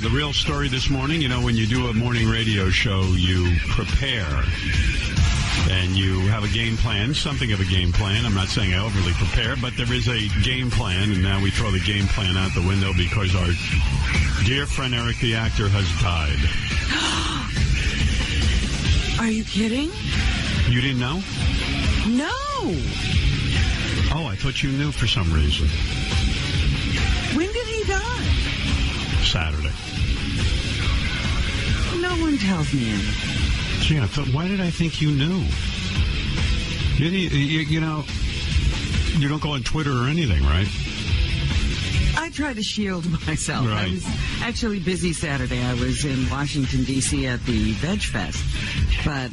The real story this morning, you know, when you do a morning radio show, you prepare. And you have a game plan, something of a game plan. I'm not saying I overly prepare, but there is a game plan, and now we throw the game plan out the window because our dear friend Eric the actor has died. Are you kidding? You didn't know? No. Oh, I thought you knew for some reason. When did he die? Saturday. No one tells me anything. Gee, I thought, why did I think you knew? You know, you don't go on Twitter or anything, right? I try to shield myself. Right. I was actually busy Saturday. I was in Washington, D.C. at the Veg Fest. But,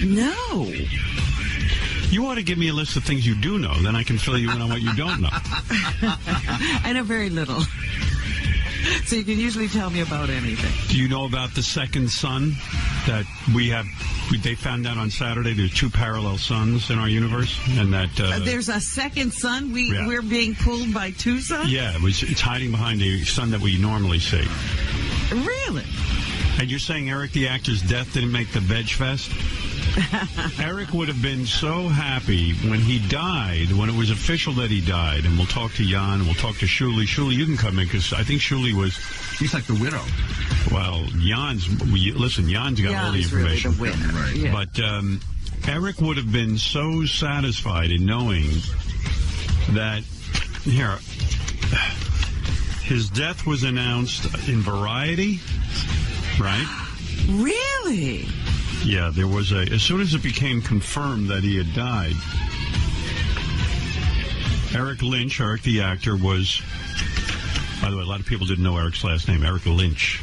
no. You ought to give me a list of things you do know. Then I can fill you in on what you don't know. I know very little. So you can usually tell me about anything. Do you know about the second sun that they found out on Saturday? There's two parallel suns in our universe, and that there's a second sun. We're being pulled by two suns. Yeah, it's hiding behind a sun that we normally see. Really? And you're saying Eric the actor's death didn't make the Veg Fest? Eric would have been so happy when he died, when it was official that he died. And we'll talk to Jan, and we'll talk to Shuli. Shuli, you can come in, because I think Shuli was... He's like the widow. Well, Jan's got all the information. Really the winner. Right. Yeah. But Eric would have been so satisfied in knowing that... Here, his death was announced in Variety, right? Really? Yeah, there was as soon as it became confirmed that he had died, Eric Lynch, Eric the actor, was, by the way, a lot of people didn't know Eric's last name, Eric Lynch.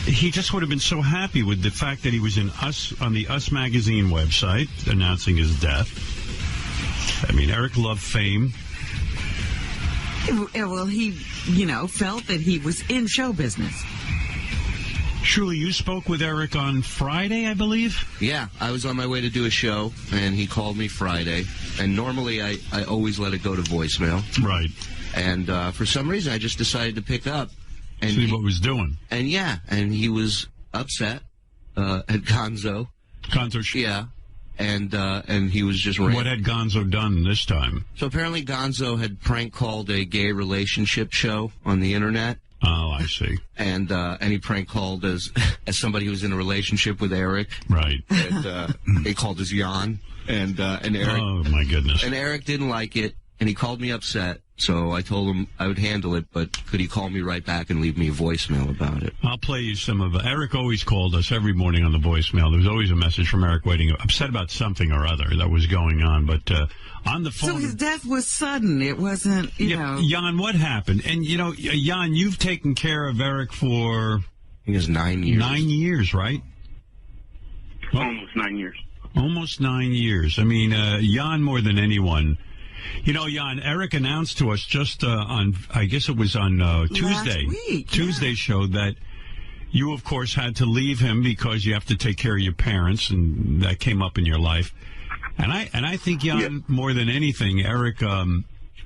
He just would have been so happy with the fact that he was on the Us magazine website announcing his death. I mean, Eric loved fame. Well, he, felt that he was in show business. Shuli, you spoke with Eric on Friday, I believe? Yeah, I was on my way to do a show, and he called me Friday. And normally I always let it go to voicemail. Right. And for some reason, I just decided to pick up. And see what he was doing. And he was upset at Gonzo. Gonzo? Yeah. And he was just ranting. What had Gonzo done this time? So apparently Gonzo had prank called a gay relationship show on the internet. Oh, I see. And he prank called as somebody who was in a relationship with Eric. Right. And he called as Jan. And Eric. Oh, my goodness. And Eric didn't like it, and he called me upset. So I told him I would handle it, but could he call me right back and leave me a voicemail about it? I'll play you some of it. Eric always called us every morning on the voicemail. There was always a message from Eric waiting, upset about something or other that was going on. But on the phone... So his death was sudden. It wasn't, Jan, what happened? And, Jan, you've taken care of Eric for... I think it's 9 years. 9 years, right? Almost 9 years. Almost 9 years. I mean, Jan more than anyone... Jan, Eric announced to us just on, I guess it was on Tuesday. Last week, Tuesday show that you, of course, had to leave him because you have to take care of your parents, and that came up in your life. And I think, Jan, more than anything, Eric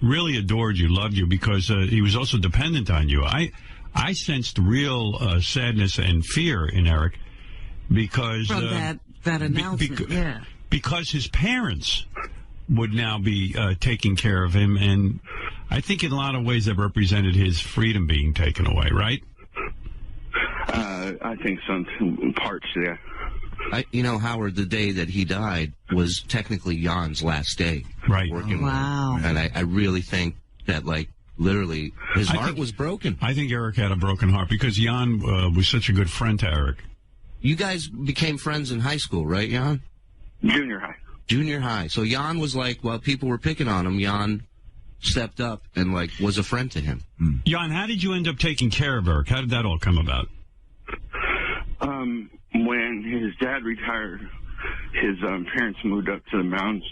really adored you, loved you, because he was also dependent on you. I sensed real sadness and fear in Eric because... From that announcement, because his parents... would now be taking care of him, and I think in a lot of ways that represented his freedom being taken away, right? I think some parts, yeah. Howard, the day that he died was technically Jan's last day. Right. Working wow. with him. And I really think that, literally, his heart was broken. I think Eric had a broken heart because Jan was such a good friend to Eric. You guys became friends in high school, right, Jan? Junior high. Junior high. So Jan was while people were picking on him, Jan stepped up and, was a friend to him. Jan, how did you end up taking care of Eric? How did that all come about? When his dad retired, his parents moved up to the mountains,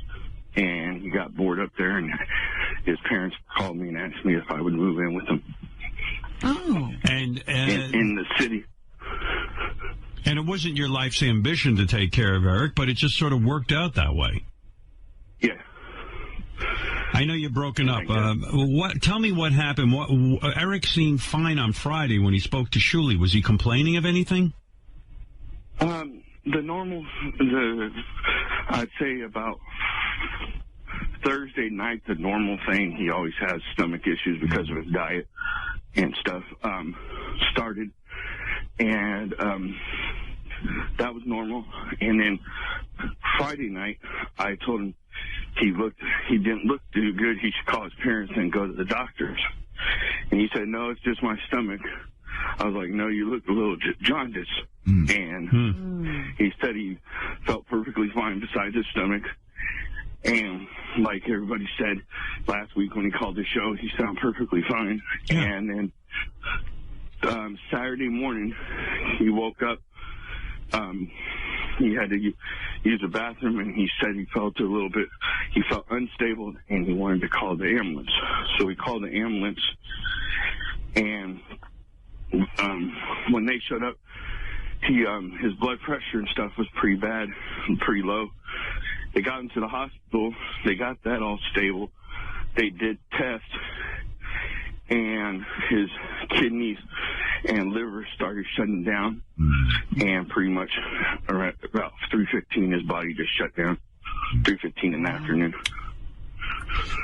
and he got bored up there, and his parents called me and asked me if I would move in with them. Oh. And in the city. And it wasn't your life's ambition to take care of Eric, but it just sort of worked out that way. Yeah. I know your broken up. Tell me what happened. Eric seemed fine on Friday when he spoke to Shuli. Was he complaining of anything? I'd say about Thursday night, the normal thing, he always has stomach issues because of his diet and stuff, started. And that was normal. And then Friday night, I told him he didn't look too good. He should call his parents and go to the doctors. And he said, no, it's just my stomach. I was like, no, you look a little jaundiced. And he said he felt perfectly fine besides his stomach. And like everybody said last week when he called the show, he sounded perfectly fine. Yeah. And then Saturday morning, he woke up. He had to use the bathroom, and he said he felt unstable, and he wanted to call the ambulance. So he called the ambulance, and when they showed up, his blood pressure and stuff was pretty bad and pretty low. They got him to the hospital. They got that all stable. They did tests, and his kidneys and liver started shutting down. And pretty much around about 3:15, his body just shut down. 3:15 in the afternoon.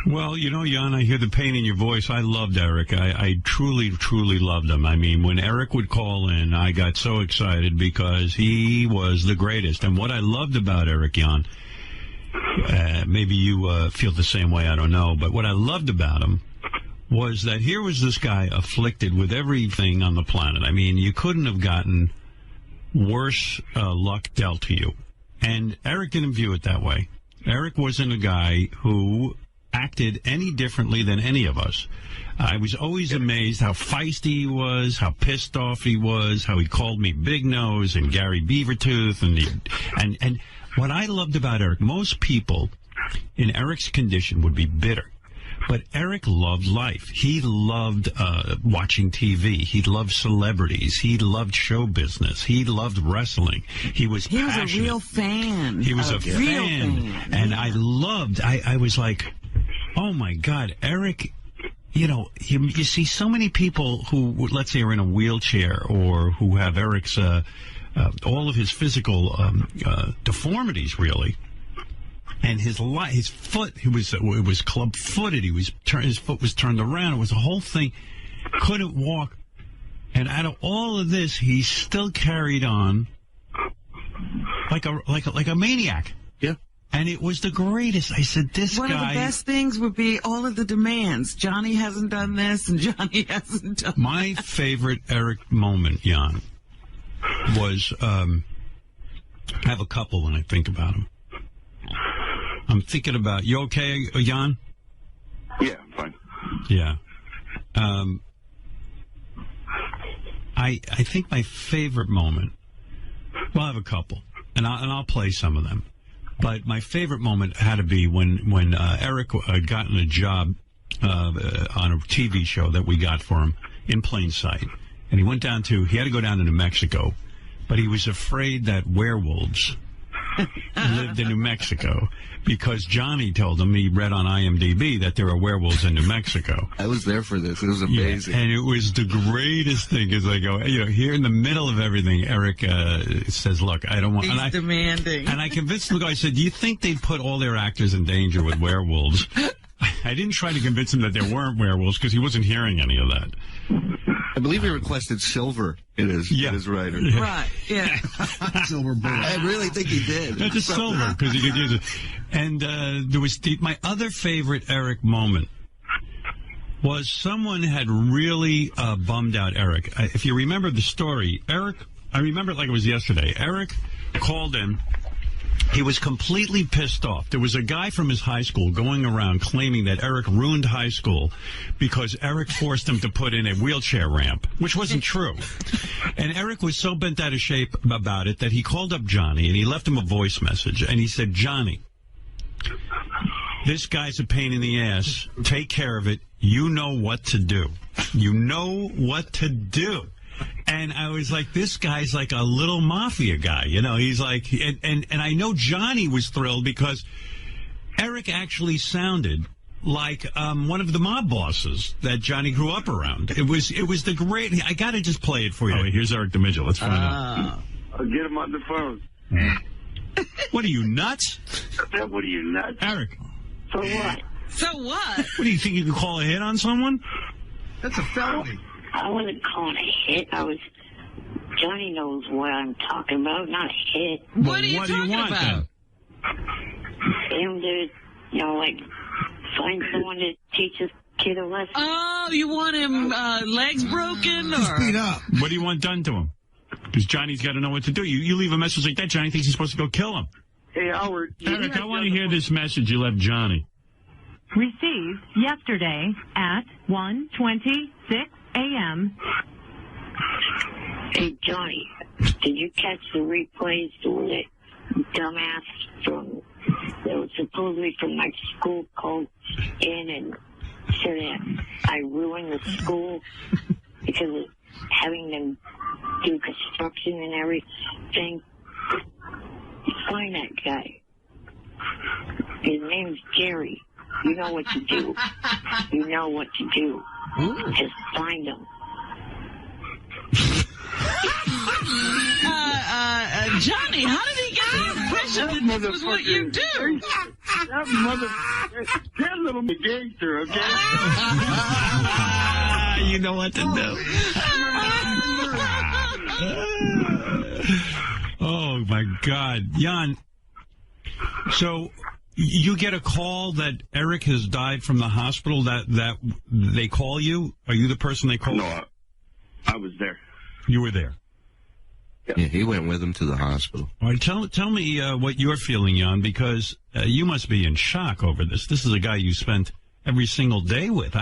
Well, you know, Jan, I hear the pain in your voice. I loved Eric. I truly, truly loved him. I mean, when Eric would call in, I got so excited because he was the greatest. And what I loved about Eric, Jan, maybe you feel the same way, I don't know, but what I loved about him was that here was this guy afflicted with everything on the planet. I mean, you couldn't have gotten worse luck dealt to you. And Eric didn't view it that way. Eric wasn't a guy who acted any differently than any of us. I was always amazed how feisty he was, how pissed off he was, how he called me Big Nose and Gary Beavertooth. And what I loved about Eric, most people in Eric's condition would be bitter. But Eric loved life. He loved watching TV. He loved celebrities. He loved show business. He loved wrestling. He was passionate. A real fan. He was a fan. And I was like, oh, my God, Eric, you know, you see so many people who, let's say, are in a wheelchair or who have Eric's, all of his physical deformities, really. And his foot, it was club-footed. His foot was turned around. It was a whole thing. Couldn't walk. And out of all of this, he still carried on like a maniac. Yeah. And it was the greatest. I said, One of the best things would be all of the demands. Johnny hasn't done this, and Johnny hasn't done My favorite Eric moment, Jan, was, I have a couple when I think about him. I'm thinking about, you okay, Jan? Yeah, I'm fine. Yeah. I think my favorite moment, well, I have a couple, and I'll play some of them. But my favorite moment had to be when Eric had gotten a job on a TV show that we got for him in plain sight. And he had to go down to New Mexico, but he was afraid that werewolves lived in New Mexico because Johnny told him, he read on IMDb that there are werewolves in New Mexico. I was there for this. It was amazing. Yeah, and it was the greatest thing as I go, you know, here in the middle of everything, Eric says, look, I don't want... He's demanding. And I convinced the guy, I said, do you think they'd put all their actors in danger with werewolves? I didn't try to convince him that there weren't werewolves because he wasn't hearing any of that. I believe he requested silver in his writer. Yeah. Right, yeah. Silver bullet. I really think he did. That's a silver, because he could use it. And there was my other favorite Eric moment was someone had really bummed out Eric. If you remember the story, Eric, I remember it like it was yesterday. Eric called in. He was completely pissed off. There was a guy from his high school going around claiming that Eric ruined high school because Eric forced him to put in a wheelchair ramp, which wasn't true. And Eric was so bent out of shape about it that he called up Johnny, and he left him a voice message. And he said, Johnny, this guy's a pain in the ass. Take care of it. You know what to do. You know what to do. And I was like, this guy's like a little mafia guy, you know. He's like, and I know Johnny was thrilled because Eric actually sounded like one of the mob bosses that Johnny grew up around. It was the great. I got to just play it for you. Oh, wait, here's Eric the Midget. Let's find out. I'll get him on the phone. What are you, nuts? What are you, nuts? Eric. So what? So what? What do you think, you can call a hit on someone? That's a felony. I wasn't calling a hit. Johnny knows what I'm talking about, not a hit. What are you talking want, about? Him to, find someone to teach this kid a lesson. Oh, you want him legs broken? Or Beat up. What do you want done to him? Because Johnny's got to know what to do. You leave a message like that, Johnny thinks he's supposed to go kill him. Hey, Howard. Eric, I want to hear this message you left Johnny. Received yesterday at 1:26 a.m. Hey, Johnny, did you catch the replays where that dumbass that was supposedly from my school called in and said that I ruined the school because of having them do construction and everything? Find that guy. His name's Jerry. You know what to do. You know what to do. Just find him. Johnny, how did he get the impression that this was what you do? That motherfucker, that little gangster, okay? You know what to do. Oh, my God. Jan, so you get a call that Eric has died from the hospital, that they call you? Are you the person they call? No, I was there. You were there. Yeah, he went with him to the hospital. All right, tell me what you're feeling, Jan, because you must be in shock over this. This is a guy you spent every single day with.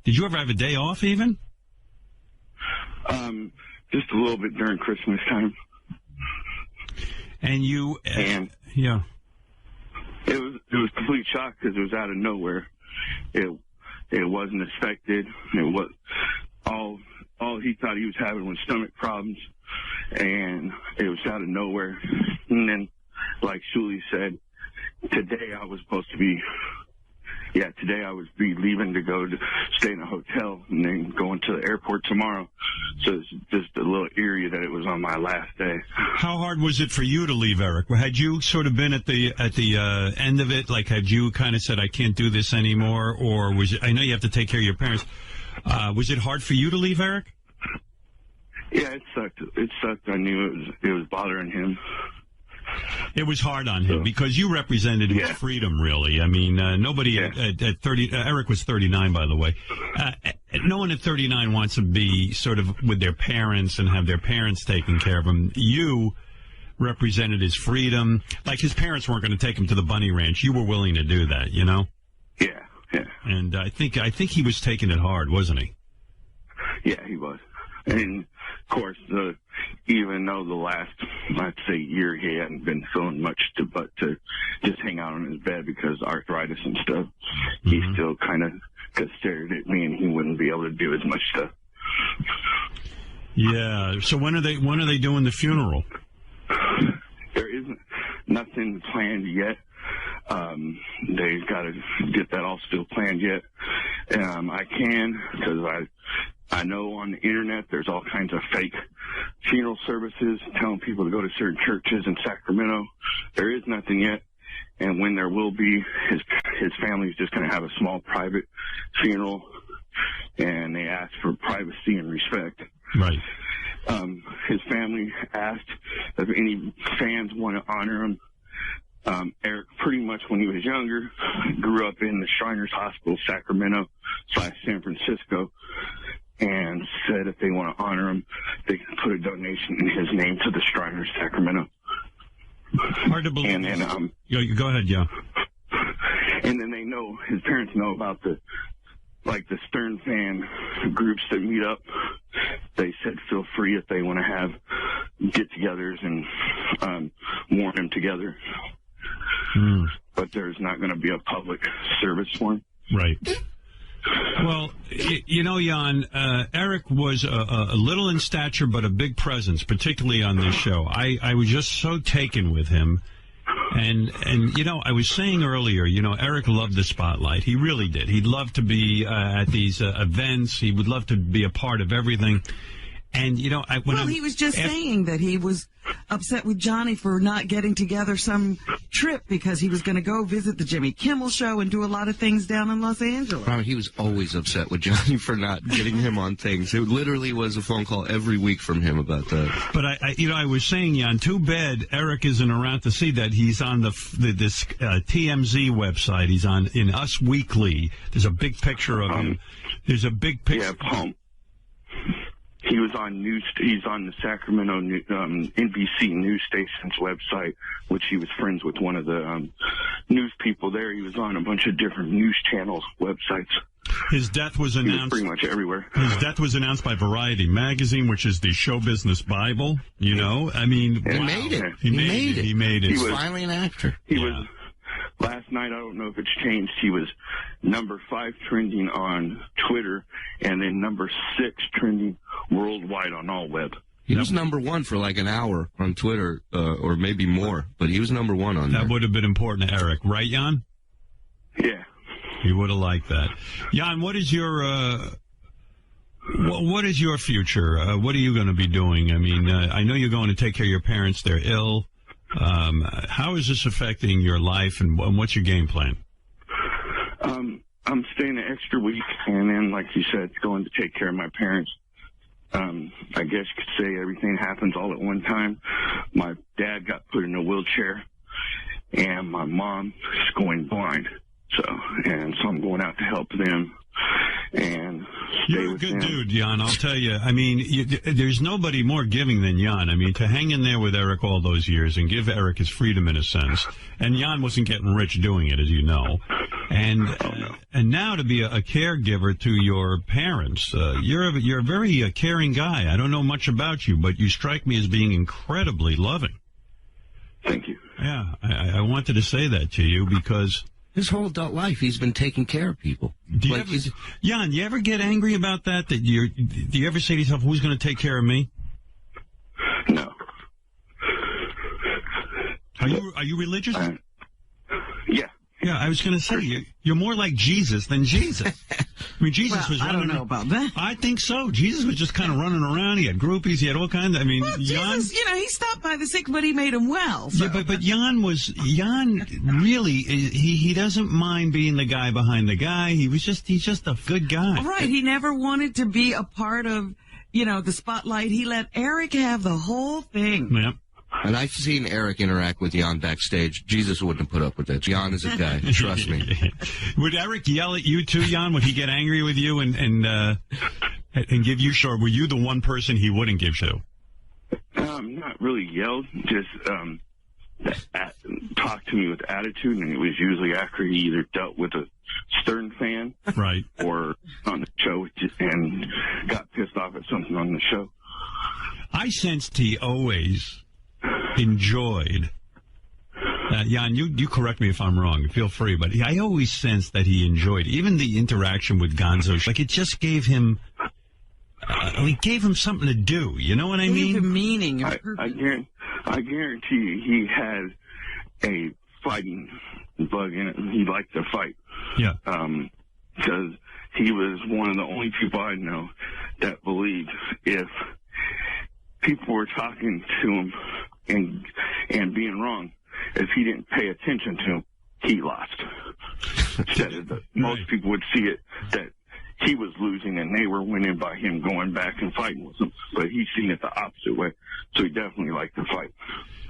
Did you ever have a day off even? Just a little bit during Christmas time. And you, and yeah, it was complete shock because it was out of nowhere. It wasn't expected. It was all he thought he was having was stomach problems, and it was out of nowhere. And then, like Shuli said, today I was leaving to go to stay in a hotel and then going to the airport tomorrow. So it's just a little eerie that it was on my last day. How hard was it for you to leave, Eric? Had you sort of been at the end of it? Like, had you kind of said, I can't do this anymore? Or was it, I know you have to take care of your parents. Was it hard for you to leave, Eric? Yeah, it sucked. It sucked. I knew it was bothering him. It was hard on him because you represented his freedom, really. I mean, nobody at 30, Eric was 39, by the way. No one at 39 wants to be sort of with their parents and have their parents taking care of them. You represented his freedom. Like, his parents weren't going to take him to the bunny ranch. You were willing to do that, you know? Yeah, yeah. And I think he was taking it hard, wasn't he? Yeah, he was. And, of course, even though the last, let's say, year he hadn't been feeling much but to just hang out on his bed because of arthritis and stuff, he still kind of stared at me and he wouldn't be able to do as much stuff. Yeah. So when are they doing the funeral? There isn't nothing planned yet. They've got to get that all still planned yet. I can, because I know on the internet there's all kinds of fake funeral services telling people to go to certain churches in Sacramento. There is nothing yet, and when there will be, his family's just going to have a small private funeral, and they ask for privacy and respect. Right. His family asked if any fans want to honor him. Eric, pretty much when he was younger, grew up in the Shriners Hospital, Sacramento/San Francisco, and said if they want to honor him, they can put a donation in his name to the Shriners, Sacramento. Hard to believe. And then, go ahead, yeah. And then his parents know about the Stern fan groups that meet up. They said feel free if they want to have get-togethers and mourn him together. But there's not going to be a public service for him. Right. Well, you know, Jan, Eric was a little in stature, but a big presence, particularly on this show. I was just so taken with him. And you know, I was saying earlier, you know, Eric loved the spotlight. He really did. He'd love to be at these events. He would love to be a part of everything. And, you know, he was just saying that he was upset with Johnny for not getting together some trip because he was going to go visit the Jimmy Kimmel show and do a lot of things down in Los Angeles. He was always upset with Johnny for not getting him on things. It literally was a phone call every week from him about that. But I was saying, Jan, too bad Eric isn't around to see that. He's on this TMZ website. He's in Us Weekly. There's a big picture of him. There's a big picture. Yeah, he was on he's on the Sacramento NBC news station's website, which he was friends with one of the news people there. He was on a bunch of different news channels websites. His death was announced. He was pretty much everywhere. His death was announced by Variety magazine, which is the show business Bible. You know, I mean, he made it. He made it. He made it. He's finally an actor. He was. Last night, I don't know if it's changed, he was number 5 trending on Twitter and then number 6 trending worldwide on all web. He was number 1 for like an hour on Twitter, or maybe more, but he was number 1 on there. That would have been important to Eric, right, Jan? Yeah. He would have liked that. Jan, what is your future? What are you going to be doing? I mean, I know you're going to take care of your parents. They're ill. How is this affecting your life, and what's your game plan? I'm staying an extra week, and then, like you said, going to take care of my parents. I guess you could say everything happens all at one time. My dad got put in a wheelchair, and my mom is going blind. So I'm going out to help them. And you're a good dude, Jan. I'll tell you. I mean, there's nobody more giving than Jan. I mean, to hang in there with Eric all those years and give Eric his freedom in a sense. And Jan wasn't getting rich doing it, as you know. And now to be a caregiver to your parents, you're a very caring guy. I don't know much about you, but you strike me as being incredibly loving. Thank you. Yeah, I wanted to say that to you because his whole adult life, he's been taking care of people. Jan, you ever get angry about that? Do you ever say to yourself, who's going to take care of me? No. Are you religious? Yeah. Yeah, I was going to say, you're more like Jesus than Jesus. I mean, Jesus was running. I don't know about that. I think so. Jesus was just kind of running around. He had groupies. He had all kinds of, I mean, Jesus, he stopped by the sick, but he made him well. So. Yeah, but Jan really, he doesn't mind being the guy behind the guy. He's just a good guy. Right. He never wanted to be a part of, the spotlight. He let Eric have the whole thing. Yep. And I've seen Eric interact with Jan backstage. Jesus wouldn't have put up with that. Jan is a guy. Trust me. Would Eric yell at you too, Jan? Would he get angry with you and give you short? Were you the one person he wouldn't give to? Not really yelled. Just talk to me with attitude, and it was usually after he either dealt with a Stern fan, right, or on the show and got pissed off at something on the show. I sensed he always enjoyed. Jan, you correct me if I'm wrong. Feel free, but I always sensed that he enjoyed even the interaction with Gonzo. Like it just gave him. It gave him something to do. You know what I mean? Gave him meaning. I guarantee you, he had a fighting bug in it, and he liked to fight. Yeah. Because he was one of the only people I know that believed if people were talking to him and being wrong, if he didn't pay attention to him, he lost. Most people would see it that he was losing and they were winning by him going back and fighting with them. But he's seen it the opposite way, so he definitely liked to fight.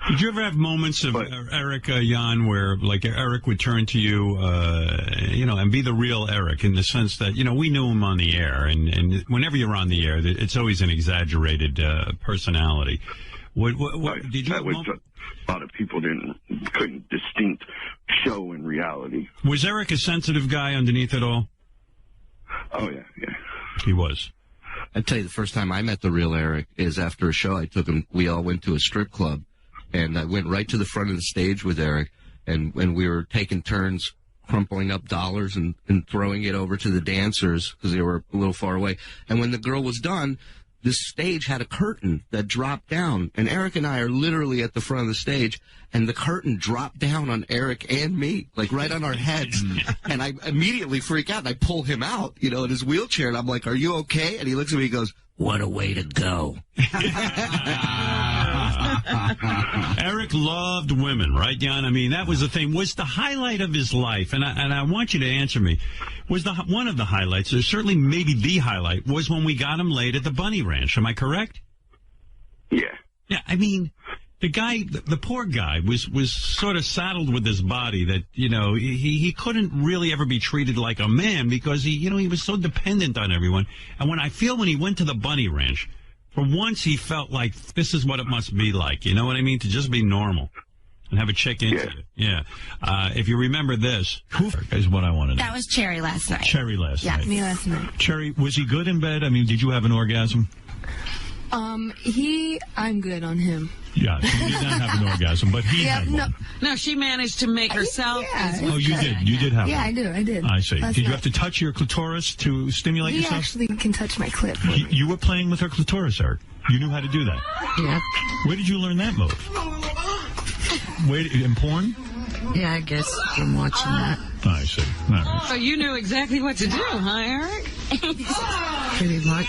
Did you ever have moments of Eric, Jan, where like Eric would turn to you, and be the real Eric in the sense that, we knew him on the air, and whenever you're on the air, it's always an exaggerated personality. What did you? A lot of people couldn't distinct show in reality. Was Eric a sensitive guy underneath it all? Oh yeah. He was. I'd tell you, the first time I met the real Eric is after a show I took him. We all went to a strip club, and I went right to the front of the stage with Eric, and we were taking turns crumpling up dollars and throwing it over to the dancers because they were a little far away. And when the girl was done, this stage had a curtain that dropped down, and Eric and I are literally at the front of the stage, and the curtain dropped down on Eric and me, like right on our heads. And I immediately freak out, and I pull him out, in his wheelchair, and I'm like, "Are you okay?" And he looks at me and goes, "What a way to go." Eric loved women, right, Jan? I mean, that was the thing. Was the highlight of his life, and I want you to answer me, was one of the highlights, or certainly maybe the highlight, was when we got him laid at the Bunny Ranch. Am I correct? Yeah. Yeah, I mean, the guy, the poor guy, was sort of saddled with this body that, he couldn't really ever be treated like a man because he was so dependent on everyone. And when he went to the Bunny Ranch, for once he felt like this is what it must be like, you know what I mean? To just be normal and have a chick into it. Yeah. If you remember this, is what I want to know. That was Cherry last night. Cherry last night. Yeah, me last night. Cherry, was he good in bed? I mean, did you have an orgasm? I'm good on him. Yeah, so you did not have an orgasm, but he had one. No, she managed to make herself. Yeah. Oh, you did. You did have one. Yeah, I did. I see. Did you have to touch your clitoris to stimulate He yourself? actually can touch my clit. You were playing with her clitoris, Eric. You knew how to do that. Yeah. Where did you learn that move? In porn? Yeah, I guess from watching that. I see. All right. So you knew exactly what to do, huh, Eric? Pretty much.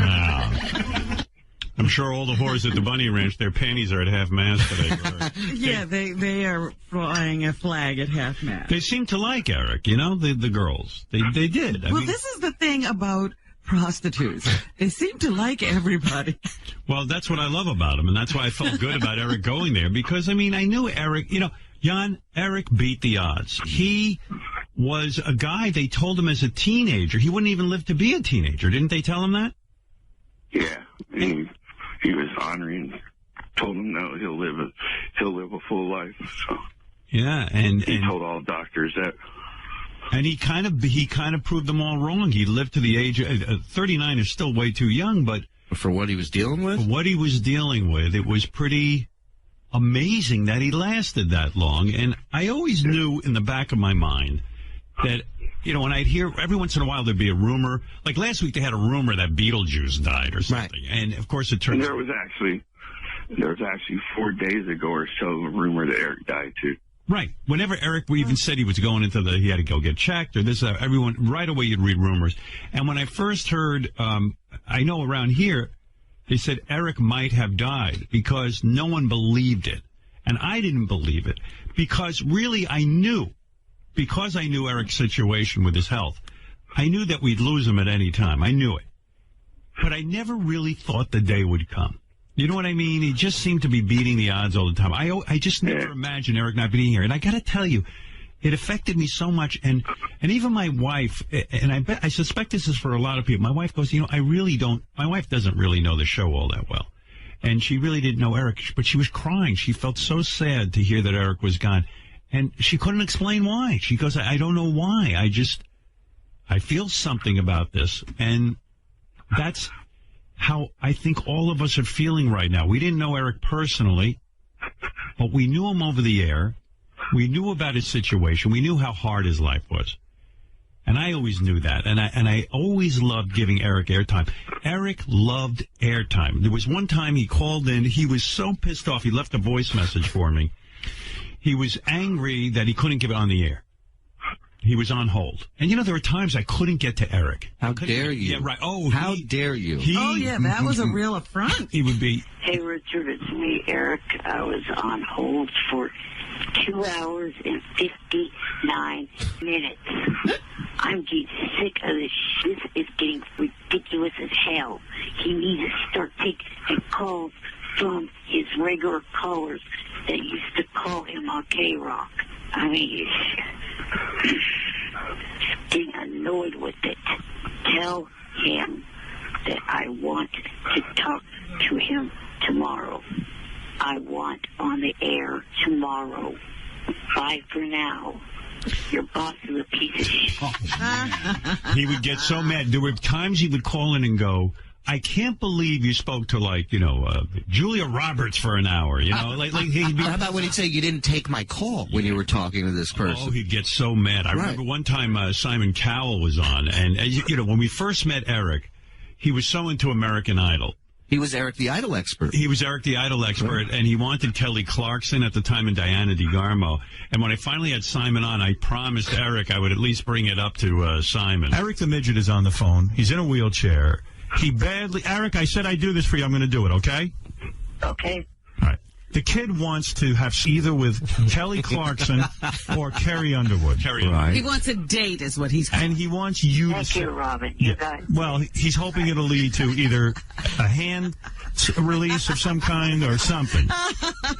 Wow. I'm sure all the whores at the Bunny Ranch, their panties are at half-mast today. Yeah, they are flying a flag at half-mast. They seem to like Eric, the girls. They did. I mean, this is the thing about prostitutes. They seem to like everybody. Well, that's what I love about him, and that's why I felt good about Eric going there, because, I knew Eric, Jan, Eric beat the odds. He was a guy, they told him as a teenager, he wouldn't even live to be a teenager. Didn't they tell him that? Yeah. He was honoring, told him no, he'll live a full life. So yeah, and he told all doctors that. And he kind of proved them all wrong. He lived to the age of 39 is still way too young, but for what he was dealing with? For what he was dealing with, it was pretty amazing that he lasted that long. And I always knew in the back of my mind that, when I'd hear, every once in a while there'd be a rumor. Like last week they had a rumor that Beetlejuice died or something. Right. And, of course, it turns out. There was actually 4 days ago or so a rumor that Eric died, too. Right. Whenever Eric even said he was going he had to go get checked or this, everyone, right away you'd read rumors. And when I first heard, I know around here, they said Eric might have died because no one believed it. And I didn't believe it because really because I knew Eric's situation with his health, I knew that we'd lose him at any time. I knew it. But I never really thought the day would come. You know what I mean? He just seemed to be beating the odds all the time. I just never imagined Eric not being here. And I got to tell you, it affected me so much. And even my wife, and I suspect this is for a lot of people. My wife goes, my wife doesn't really know the show all that well. And she really didn't know Eric, but she was crying. She felt so sad to hear that Eric was gone. And she couldn't explain why. She goes, I don't know why. I feel something about this. And that's how I think all of us are feeling right now. We didn't know Eric personally, but we knew him over the air. We knew about his situation. We knew how hard his life was. And I always knew that. And I always loved giving Eric airtime. Eric loved airtime. There was one time he called in. He was so pissed off. He left a voice message for me. He was angry that he couldn't give it on the air. He was on hold. And, there were times I couldn't get to Eric. How dare you? Yeah, right. Oh, how dare you? That was a real affront. He would be. Hey, Richard, it's me, Eric. I was on hold for 2 hours and 59 minutes. I'm getting sick of this. This is getting ridiculous as hell. He needs to start taking calls from his regular callers that used to call him on K-Rock. I mean, getting annoyed with it. Tell him that I want to talk to him tomorrow. I want on the air tomorrow. Bye for now. Your boss is a piece of shit. He would get so mad. There were times he would call in and go, I can't believe you spoke to Julia Roberts for an hour. How about when he'd say you didn't take my call when you were talking to this person? Oh, he'd get so mad. I remember one time Simon Cowell was on, and when we first met Eric, he was so into American Idol. He was Eric the Idol expert. He was Eric the Idol expert, and he wanted Kelly Clarkson at the time and Diana DeGarmo. And when I finally had Simon on, I promised Eric I would at least bring it up to Simon. Eric the Midget is on the phone. He's in a wheelchair. Eric, I said I'd do this for you. I'm going to do it, okay? Okay. All right. The kid wants to have either with Kelly Clarkson or Carrie Underwood. He wants a date, is what he's. And he wants you Thank to. you, Robin. You guys. Well, he's hoping it'll lead to either a hand release of some kind or something.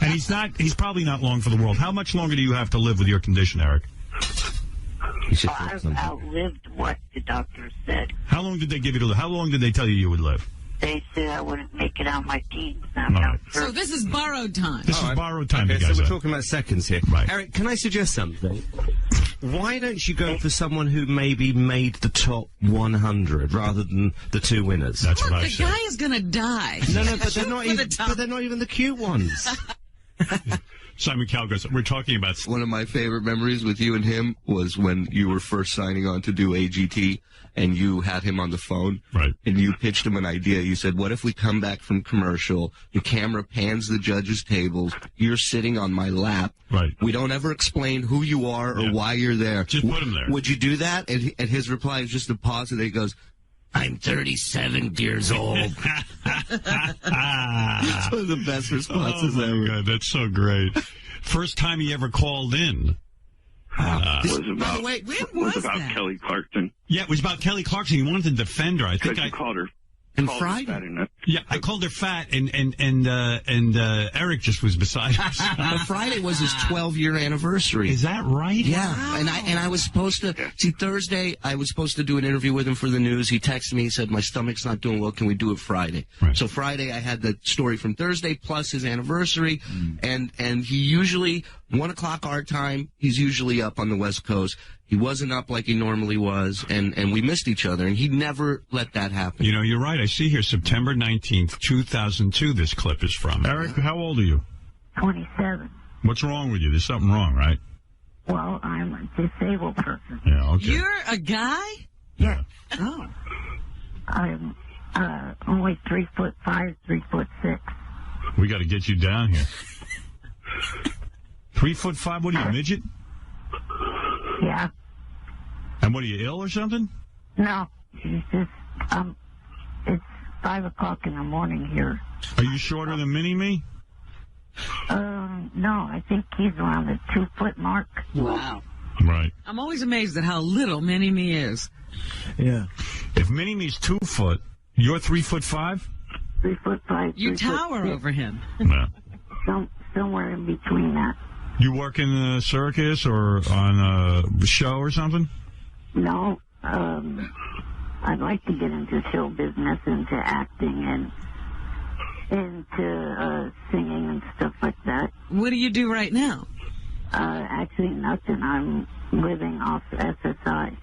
And he's probably not long for the world. How much longer do you have to live with your condition, Eric? I've outlived what the doctor said. How long did they give you to live? How long did they tell you would live? They said I wouldn't make it out my teens. Right. So this is borrowed time. This is borrowed time, Okay, you guys. so we're talking about seconds here. Right. Eric, can I suggest something? Why don't you go for someone who maybe made the top 100 rather than the two winners? That's what I The said. guy is going to die. No, but they're not For even. the top. But they're not even the cute ones. Simon Cowell goes, we're talking about... One of my favorite memories with you and him was when you were first signing on to do AGT, and you had him on the phone. Right. And you pitched him an idea. You said, what if we come back from commercial, the camera pans the judges' tables, you're sitting on my lap. Right. We don't ever explain who you are or why you're there. Just put him there. Would you do that? And his reply is just a pause, and he goes, I'm 37 years old. It's one of the best responses Oh, ever. my God, that's so great. First time he ever called in. Was By about the way, was about that? Kelly Clarkson. Yeah, it was about Kelly Clarkson. He wanted to defend her. I Because think you called her. And called her Friday. fat in it. Yeah, I called her fat, and Eric just was beside her. But Friday was his 12-year anniversary. Is that right? Yeah, Wow. and I was supposed to see Thursday. I was supposed to do an interview with him for the news. He texted me. He said, "My stomach's not doing well. Can we do it Friday?" Right. So Friday, I had the story from Thursday plus his anniversary, and he usually 1:00 our time. He's usually up on the West Coast. He wasn't up like he normally was, and we missed each other, and he never let that happen. You know, you're right. I see here September 19th, 2002, this clip is from. Eric, how old are you? 27. What's wrong with you? There's something wrong, right? Well, I'm a disabled person. Yeah, okay. You're a guy? Yes. Oh. I'm only 3'5", 3'6". We got to get you down here. 3'5"? What are you, a midget? Yeah. And what are you, ill or something? No. It's just, it's 5 o'clock in the morning here. Are you shorter than Mini-Me? No, I think he's around the 2-foot mark. Wow. Right. I'm always amazed at how little Mini-Me is. Yeah. If Mini-Me's 2 foot, you're 3'5"? 3'5". You 3'6". tower over him. No. Somewhere in between that. You work in a circus or on a show or something? No, I'd like to get into show business, into acting, and into singing and stuff like that. What do you do right now? Actually, nothing. I'm living off SSI.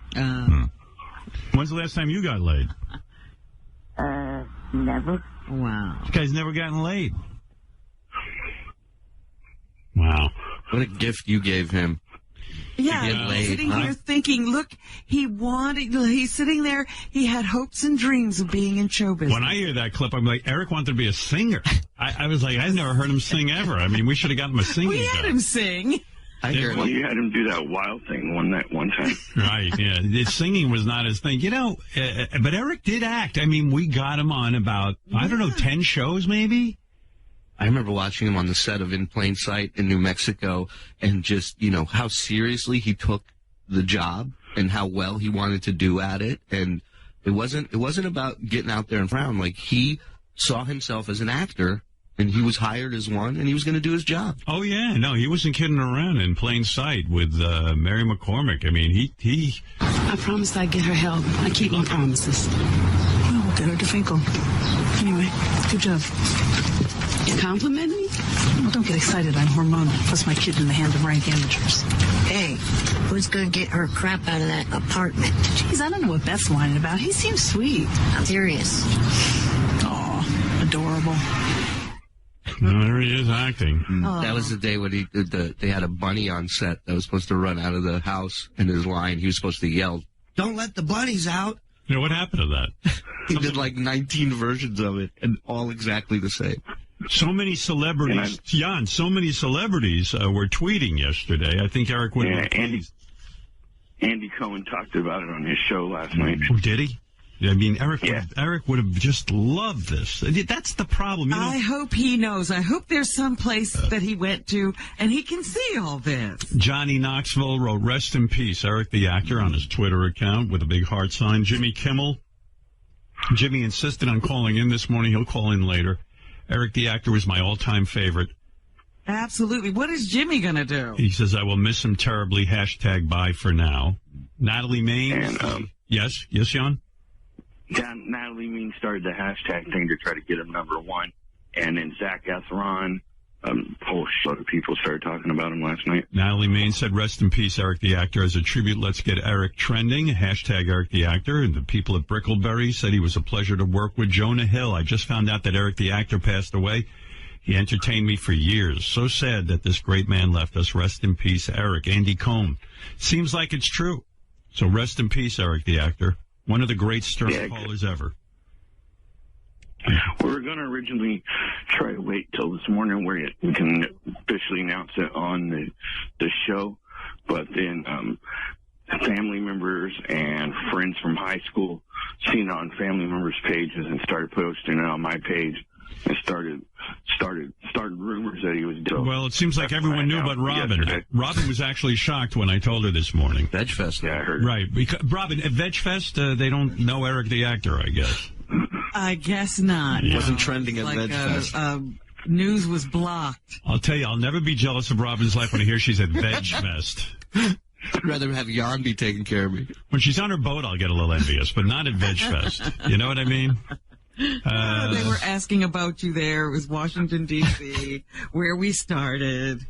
When's the last time you got laid? Never. Wow. You guys never gotten laid. Wow. What a gift you gave him. Yeah, get laid, sitting huh? here thinking, look, he's sitting there, he had hopes and dreams of being in show business. When I hear that clip, I'm like, Eric wanted to be a singer. I was like, I've never heard him sing ever. I mean, we should have gotten him a singing we had job. him sing. I hear Well, it. you had him do that wild thing one time. Right, yeah. Singing was not his thing. You know, but Eric did act. I mean, we got him on about, I don't know, 10 shows maybe? I remember watching him on the set of In Plain Sight in New Mexico, and just, you know, how seriously he took the job and how well he wanted to do at it. And it wasn't about getting out there and frown. Like, he saw himself as an actor, and he was hired as one, and he was going to do his job. Oh, yeah. No, he wasn't kidding around. In Plain Sight with Mary McCormick. I mean, he I promised I'd get her help. I keep my promises. Well, we'll get her to Finkel. Anyway, good job. You compliment me? Well, don't get excited. I'm hormonal. Plus, my kid's in the hands of rank amateurs. Hey, who's gonna get her crap out of that apartment? Geez, I don't know what Beth's whining about. He seems sweet. I'm serious. Aw, adorable. there he is acting. That was the day when they had a bunny on set that was supposed to run out of the house, and his line, he was supposed to yell, "Don't let the bunnies out." You know, what happened to that? He did like 19 versions of it, and all exactly the same. So many celebrities, Jan, so many celebrities were tweeting yesterday. I think Eric would have been pleased. Andy Cohen talked about it on his show last night. Oh, did he? I mean, Eric would have just loved this. That's the problem. You know? I hope he knows. I hope there's some place that he went to and he can see all this. Johnny Knoxville wrote, "Rest in peace, Eric the actor," on his Twitter account with a big heart sign. Jimmy Kimmel. Jimmy insisted on calling in this morning. He'll call in later. Eric the actor was my all-time favorite. Absolutely. What is Jimmy going to do? He says, "I will miss him terribly. #bye for now." Natalie Maine. And, yes, Jan? Natalie Mean started the hashtag thing to try to get him #1. And then Zach Efron, a whole shitload of people started talking about him last night. Natalie Maine said, "Rest in peace, Eric the actor. As a tribute, let's get Eric trending. #Eric the actor." And the people at Brickleberry said he was a pleasure to work with. Jonah Hill, "I just found out that Eric the actor passed away. He entertained me for years. So sad that this great man left us. Rest in peace, Eric." Andy Cohen. Seems like it's true. So rest in peace, Eric the actor. One of the great stern callers ever. We were going to originally try to wait till this morning where we can officially announce it on the show. But then family members and friends from high school seen it on family members' pages and started posting it on my page. And started rumors that he was dead. Well, it seems like everyone knew but Robin. Yesterday. Robin was actually shocked when I told her this morning. VegFest. Yeah, I heard. Right. Because, Robin, at VegFest, they don't know Eric the actor, I guess. I guess not. It wasn't trending at like VegFest. News was blocked. I'll tell you, I'll never be jealous of Robin's life when I hear she's at VegFest. I'd rather have Jan be taking care of me. When she's on her boat, I'll get a little envious, but not at VegFest. You know what I mean? They were asking about you there. It was Washington, D.C., where we started.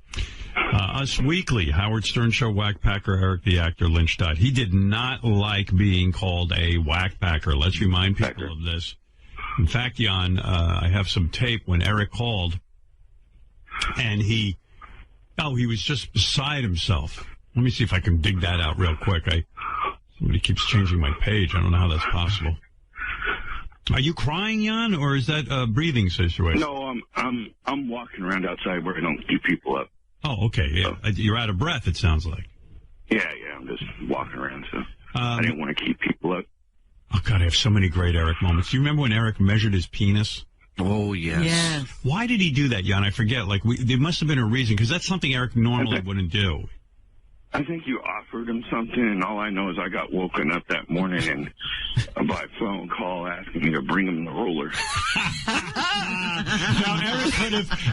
Us Weekly, Howard Stern Show whackpacker Eric the actor Lynch died. He did not like being called a whackpacker. Let's remind people of this. In fact, Jan, I have some tape when Eric called, and he was just beside himself. Let me see if I can dig that out real quick. Somebody keeps changing my page. I don't know how that's possible. Are you crying, Jan, or is that a breathing situation? No, I'm walking around outside where I don't keep people up. Oh, okay. Yeah. You're out of breath, it sounds like. Yeah, I'm just walking around, so I didn't want to keep people up. Oh, God, I have so many great Eric moments. Do you remember when Eric measured his penis? Oh, yes. Why did he do that, Jan? I forget. There must have been a reason, because that's something Eric normally wouldn't do. I think you offered him something, and all I know is I got woken up that morning and by phone call asking me to bring him the roller. Now,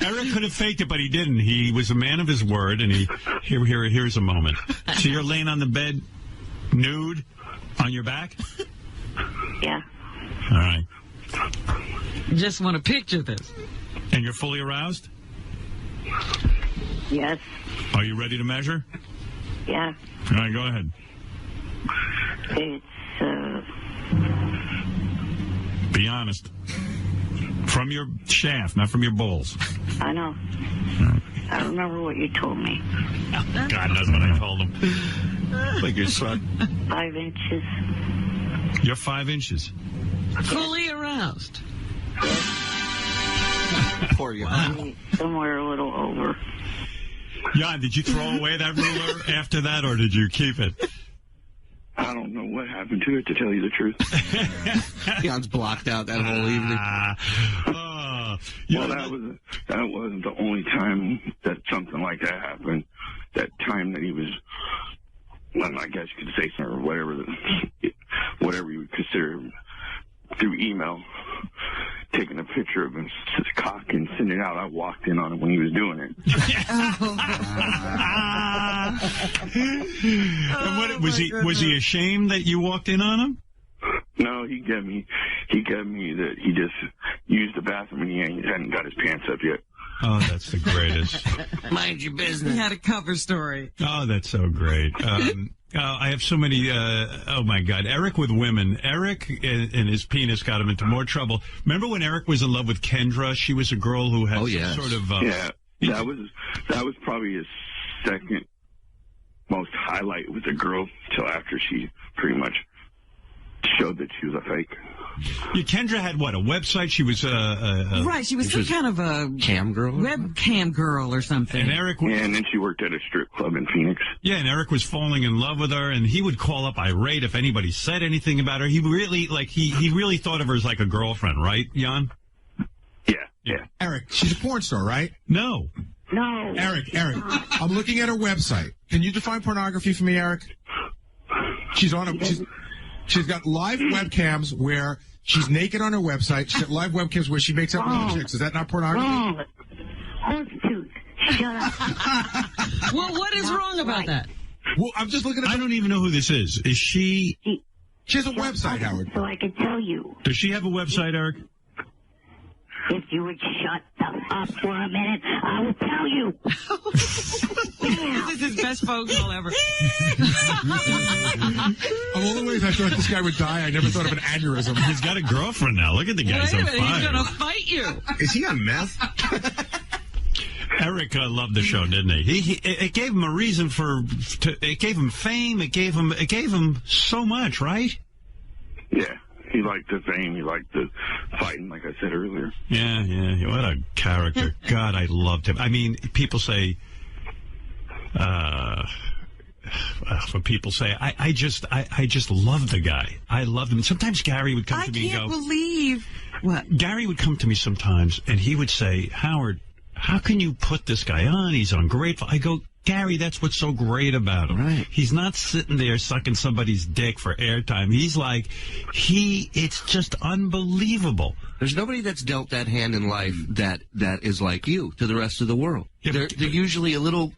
Eric could have faked it, but he didn't. He was a man of his word, and here's a moment. So you're laying on the bed, nude, on your back? Yeah. All right. Just want to picture this. And you're fully aroused? Yes. Are you ready to measure? Yeah. All right, go ahead. It's, Be honest. From your shaft, not from your balls. I know. I remember what you told me. God knows what I told him. Like your son. 5 inches. You're 5 inches. Fully aroused. Poor you. Somewhere a little over. Jan, did you throw away that ruler after that, or did you keep it? I don't know what happened to it, to tell you the truth. Jan's blocked out that whole evening. Well, that wasn't the only time that something like that happened. That time that he was, well, I guess you could say something, or whatever you would consider through email, taking a picture of his cock and sending it out. I walked in on him when he was doing it. And what, was he ashamed that you walked in on him? No, he got me that he just used the bathroom and he hadn't got his pants up yet. Oh, that's the greatest. Mind your business. He had a cover story. Oh, that's so great. I have so many, oh my God, Eric with women. Eric and his penis got him into more trouble. Remember when Eric was in love with Kendra? She was a girl who had sort of... yeah, that was probably his second most highlight with a girl till after she pretty much showed that she was a fake. Yeah, Kendra had what, a website? She was right. She was some kind of a cam girl, webcam girl or something. And Eric was, and then she worked at a strip club in Phoenix. Yeah, and Eric was falling in love with her, and he would call up irate if anybody said anything about her. He really he really thought of her as like a girlfriend, right, Jan? Yeah. Eric, she's a porn star, right? No. Eric, I'm looking at her website. Can you define pornography for me, Eric? She's got live webcams where she's naked on her website. She's got live webcams where she makes up with other chicks. Is that not pornography? Shut up. Well, what is wrong about that? Well, I'm just looking at... I don't even know who this is. Is she... She has a website, Howard. So I can tell you. Does she have a website, Eric? If you would shut up for a minute, I will tell you. This is his best phone call ever. Of all the ways I thought this guy would die, I never thought of an aneurysm. He's got a girlfriend now. Look at the guy's on fire. He's going to fight you. Is he on meth? Eric loved the show, didn't he? It gave him a reason it gave him fame. It gave him so much, right? Yeah. He liked the fame. He liked the fighting, like I said earlier. Yeah. What a character. God, I loved him. I mean, people say, I just love the guy. I loved him. Sometimes Gary would come to me and go, I can't believe what? Gary would come to me sometimes and he would say, Howard, how can you put this guy on? He's ungrateful. I go, Gary, that's what's so great about him. Right. He's not sitting there sucking somebody's dick for airtime. He's like, it's just unbelievable. There's nobody that's dealt that hand in life that is like you to the rest of the world. Yeah, they're usually a little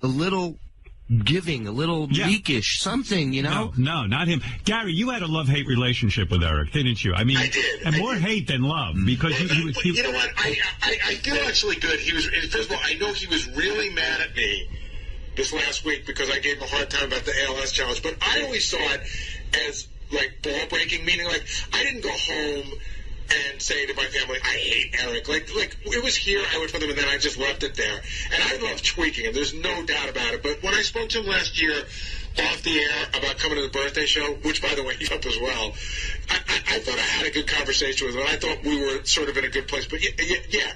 giving, a little meekish, something, you know? No, not him. Gary, you had a love-hate relationship with Eric, didn't you? I mean, I did. And more hate than love, because he you know what? I feel actually good. He was, first of all, I know he was really mad at me this last week because I gave him a hard time about the ALS challenge, but I always saw it as like ball breaking, meaning like I didn't go home and say to my family, I hate Eric. Like it was here, I went for them, and then I just left it there. And I love tweaking him, there's no doubt about it. But when I spoke to him last year off the air about coming to the birthday show, which, by the way, he's up as well, I thought I had a good conversation with him. I thought we were sort of in a good place. But yeah,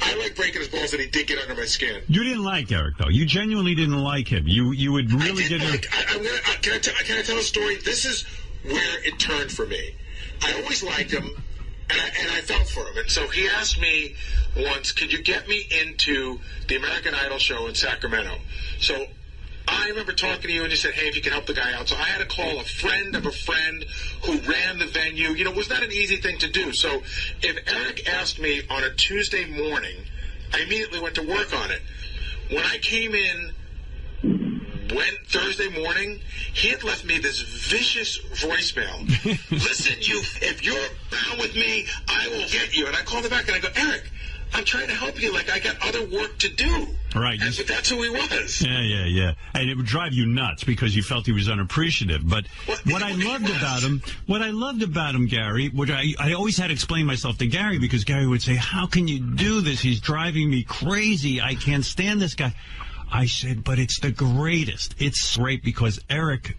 I like breaking his balls, and he did get under my skin. You didn't like Eric, though. You genuinely didn't like him. You would really get him. Can I tell a story? This is where it turned for me. I always liked him. And I felt for him. And so he asked me once, could you get me into the American Idol show in Sacramento? So I remember talking to you, and you said, hey, if you can help the guy out. So I had to call a friend of a friend who ran the venue. You know, it was not an easy thing to do. So if Eric asked me on a Tuesday morning, I immediately went to work on it. When I came in Thursday morning, he had left me this vicious voicemail. Listen, if you're down with me, I will get you. And I called him back and I go, Eric, I'm trying to help you. Like, I got other work to do. Right. But that's who he was. Yeah. And it would drive you nuts because you felt he was unappreciative. But what I loved about him, Gary, which I always had to explain myself to Gary, because Gary would say, how can you do this? He's driving me crazy. I can't stand this guy. I said, but it's the greatest. It's great because Eric,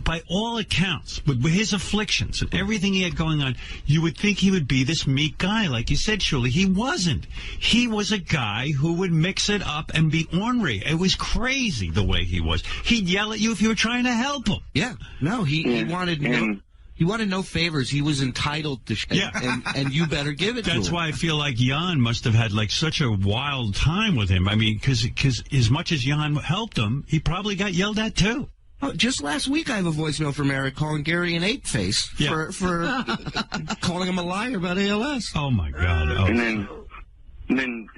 by all accounts, with his afflictions and everything he had going on, you would think he would be this meek guy. Like you said, Shuli, he wasn't. He was a guy who would mix it up and be ornery. It was crazy the way he was. He'd yell at you if you were trying to help him. Yeah. No, he wanted He wanted no favors. He was entitled to and you better give it to him. That's why I feel like Jan must have had like such a wild time with him. I mean, because as much as Jan helped him, he probably got yelled at too. Oh, just last week I have a voicemail from Eric calling Gary an ape-face for calling him a liar about ALS. Oh, my God. Oh. And then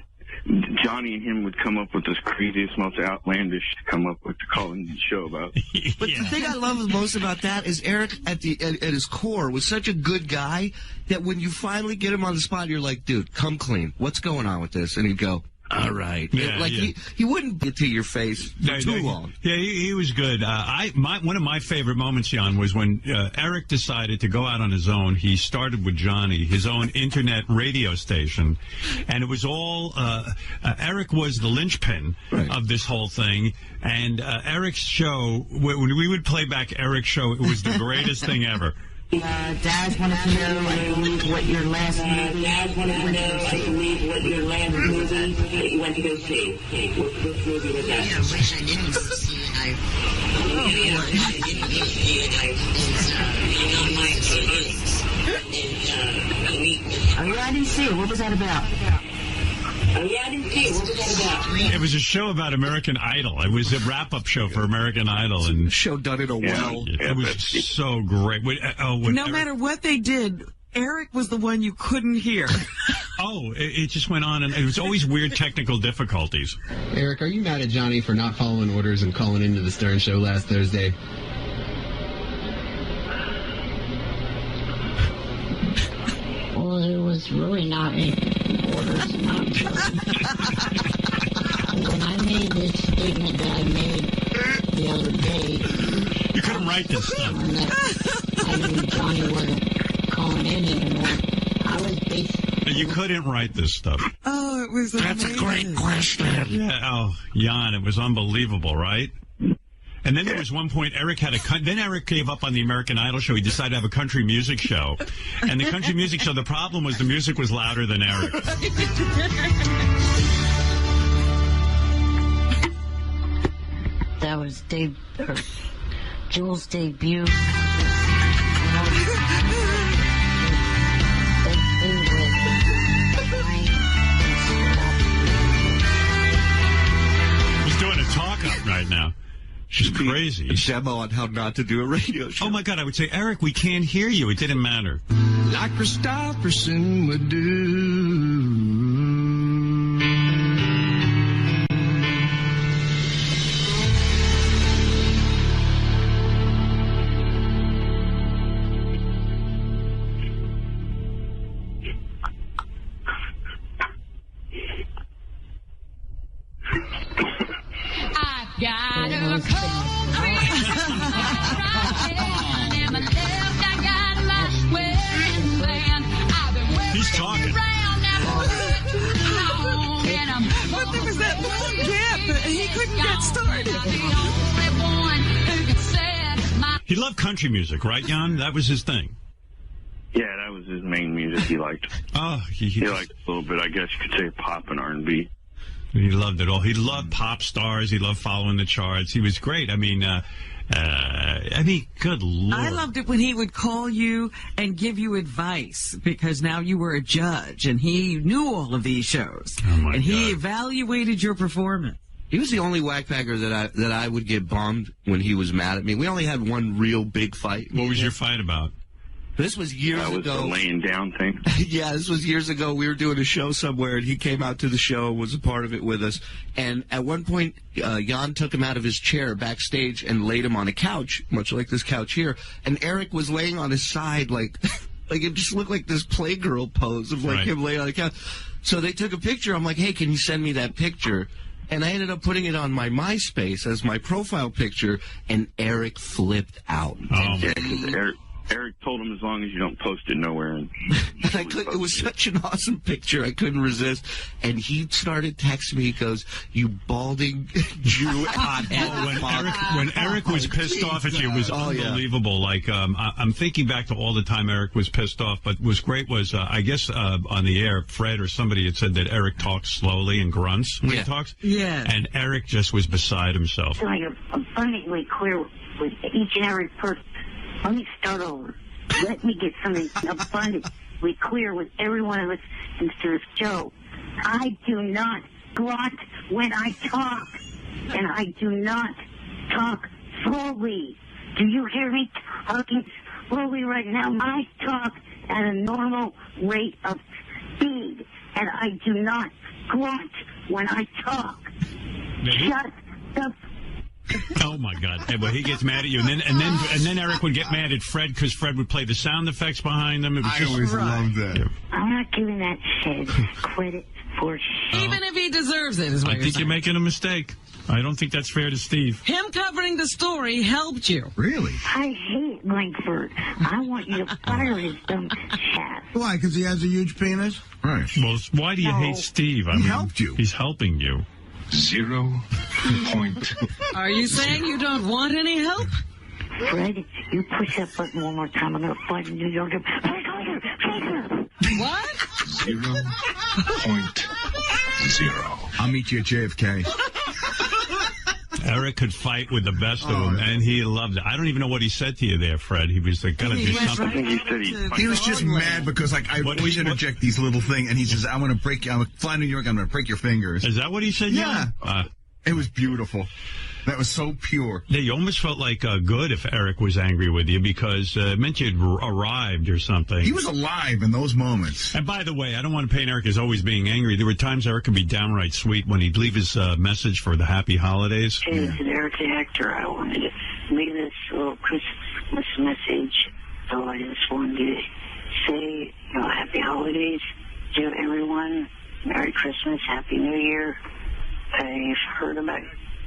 Johnny and him would come up with this craziest, most outlandish to call in the show about. But the thing I love most about that is Eric, at his core, was such a good guy that when you finally get him on the spot, you're like, dude, come clean. What's going on with this? And he'd go, all right. Yeah, he wouldn't get to your face for too long. Yeah, he was good. One of my favorite moments, Jan, was when Eric decided to go out on his own. He started with Johnny, his own internet radio station, and it was all Eric was the linchpin of this whole thing. And Eric's show, when we would play back Eric's show, it was the greatest thing ever. Dad wanted to know what your last movie. Dad wanted to know what your last movie that you went to go see. What movie was that? Yeah, I wish I didn't see it. I didn't see it. On my Oh yeah, I didn't see it. What was that about? Oh yeah, I didn't see it. What was that about? It was a show about American Idol. It was a wrap-up show for American Idol, and show done in a well. It was so great. No matter what they did, Eric was the one you couldn't hear. It just went on, and it was always weird technical difficulties. Eric, are you mad at Johnny for not following orders and calling into the Stern Show last Thursday? Well, it was really not any orders. When I made this statement that I made the other day, you couldn't write this stuff. I knew Johnny wasn't calling in anymore. I was basically. You couldn't write this stuff. Oh, it was amazing. That's a great question. Yeah. Jan, it was unbelievable, right? And then there was one point Eric then Eric gave up on the American Idol show. He decided to have a country music show. And the country music show, the problem was the music was louder than Eric. That was Jules' debut. He's doing a talk-up right now. She's crazy. A demo on how not to do a radio show. Oh, my God. I would say, Eric, we can't hear you. It didn't matter. Like Christopherson would do. Got a cold and my left, I got my wedding band. I've been working. He's talking. But there was that long gap. He couldn't get started. He loved country music, right, Jan? That was his thing. Yeah, that was his main music he liked. Oh, he liked a little bit, I guess you could say, pop and R&B. He loved it all. He loved pop stars. He loved following the charts. He was great. I mean, good Lord. I loved it when he would call you and give you advice because now you were a judge and he knew all of these shows. Oh my and he God. evaluated your performance. He was the only whackpacker that I would get bombed when he was mad at me. We only had one real big fight. What was your fight about? This was years ago. That was the laying down thing. Yeah, this was years ago. We were doing a show somewhere, and he came out to the show, was a part of it with us. And at one point, Jan took him out of his chair backstage and laid him on a couch, much like this couch here. And Eric was laying on his side, like it just looked like this Playgirl pose of him laying on the couch. So they took a picture. I'm like, hey, can you send me that picture? And I ended up putting it on my MySpace as my profile picture, and Eric flipped out. Oh, yeah, because Eric told him as long as you don't post it nowhere. And it was such an awesome picture. I couldn't resist. And he started texting me. He goes, "You balding Jew hothead." When Eric was pissed off at you, it was unbelievable. Yeah. Like, I'm thinking back to all the time Eric was pissed off. But what was great was, I guess, on the air, Fred or somebody had said that Eric talks slowly and grunts when he talks. Yeah. And Eric just was beside himself. So you're abundantly clear with each and every person. Let me start over. Let me get something abundantly clear with everyone who listens to this show. I do not grunt when I talk, and I do not talk slowly. Do you hear me talking slowly right now? I talk at a normal rate of speed, and I do not grunt when I talk. Shut the Oh my God! And well, he gets mad at you, and then Eric would get mad at Fred because Fred would play the sound effects behind them. It was I always loved that. Yeah. I'm not giving that Sid credit for Even if he deserves it, is what I you're think saying. you're making a mistake. I don't think that's fair to Steve. Him covering the story helped you. Really? I hate Langford. I want you to fire his dumb ass. Why? Because he has a huge penis? Right. Well, why do you hate Steve? He helped you. He's helping you. 0 point. Are you saying you don't want any help? Fred, you push that button one more time, I'm going to fight in New York. What? 0.0. I'll meet you at JFK. Eric could fight with the best of them, and he loved it. I don't even know what he said to you there, Fred. He was like, "Gotta do something." He said He was just mad because, like, I always interject these little things, and he says, "I'm going to break you. I'm flying to New York. I'm going to break your fingers." Is that what he said? Yeah. It was beautiful. That was so pure. Yeah, you almost felt like good if Eric was angry with you because it meant you'd arrived or something. He was alive in those moments. And by the way, I don't want to paint Eric as always being angry. There were times Eric could be downright sweet when he'd leave his message for the happy holidays. Hey, this is Eric the actor. I wanted to leave this little Christmas message. So I just wanted to say, happy holidays to everyone. Merry Christmas, Happy New Year. I've heard about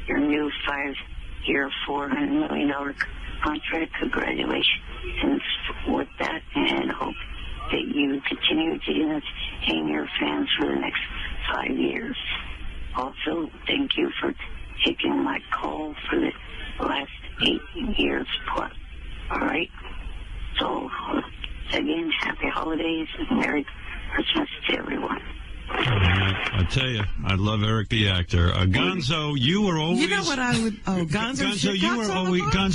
your new 5-year, $400 million contract. Congratulations with that, and hope that you continue to entertain your fans for the next 5 years. Also, thank you for taking my call for the last 8 years plus. All right? So, again, happy holidays and Merry Christmas to everyone. I tell you, I love Eric the actor. Gonzo, you were always. You know what I would? Oh, Gonzo,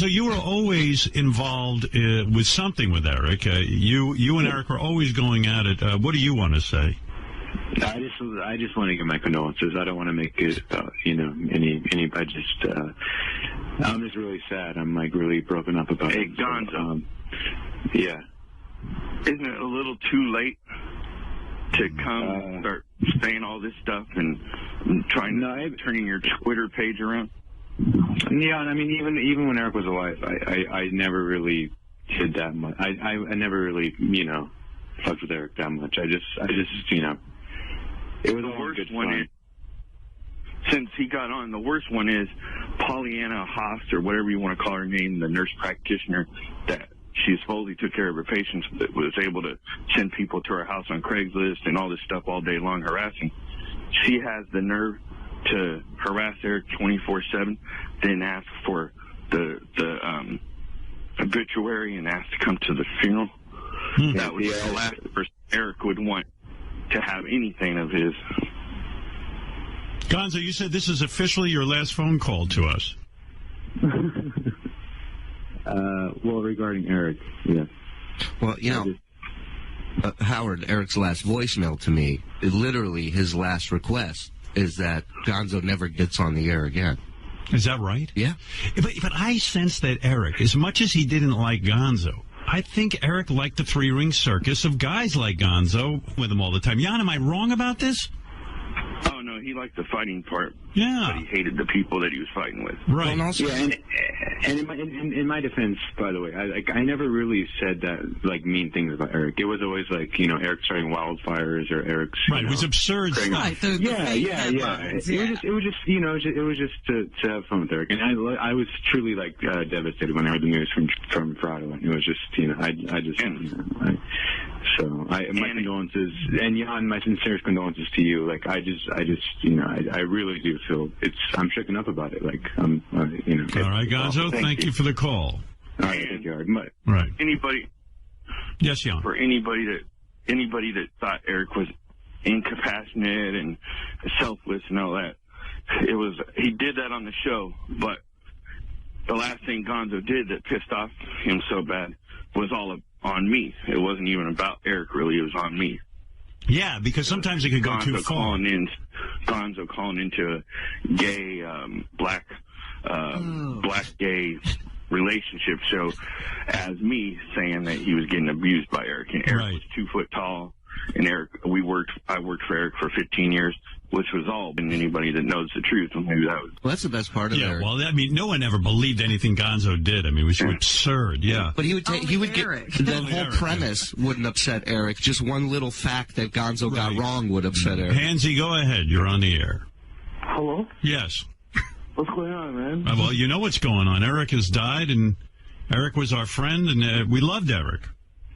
you were always involved with something with Eric. You and Eric were always going at it. What do you want to say? I just want to give my condolences. I don't want to make it, any. I'm just really sad. I'm like really broken up about it. Hey, Gonzo. Yeah. Isn't it a little too late to come and start saying all this stuff and turning your Twitter page around? Yeah, I mean, even when Eric was alive, I never really did that much. I never really, fucked with Eric that much. I just, it was the all worst good one. fun. Since he got on, the worst one is Pollyanna Haas, or whatever you want to call her name, the nurse practitioner that she supposedly took care of her patients, but was able to send people to her house on Craigslist and all this stuff all day long harassing. She has the nerve to harass Eric 24/7, then ask for the obituary and ask to come to the funeral. That was the last person Eric would want to have anything of his. Gonzo, you said this is officially your last phone call to us. Well, regarding Eric, yeah. Well, Howard, Eric's last voicemail to me, literally his last request is that Gonzo never gets on the air again. Is that right? Yeah. But I sense that Eric, as much as he didn't like Gonzo, I think Eric liked the three-ring circus of guys like Gonzo with him all the time. Jan, am I wrong about this? Oh, no, he liked the fighting part. Yeah. But he hated the people that he was fighting with. Right. Well, Yeah, and in my defense, by the way, I never really said that, mean things about Eric. It was always Eric starting wildfires or Eric's... Right, it was absurd stuff. Right, the Yeah. headlines, It was just to have fun with Eric, and I was truly devastated when I heard the news from Friday. It was just my condolences, and Jan, my sincerest condolences to you. I really do feel I'm shaken up about it. All right, Gonzo, thank you for the call. All right, thank you. Right. Anybody? Yes, Jan. For anybody that thought Eric was incompassionate and selfless and all that, he did that on the show. But the last thing Gonzo did that pissed off him so bad was all on me. It wasn't even about Eric, really. It was on me. Yeah, because sometimes it could go too far. Gonzo calling into a gay, black gay relationship show as me saying that he was getting abused by Eric. And Eric was 2 foot tall. And I worked for Eric for 15 years. which was all. And anybody that knows the truth, well, maybe that was. Well, that's the best part of it. Yeah, well, I mean, no one ever believed anything Gonzo did. I mean, it was absurd, yeah. But he would get the whole premise wouldn't upset Eric. Just one little fact that Gonzo got wrong would upset Eric. Hansy, go ahead. You're on the air. Hello? Yes. What's going on, man? Well, you know what's going on. Eric has died, and Eric was our friend, and we loved Eric.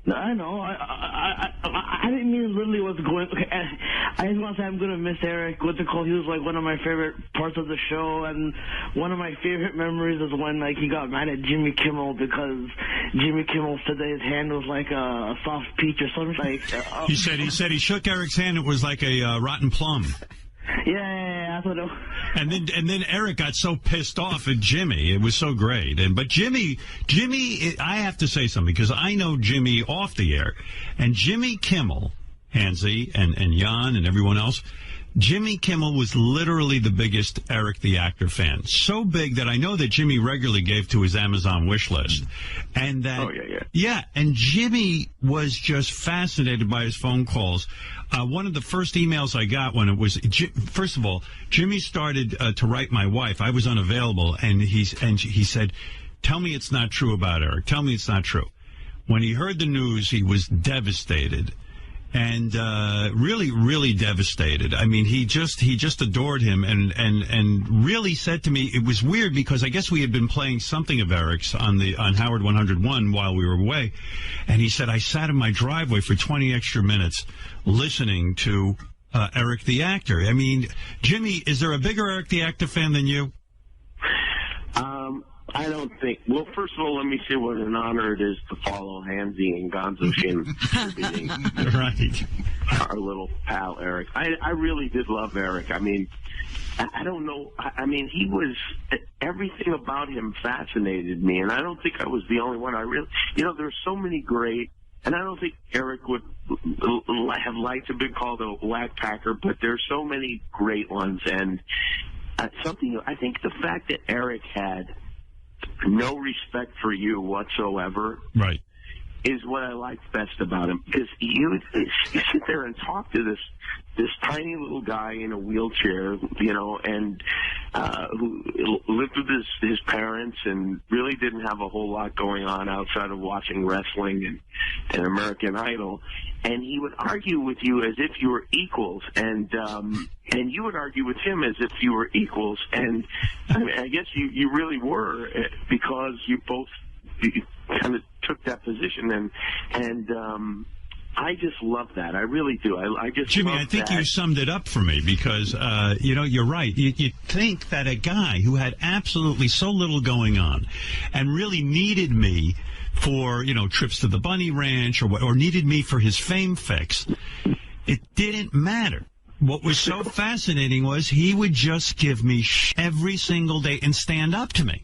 No, I know. I didn't mean literally what's going. Okay, I just want to say I'm gonna miss Eric. What's it called? He was like one of my favorite parts of the show, and one of my favorite memories is when like he got mad at Jimmy Kimmel because Jimmy Kimmel said that his hand was like a soft peach or something like. He said he shook Eric's hand. It was like a rotten plum. Yeah, that's what it was. And then Eric got so pissed off at Jimmy. It was so great. But Jimmy, I have to say something because I know Jimmy off the air, and Jimmy Kimmel, Hansy, and Jan and everyone else. Jimmy Kimmel was literally the biggest Eric the Actor fan. So big that I know that Jimmy regularly gave to his Amazon wish list. And that, yeah, and Jimmy was just fascinated by his phone calls. One of the first emails I got when it was, first of all, Jimmy started to write my wife. I was unavailable, and he said, "Tell me it's not true about Eric. Tell me it's not true." When he heard the news, he was devastated. And really, really devastated. I mean, he just adored him, and really said to me, it was weird because I guess we had been playing something of Eric's on Howard 101 while we were away, and he said I sat in my driveway for 20 extra minutes listening to Eric the Actor. I mean, Jimmy, is there a bigger Eric the Actor fan than you? I don't think. Well, first of all, let me say what an honor it is to follow Hansy and Gonzo Shin, right? Our little pal Eric. I really did love Eric. I mean, I don't know. I mean, he was everything about him fascinated me, and I don't think I was the only one. I really, there's so many great. And I don't think Eric would have liked to be called a whack packer, but there's so many great ones. And I think the fact that Eric had no respect for you whatsoever, right, is what I liked best about him. Because you sit there and talk to this tiny little guy in a wheelchair, and who lived with his parents and really didn't have a whole lot going on outside of watching wrestling and American Idol. And he would argue with you as if you were equals, and you would argue with him as if you were equals. And I guess you really were, because you both kind of took that position, and I just love that. I really do. I just Jimmy, love I think that. you summed it up for me because, you're right. You think that a guy who had absolutely so little going on and really needed me for, trips to the Bunny Ranch or needed me for his fame fix, it didn't matter. What was so fascinating was he would just give me every single day and stand up to me.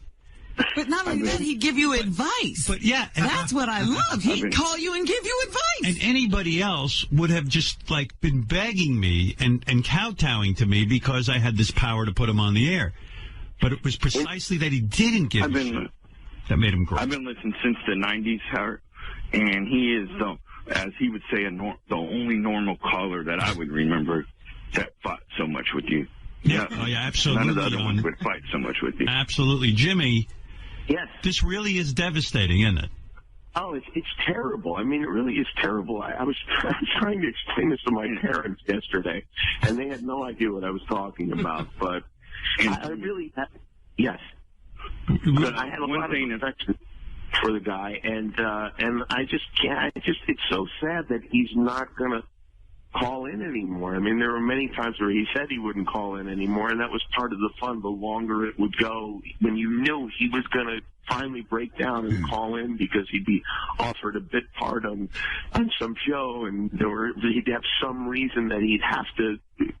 But not only that, he'd give you advice. But yeah, that's what I love. He'd call you and give you advice. And anybody else would have just been begging me and kowtowing to me because I had this power to put him on the air. But it was precisely that he didn't give me shit that made him great. I've been listening since the 90s, Howard, and he is, as he would say, the only normal caller that I would remember that fought so much with you. Yeah, absolutely. None of the other ones would fight so much with you. Absolutely. Jimmy, yes, this really is devastating, isn't it? Oh, it's terrible. I mean, it really is terrible. I was trying to explain this to my parents yesterday, and they had no idea what I was talking about. But I really, yes. But I had a lot of affection for the guy, and I just can't. It's so sad that he's not gonna call in anymore. I mean, there were many times where he said he wouldn't call in anymore, and that was part of the fun. The longer it would go, when you knew he was going to finally break down and call in because he'd be offered a bit part on some show, and he'd have some reason that he'd have to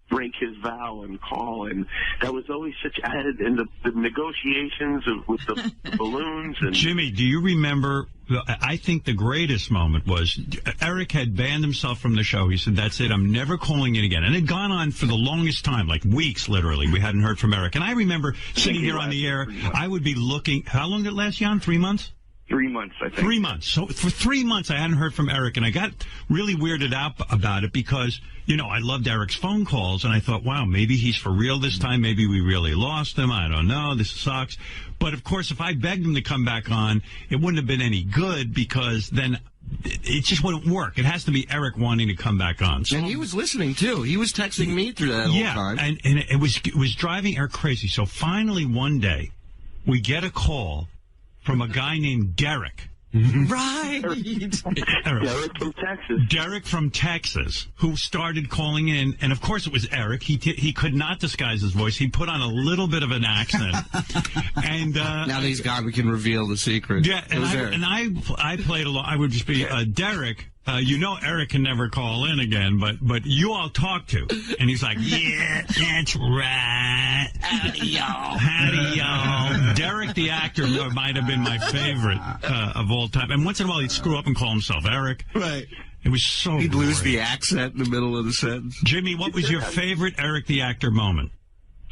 break his vow and call, and that was always such added in the negotiations with the balloons. And Jimmy, do you remember? I think the greatest moment was Eric had banned himself from the show. He said, "That's it. I'm never calling in again." And it had gone on for the longest time, like weeks, literally. We hadn't heard from Eric. And I remember sitting here on the air. I would be looking. How long did it last, Jan? 3 months? 3 months, I think. 3 months. So for 3 months, I hadn't heard from Eric, and I got really weirded out about it because, I loved Eric's phone calls, and I thought, wow, maybe he's for real this time. Maybe we really lost him. I don't know. This sucks. But, of course, if I begged him to come back on, it wouldn't have been any good because then it just wouldn't work. It has to be Eric wanting to come back on. So, and he was listening, too. He was texting me through that whole time. And it was driving Eric crazy. So finally one day, we get a call from a guy named Derek. Right. Derek from Texas. Derek from Texas, who started calling in, and of course it was Eric. He could not disguise his voice. He put on a little bit of an accent. And now that he's gone, we can reveal the secret. Yeah, I played along. I would just be Derek. Eric can never call in again, but you all talk to. And he's like, yeah, that's right. Howdy, y'all. Howdy, y'all. Derek, the actor, might have been my favorite of all time. And once in a while, he'd screw up and call himself Eric. Right. It was so He'd great. lose the accent in the middle of the sentence. Jimmy, what was your favorite Eric, the actor moment?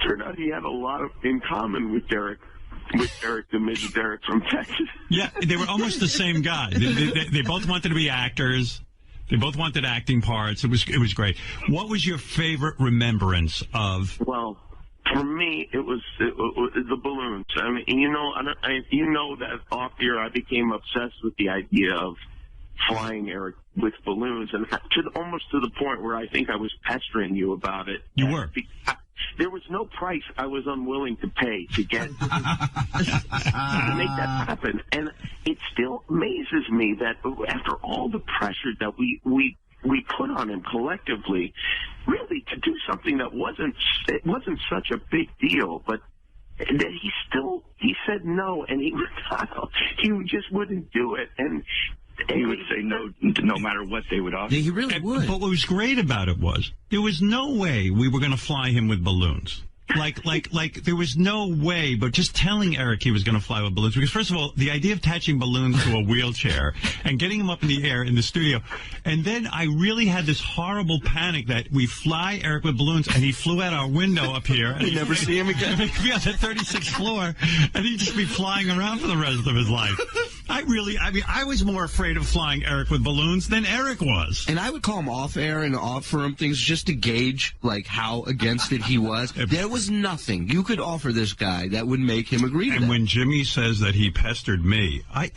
Turned out he had a lot in common with Derek. The midget Derek from Texas. Yeah, they were almost the same guy. They both wanted to be actors. They both wanted acting parts. It was great. What was your favorite remembrance of? Well, for me, it was the balloons. I mean, that off year I became obsessed with the idea of flying Eric with balloons, and almost to the point where I think I was pestering you about it. You were. There was no price I was unwilling to pay to get to make that happen. And it still amazes me that after all the pressure that we put on him collectively, really to do something that wasn't such a big deal, but that he said no, and he just wouldn't do it. And he would say no matter what they would offer. Yeah, he really would. But what was great about it was there was no way we were going to fly him with balloons. Like there was no way, but just telling Eric he was going to fly with balloons. Because first of all, the idea of attaching balloons to a wheelchair and getting him up in the air in the studio. And then I really had this horrible panic that we fly Eric with balloons and he flew out our window up here. And we never see him again. He'd be on the 36th floor and he'd just be flying around for the rest of his life. I was more afraid of flying Eric with balloons than Eric was. And I would call him off air and offer him things just to gauge how against it he was. There was nothing you could offer this guy that would make him agree to that. And when Jimmy says that he pestered me, I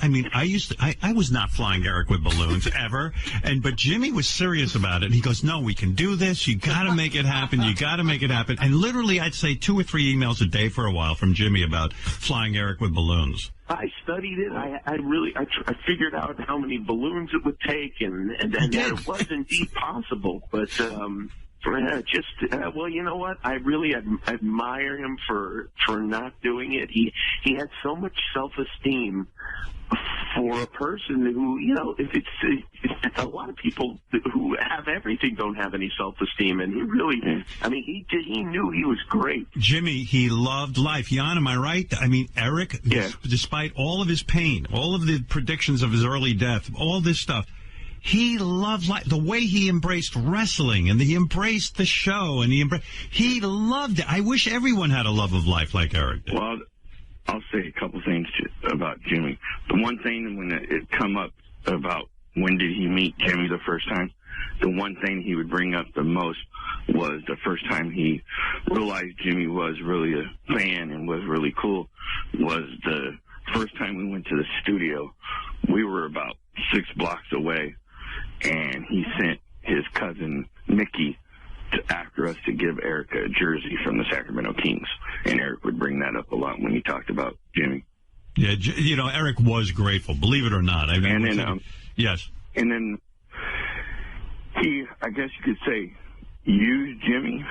was not flying Eric with balloons ever. But Jimmy was serious about it. He goes, no, we can do this. You got to make it happen. You got to make it happen. And literally, I'd say 2 or 3 emails a day for a while from Jimmy about flying Eric with balloons. I studied it. I figured out how many balloons it would take, and that it was indeed possible. But well, you know what? I really admire him for not doing it. He had so much self-esteem for a person who, it's a lot of people who have everything don't have any self-esteem, and he really, he knew he was great. Jimmy, he loved life. Jan, am I right? Eric, despite all of his pain, all of the predictions of his early death, all this stuff, he loved life. The way he embraced wrestling, and he embraced the show, and he loved it. I wish everyone had a love of life like Eric did. Well, I'll say a couple things about Jimmy. The one thing when it come up about when did he meet Jimmy the first time, the one thing he would bring up the most was the first time he realized Jimmy was really a fan and was really cool was the first time we went to the studio. We were about 6 blocks away, and he sent his cousin Mickey after us to give Eric a jersey from the Sacramento Kings, and Eric would bring that up a lot when he talked about Jimmy. Yeah, Eric was grateful, believe it or not. Yes. And then he, I guess you could say, used Jimmy.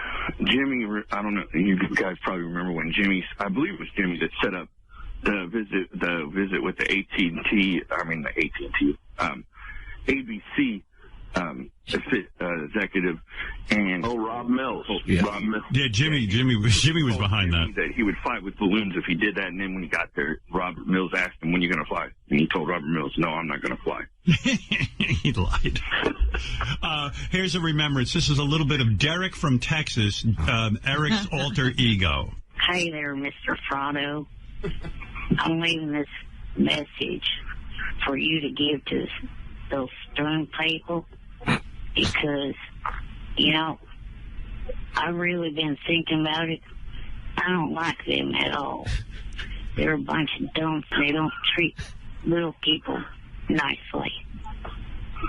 Jimmy, I don't know, you guys probably remember when I believe it was Jimmy that set up the visit with the ABC executive and Rob Mills. Rob Mills. Yeah, Jimmy was behind that he would fly with balloons if he did that, and then when he got there, Robert Mills asked him, when are you going to fly? And he told Robert Mills, no, I'm not going to fly. He lied. Here's a remembrance. This is a little bit of Derek from Texas, Eric's alter ego. Hey there, Mr. Frotto. I'm leaving this message for you to give to those Stern people, because, you know, I've really been thinking about it. I don't like them at all. They're a bunch of dumps. They don't treat little people nicely.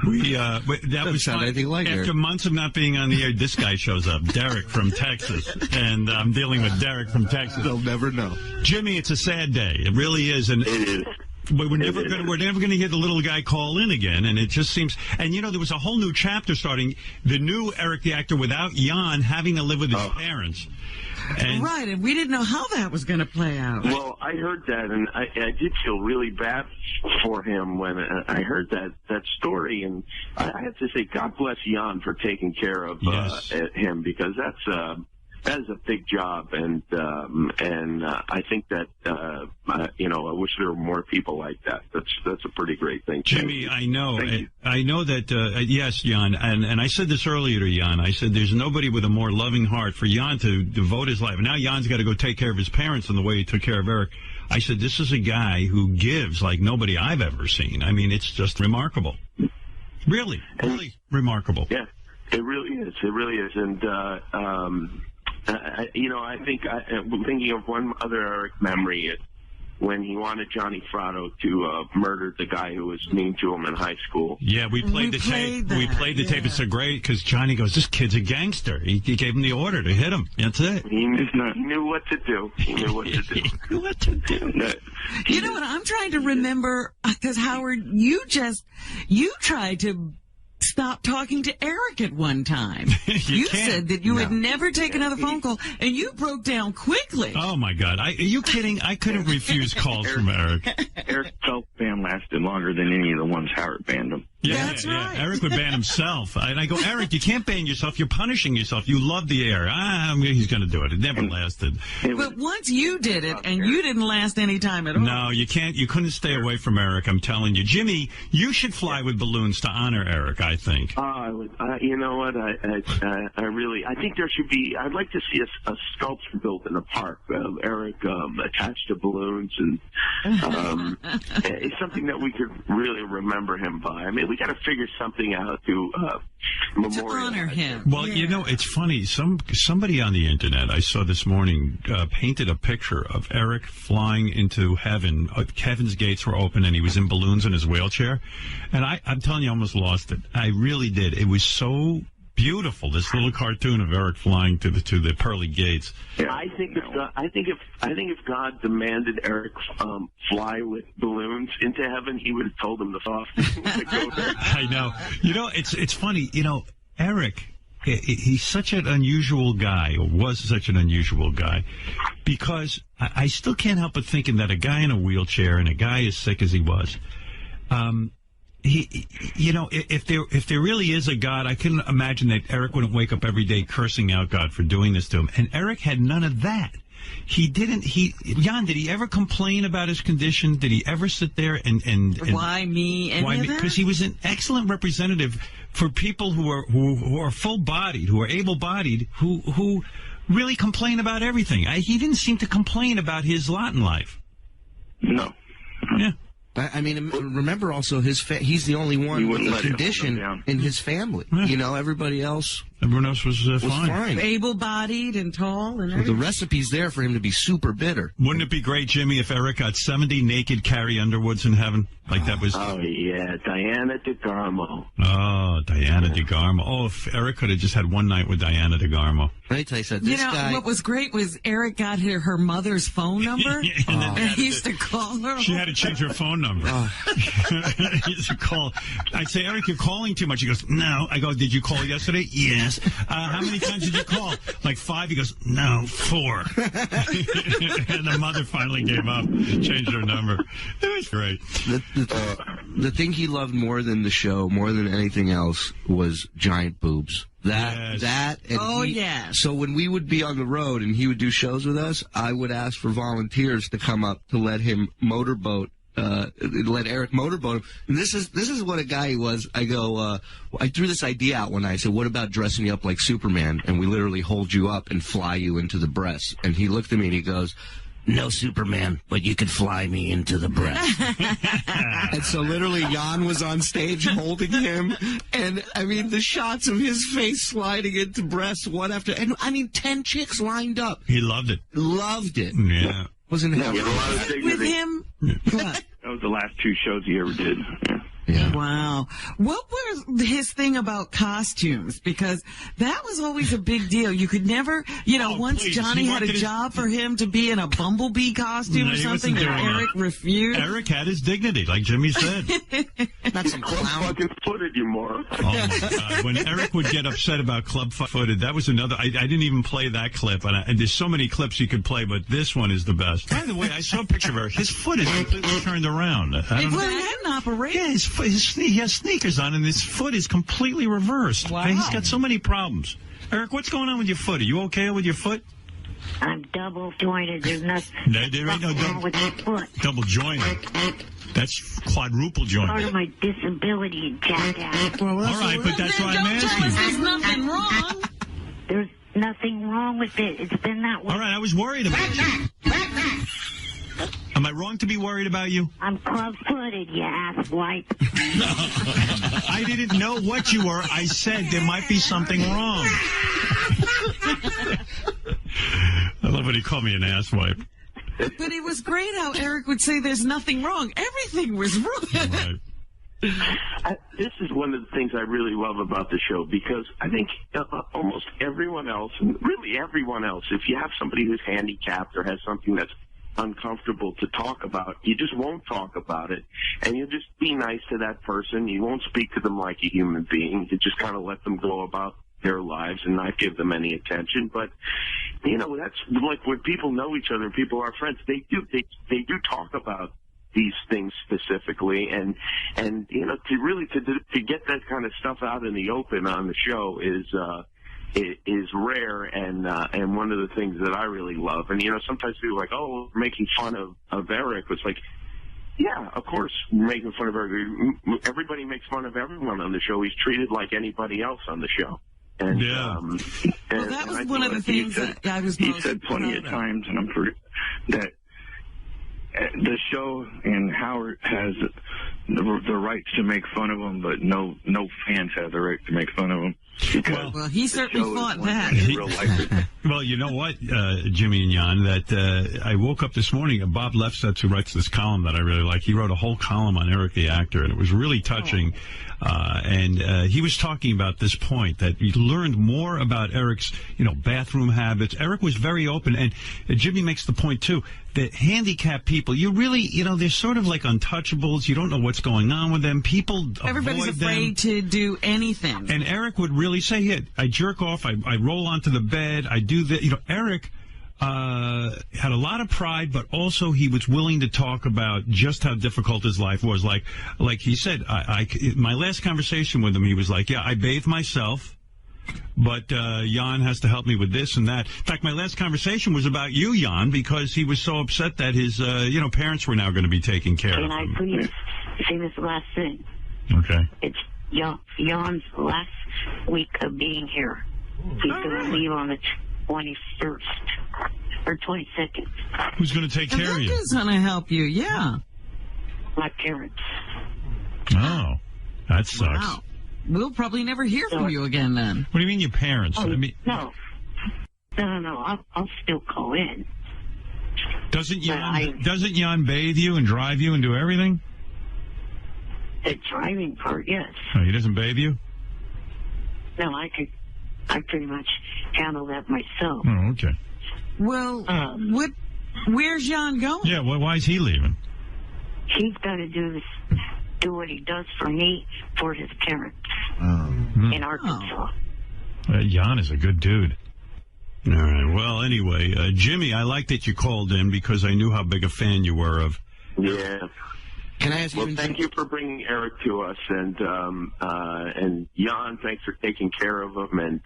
That was fun. After months of not being on the air, this guy shows up, Derek from Texas, and I'm dealing with Derek from Texas. They'll never know. Jimmy, it's a sad day. It really is, and It is. we're never going to hear the little guy call in again, and it just seems. And you know, there was a whole new chapter starting. The new Eric the actor without Jan having to live with his parents. And right, and we didn't know how that was going to play out. Well, I heard that, and I did feel really bad for him when I heard that story. And I have to say, God bless Jan for taking care of him, because that is a big job, and I think that I wish there were more people like that. That's a pretty great thing. Jimmy, I know that yes, Jan, and I said this earlier to Jan. I said there's nobody with a more loving heart for Jan to devote his life. And now Jan's got to go take care of his parents in the way he took care of Eric. I said this is a guy who gives like nobody I've ever seen. I mean, it's just remarkable. Really remarkable. Yeah, it really is. It really is, and. I think I'm thinking of one other Eric memory when he wanted Johnny Fratto to murder the guy who was mean to him in high school. Yeah, we played the tape. We played the tape. It's so great because Johnny goes, "This kid's a gangster." He gave him the order to hit him. That's it. He knew what to do. He knew what to do. He knew what to do. You know what? I'm trying to remember, because Howard, you tried to stop talking to Eric at one time. You said that you would never take another phone call, and you broke down quickly. Oh, my God. Are you kidding? I couldn't refuse calls from Eric. Eric's self-ban lasted longer than any of the ones Howard banned him. That's right. Eric would ban himself. And I go, Eric, you can't ban yourself. You're punishing yourself. You love the air. He's going to do it. It never lasted. But once you did it, and you didn't last any time at all. No, you can't. You couldn't stay away from Eric, I'm telling you. Jimmy, you should fly with balloons to honor Eric, I think. You know what? I think there should be. I'd like to see a sculpture built in the park of Eric attached to balloons, and it's something that we could really remember him by. I mean, we got to figure something out to memorialize. To honor him. Well, you know, it's funny. Somebody on the internet I saw this morning painted a picture of Eric flying into heaven. Heaven's gates were open, and he was in balloons in his wheelchair. And I'm telling you, I almost lost it. I really did. It was so beautiful. This little cartoon of Eric flying to the pearly gates. Yeah, I think if God demanded Eric fly with balloons into heaven, he would have told him to go there. I know. You know, it's funny. You know, Eric, he's such an unusual guy, or was such an unusual guy, because I still can't help but thinking that a guy in a wheelchair and a guy as sick as he was, if there really is a God, I couldn't imagine that Eric wouldn't wake up every day cursing out God for doing this to him. And Eric had none of that. Jan, did he ever complain about his condition? Did he ever sit there and why me? Why me? Because he was an excellent representative for people who are full-bodied, who are able-bodied, who really complain about everything. He didn't seem to complain about his lot in life. No. Yeah. I mean, remember also he's the only one with a condition in his family. Yeah. You know, everyone else was fine. Able-bodied and tall. And the recipe's there for him to be super bitter. Wouldn't it be great, Jimmy, if Eric got 70 naked Carrie Underwoods in heaven? Like that was... Oh, yeah, Diana DeGarmo. Oh, Diana DeGarmo. Oh, if Eric could have just had one night with Diana DeGarmo. Let me tell you something. What was great was Eric got her mother's phone number, and he used to call her. She had to change her phone number. He used to call. I'd say, Eric, you're calling too much. He goes, no. I go, did you call yesterday? Yes. How many times did you call? Like 5. He goes, no, 4. And the mother finally gave up, changed her number. It was great. The thing he loved more than the show, more than anything else, was giant boobs. So when we would be on the road and he would do shows with us, I would ask for volunteers to come up to let him motorboat. Let Eric motorboat him. And this is what a guy he was. I go, I threw this idea out one night. I said, what about dressing you up like Superman? And we literally hold you up and fly you into the breasts. And he looked at me and he goes, no Superman, but you could fly me into the breast. And so literally Jan was on stage holding him, and I mean the shots of his face sliding into breasts one after, and I mean 10 chicks lined up. He loved it. Loved it. Yeah. Wasn't He had a lot of With dignity. him? What? That was the last 2 shows he ever did. Yeah. Yeah. Wow. What was his thing about costumes? Because that was always a big deal. You could never, once please, Johnny he had a wanted job for him to be in a bumblebee costume No, or he something, wasn't and doing Eric refused. Eric had his dignity, like Jimmy said. Not some clown. Fucking footed, you moron. Oh, my God. When Eric would get upset about club-footed, that was another. I didn't even play that clip. And there's so many clips you could play, but this one is the best. By the way, I saw a picture of Eric. His foot is completely turned around. I don't know. Well, he had an operation. Yeah, he has sneakers on, and his foot is completely reversed. Wow. Okay, he's got so many problems. Eric, what's going on with your foot? Are you okay with your foot? I'm double jointed. There's nothing There ain't no wrong with my foot. double jointed. That's quadruple Part jointed. of my disability, jackass. All right, but that's why I'm Don't tell us asking. there's nothing wrong. There's nothing wrong with it. It's been that way. All right, I was worried about you. Am I wrong to be worried about you? I'm club-footed, you asswipe. I didn't know what you were. I said there might be something wrong. I love when he called me an asswipe. But it was great how Eric would say there's nothing wrong. Everything was wrong. Right. This is one of the things I really love about the show, because I think almost everyone else, and really everyone else, if you have somebody who's handicapped or has something that's uncomfortable to talk about, you just won't talk about it, and you'll just be nice to that person. You won't speak to them like a human being. You just kind of let them go about their lives and not give them any attention. But that's like when people know each other, people are friends. They do talk about these things specifically, and to get that kind of stuff out in the open on the show is rare, and one of the things that I really love. And sometimes people are like, oh, we're making fun of Eric. It's like, yeah, of course, we're making fun of Eric. Everybody makes fun of everyone on the show. He's treated like anybody else on the show. And, yeah. Well, that was one of the things that I was most He said plenty of times, and I'm pretty that the show and Howard has the rights to make fun of him, but no fans have the right to make fun of him. Well, he certainly fought that. Well, you know what, Jimmy and Jan, that I woke up this morning, Bob Lefsetz, who writes this column that I really like, he wrote a whole column on Eric the actor, and it was really touching. And he was talking about this point, that he learned more about Eric's, bathroom habits. Eric was very open, and Jimmy makes the point, too, that handicapped people, you really, they're sort of like untouchables. You don't know what's going on with them. People Everybody's avoid afraid them. to do anything. And Eric would really say, yeah, I jerk off, I roll onto the bed, I do that. Eric had a lot of pride, but also he was willing to talk about just how difficult his life was. Like he said, my last conversation with him, he was like, yeah, I bathe myself, but Jan has to help me with this and that. In fact, my last conversation was about you, Jan, because he was so upset that his parents were now going to be taking care of him. Can I please say this last thing? Okay. It's Jan's last week of being here. He's going to leave on the 21st or 22nd. Who's going to take care of you? Who's going to help you? Yeah. My parents. Oh, that sucks. Wow. We'll probably never hear from you again then. What do you mean your parents? Oh, I mean, no. I'll still call in. Doesn't Jan bathe you and drive you and do everything? The driving part, yes. Oh, he doesn't bathe you? No, I pretty much handle that myself. Oh, okay. Well, where's Jan going? Yeah, well, why is he leaving? He's got to do what he does for me for his parents in Arkansas. Jan is a good dude. All right. Well, anyway, Jimmy, I like that you called in because I knew how big a fan you were of. Yeah. Can I ask you? Well, thank you for bringing Eric to us, and Jan, thanks for taking care of him. And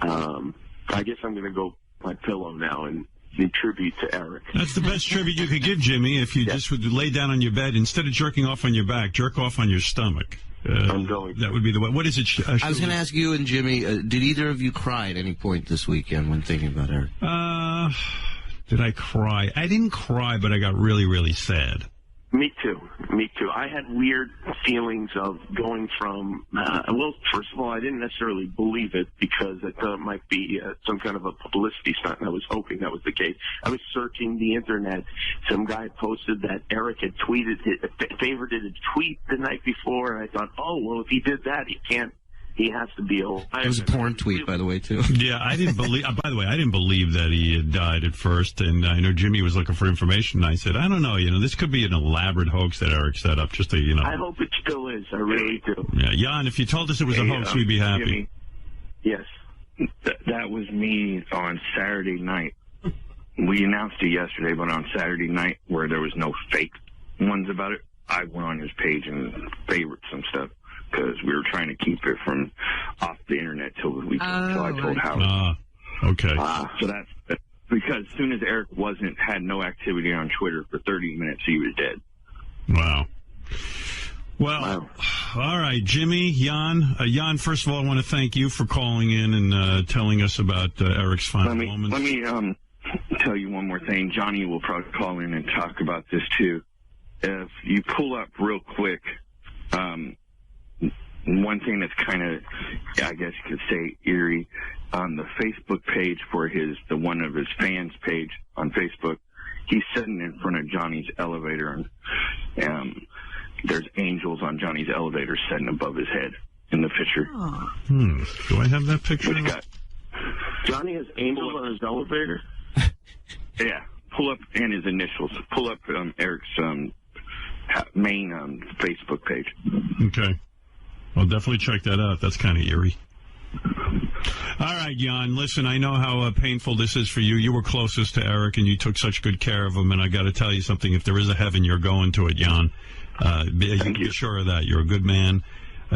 I guess I'm going to go my pillow now and in tribute to Eric. That's the best tribute you could give, Jimmy, if you just would lay down on your bed. Instead of jerking off on your back, jerk off on your stomach. I'm going. That would be the way. What is it? I was going to ask you and Jimmy, did either of you cry at any point this weekend when thinking about Eric? Did I cry? I didn't cry, but I got really, really sad. Me too. I had weird feelings of going from, well, first of all, I didn't necessarily believe it because I thought it might be some kind of a publicity stunt, and I was hoping that was the case. I was searching the internet. Some guy posted that Eric had favorited a tweet the night before, and I thought, oh, well, if he did that, he has to be alive. It was a porn tweet, by the way, too. Yeah, I didn't believe. By the way, I didn't believe that he had died at first, and I know Jimmy was looking for information. And I said, I don't know, this could be an elaborate hoax that Eric set up, just to, I hope it still is. I really do. Yeah, Jan, if you told us it was a hoax, we'd be happy. Jimmy, yes, that was me on Saturday night. We announced it yesterday, but on Saturday night, where there was no fake ones about it, I went on his page and favorited some stuff. Because we were trying to keep it from off the internet till the weekend. So I told Howard. Okay. So that's because as soon as Eric had no activity on Twitter for 30 minutes, he was dead. Wow. Well, all right, Jimmy, Jan. Jan, first of all, I want to thank you for calling in and telling us about Eric's final moments. Let me tell you one more thing. Johnny will probably call in and talk about this too. If you pull up real quick, one thing that's kind of, I guess you could say, eerie, on the Facebook page for the one of his fans page on Facebook, he's sitting in front of Johnny's elevator, and there's angels on Johnny's elevator sitting above his head in the picture. Do I have that picture? Johnny has angels on his elevator? Yeah. Pull up, and his initials. Pull up Eric's main Facebook page. Okay. I'll definitely check that out. That's kind of eerie. All right, Jan, listen, I know how painful this is for you. You were closest to Eric, and you took such good care of him, and I got to tell you something. If there is a heaven, you're going to it, Jan. Be sure of that. You're a good man.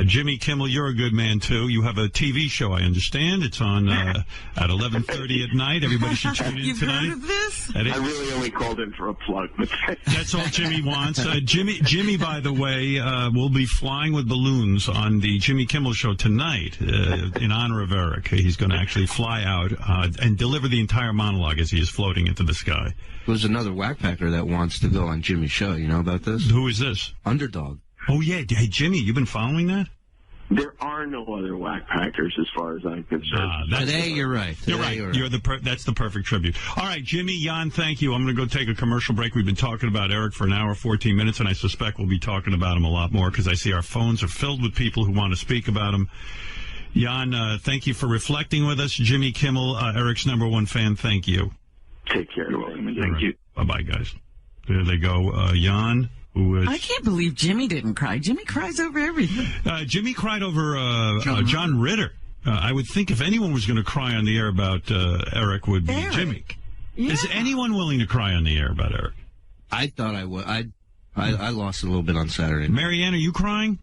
Jimmy Kimmel, you're a good man, too. You have a TV show, I understand. It's on at 11:30 at night. Everybody should tune in tonight. You've heard of this? I really only called in for a plug. That's all Jimmy wants. Jimmy, by the way, will be flying with balloons on the Jimmy Kimmel show tonight in honor of Eric. He's going to actually fly out and deliver the entire monologue as he is floating into the sky. There's another whackpacker that wants to go on Jimmy's show. You know about this? Who is this? Underdog. Oh, yeah. Hey, Jimmy, you've been following that? There are no other whackpackers as far as I'm concerned. Today, you're right. You're right. That's the perfect tribute. All right, Jimmy, Jan, thank you. I'm going to go take a commercial break. We've been talking about Eric for an hour, 14 minutes, and I suspect we'll be talking about him a lot more because I see our phones are filled with people who want to speak about him. Jan, thank you for reflecting with us. Jimmy Kimmel, Eric's #1 fan, thank you. Take care. You're welcome. Thank you. Bye-bye, guys. There they go. Jan. I can't believe Jimmy didn't cry. Jimmy cries over everything. Jimmy cried over John Ritter. I would think if anyone was going to cry on the air about Eric, would be Jimmy. Yeah. Is anyone willing to cry on the air about Eric? I thought I would. I lost a little bit on Saturday. Marianne, are you crying?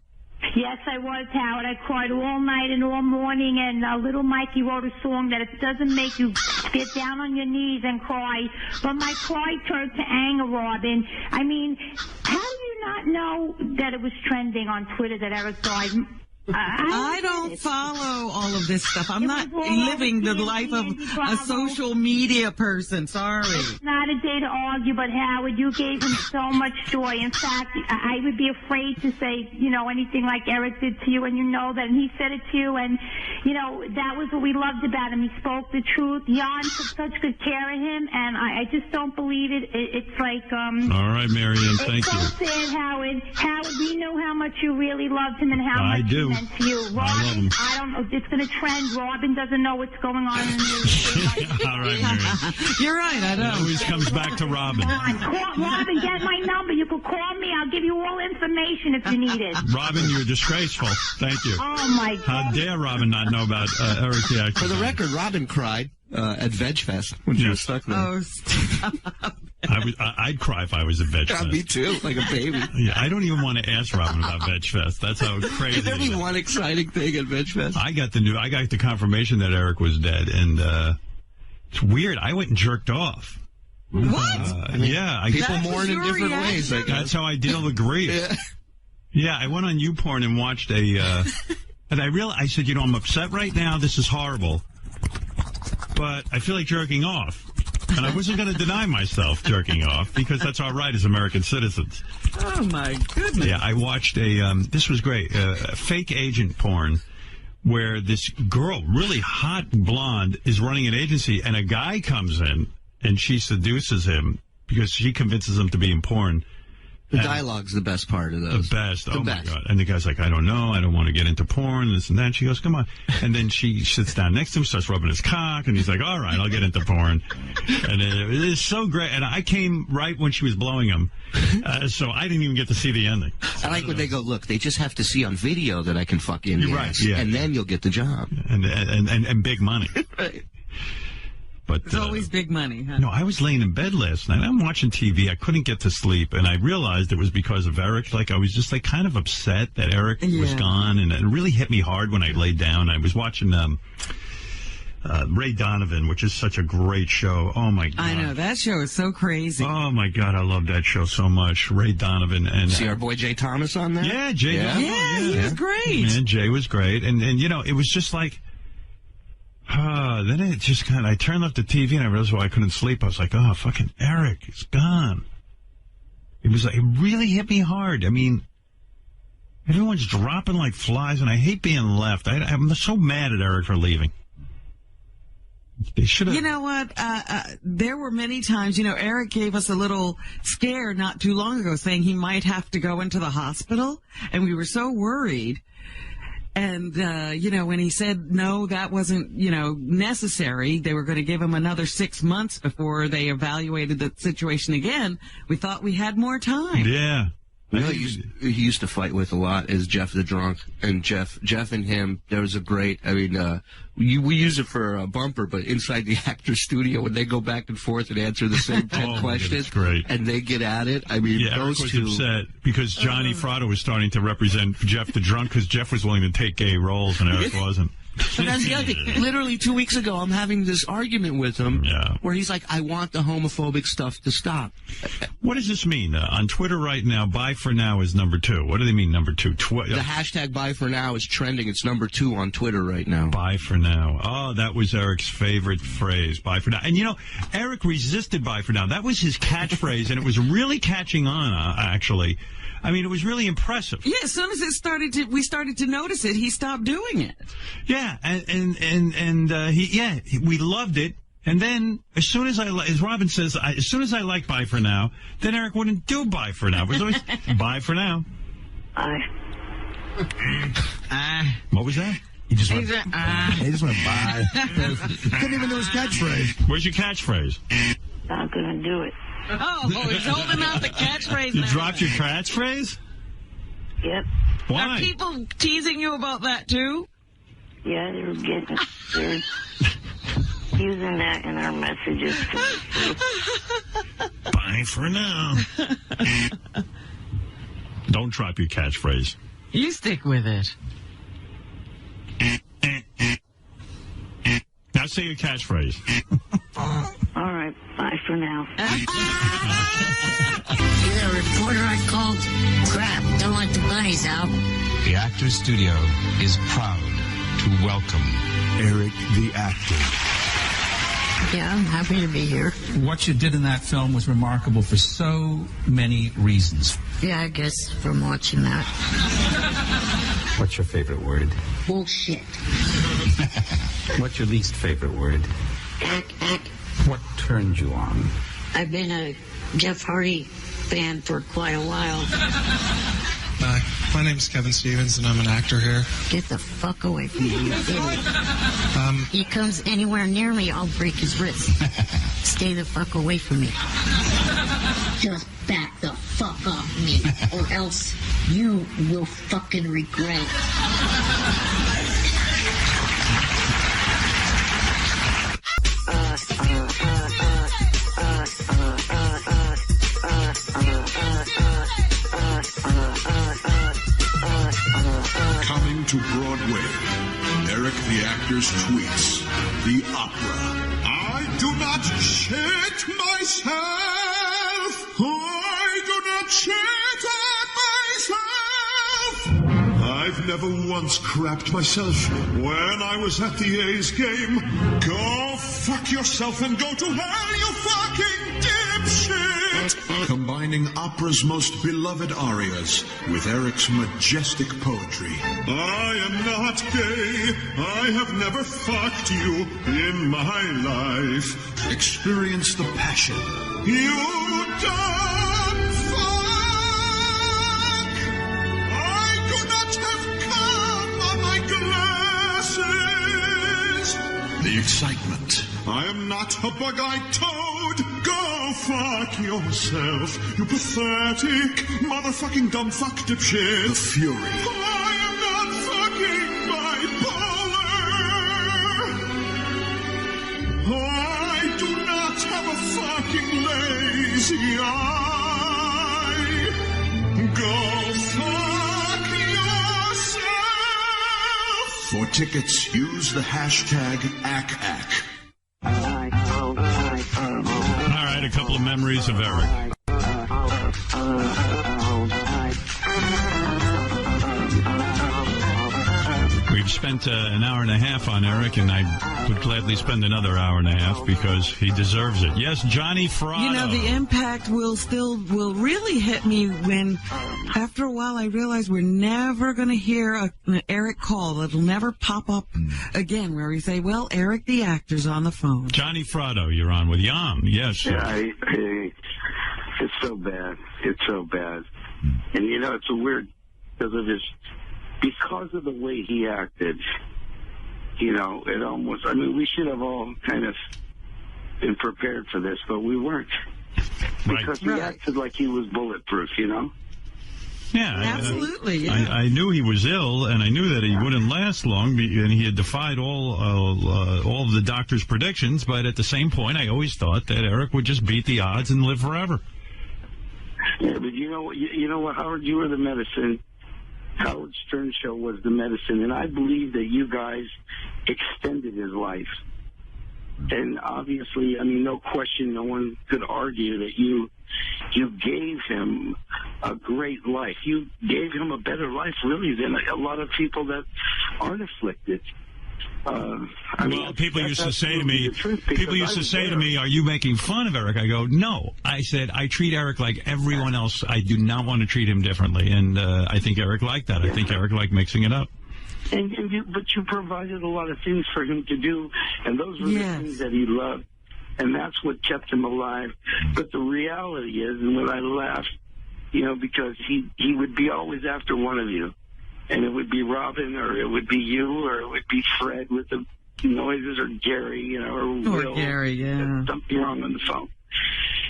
Yes, I was, Howard. I cried all night and all morning, and little Mikey wrote a song that it doesn't make you get down on your knees and cry, but my cry turned to anger, Robin. I mean, how do you not know that it was trending on Twitter that Eric died? I don't follow all of this stuff. I'm not living the life of a social media person. Sorry. It's not a day to argue, but Howard, you gave him so much joy. In fact, I would be afraid to say, anything like Eric did to you, and you know that, and he said it to you, and, that was what we loved about him. He spoke the truth. Jan took such good care of him, and I just don't believe it. It's like, all right, Marianne, thank you. It's so sad, Howard. Howard, we know how much you really loved him and how much he meant to you. Robin, I don't know. It's going to trend. Robin doesn't know what's going on in the news. All right, Marianne. You're right, I know. It always comes back to Robin. Robin, get my number. You can call me. I'll give you all information if you need it. Robin, you're disgraceful. Thank you. Oh, my God. How dare Robin not know about Eric the actor? For the record, Robin cried at Veg Fest when she was stuck there. Oh, stop. I'd cry if I was at Veg Fest. Me too, like a baby. Yeah, I don't even want to ask Robin about Veg Fest. That's how crazy. There'd be one exciting thing at Veg Fest. I got the confirmation that Eric was dead, and it's weird. I went and jerked off. What? People mourn in different ways. That's how I deal with grief. Yeah, I went on YouPorn and watched and I said, I'm upset right now. This is horrible. But I feel like jerking off. And I wasn't going to deny myself jerking off because that's our right as American citizens. Oh, my goodness. Yeah, I watched this was great, fake agent porn where this girl, really hot blonde, is running an agency and a guy comes in and she seduces him because she convinces him to be in porn. The dialogue's the best part of those. The best. Oh, my God. And the guy's like, I don't know. I don't want to get into porn, this and that. She goes, come on. And then she sits down next to him, starts rubbing his cock, and he's like, all right, I'll get into porn. And it's so great. And I came right when she was blowing him, so I didn't even get to see the ending. I like when they go, look, they just have to see on video that I can fuck in the ass, yeah. and then you'll get the job. And big money. Right. But it's always big money, huh? No, I was laying in bed last night. I'm watching TV. I couldn't get to sleep, and I realized it was because of Eric. Like, I was just, like, kind of upset that Eric was gone, and it really hit me hard when I laid down. I was watching Ray Donovan, which is such a great show. Oh, my God. I know. That show is so crazy. Oh, my God. I love that show so much. Ray Donovan. And see our boy Jay Thomas on that? Yeah, Jay. Yeah, he was great. Man, Jay was great. And you know, it was just like... then it just kind of, I turned off the TV and I realized why I couldn't sleep. I was like, oh, fucking Eric, he's gone. It was like, it really hit me hard. I mean, everyone's dropping like flies and I hate being left. I'm so mad at Eric for leaving. They should have. You know what? There were many times, Eric gave us a little scare not too long ago saying he might have to go into the hospital. And we were so worried. And, when he said, no, that wasn't, necessary, they were going to give him another 6 months before they evaluated the situation again, we thought we had more time. Yeah. You know, he used to fight with a lot is Jeff the Drunk. And Jeff and him, there was a great, we use it for a bumper, but inside the actor's studio, when they go back and forth and answer the same 10 questions, great. And they get at it, yeah, those Eric was two... upset because Johnny Fratto was starting to represent Jeff the Drunk because Jeff was willing to take gay roles and Eric wasn't. But that's the other thing. Literally 2 weeks ago, I'm having this argument with him where he's like, I want the homophobic stuff to stop. What does this mean? On Twitter right now, bye for now is number 2. What do they mean, number 2? The hashtag bye for now is trending. It's number 2 on Twitter right now. Bye for now. Oh, that was Eric's favorite phrase, bye for now. And, Eric resisted bye for now. That was his catchphrase, and it was really catching on, actually. I mean, it was really impressive. Yeah, as soon as we started to notice it, he stopped doing it. Yeah, we loved it. And then, as soon as as Robin says, as soon as I like bye for now, then Eric wouldn't do bye for now. It was always bye for now. What was that? He just went bye. Couldn't even do his catchphrase. Where's your catchphrase? Not gonna do it. Oh, he's holding out the catchphrase You now. dropped your catchphrase? Yep. Why? Are people teasing you about that, too? Yeah, they're using that in our messages. Bye for now. Don't drop your catchphrase. You stick with it. Now say your catchphrase. All right, bye for now. Yeah, reporter I called. Crap, don't let the bunnies out. The Actors Studio is proud to welcome Eric the Actor. Yeah, I'm happy to be here. What you did in that film was remarkable for so many reasons. Yeah, I guess from watching that. What's your favorite word? Bullshit. What's your least favorite word? Ack. What turned you on? I've been a Jeff Hardy fan for quite a while. My name's Kevin Stevens, and I'm an actor here. Get the fuck away from me, you idiot. He comes anywhere near me, I'll break his wrist. Stay the fuck away from me. Just back the fuck off me, or else you will fucking regret it. Coming to Broadway, Eric the Actor's tweets, the opera. I do not cheat myself. I do not cheat on myself. I've never once crapped myself when I was at the A's game. Go fuck yourself and go to hell, you fucking dipshit! Combining opera's most beloved arias with Eric's majestic poetry. I am not gay. I have never fucked you in my life. Experience the passion. You don't fuck! I do not have cum on my glasses! The excitement. I am not a bug-eyed toad. Go fuck yourself, you pathetic, motherfucking dumb fuck dipshit. The fury. I am not fucking bipolar. I do not have a fucking lazy eye. Go fuck yourself. For tickets, use the hashtag ACAC. All right, a couple of memories of Eric. We've spent an hour and a half on Eric, and I would gladly spend another hour and a half because he deserves it. Yes, Johnny Frotto. You know, the impact will really hit me when, after a while, I realize we're never going to hear an Eric call. It'll never pop up again where we say, well, Eric the actor's on the phone. Johnny Frotto, you're on with Jan. Yes. Yeah, it's so bad. It's so bad. And, you know, it's a weird, because of the way he acted, you know, it almost, I mean, we should have all kind of been prepared for this, but we weren't. Because he acted like he was bulletproof, you know? Yeah. Absolutely, yeah. I knew he was ill, and I knew that he wouldn't last long, and he had defied all of the doctor's predictions, but at the same point, I always thought that Eric would just beat the odds and live forever. Yeah, but you know what, Howard, you were the medicine. Howard Stern Show was the medicine, and I believe that you guys extended his life. And obviously, I mean, no question, no one could argue that you gave him a great life. You gave him a better life, really, than a lot of people that aren't afflicted. People used to say to me, are you making fun of Eric? I go, no. I said, I treat Eric like everyone else. I do not want to treat him differently. And I think Eric liked that. I think Eric liked mixing it up. But you provided a lot of things for him to do, and those were the things that he loved. And that's what kept him alive. But the reality is, and when I laughed, you know, because he would be always after one of you. And it would be Robin, or it would be you, or it would be Fred with the noises, or Gary, you know, or Will. Gary, yeah. Something wrong on the phone.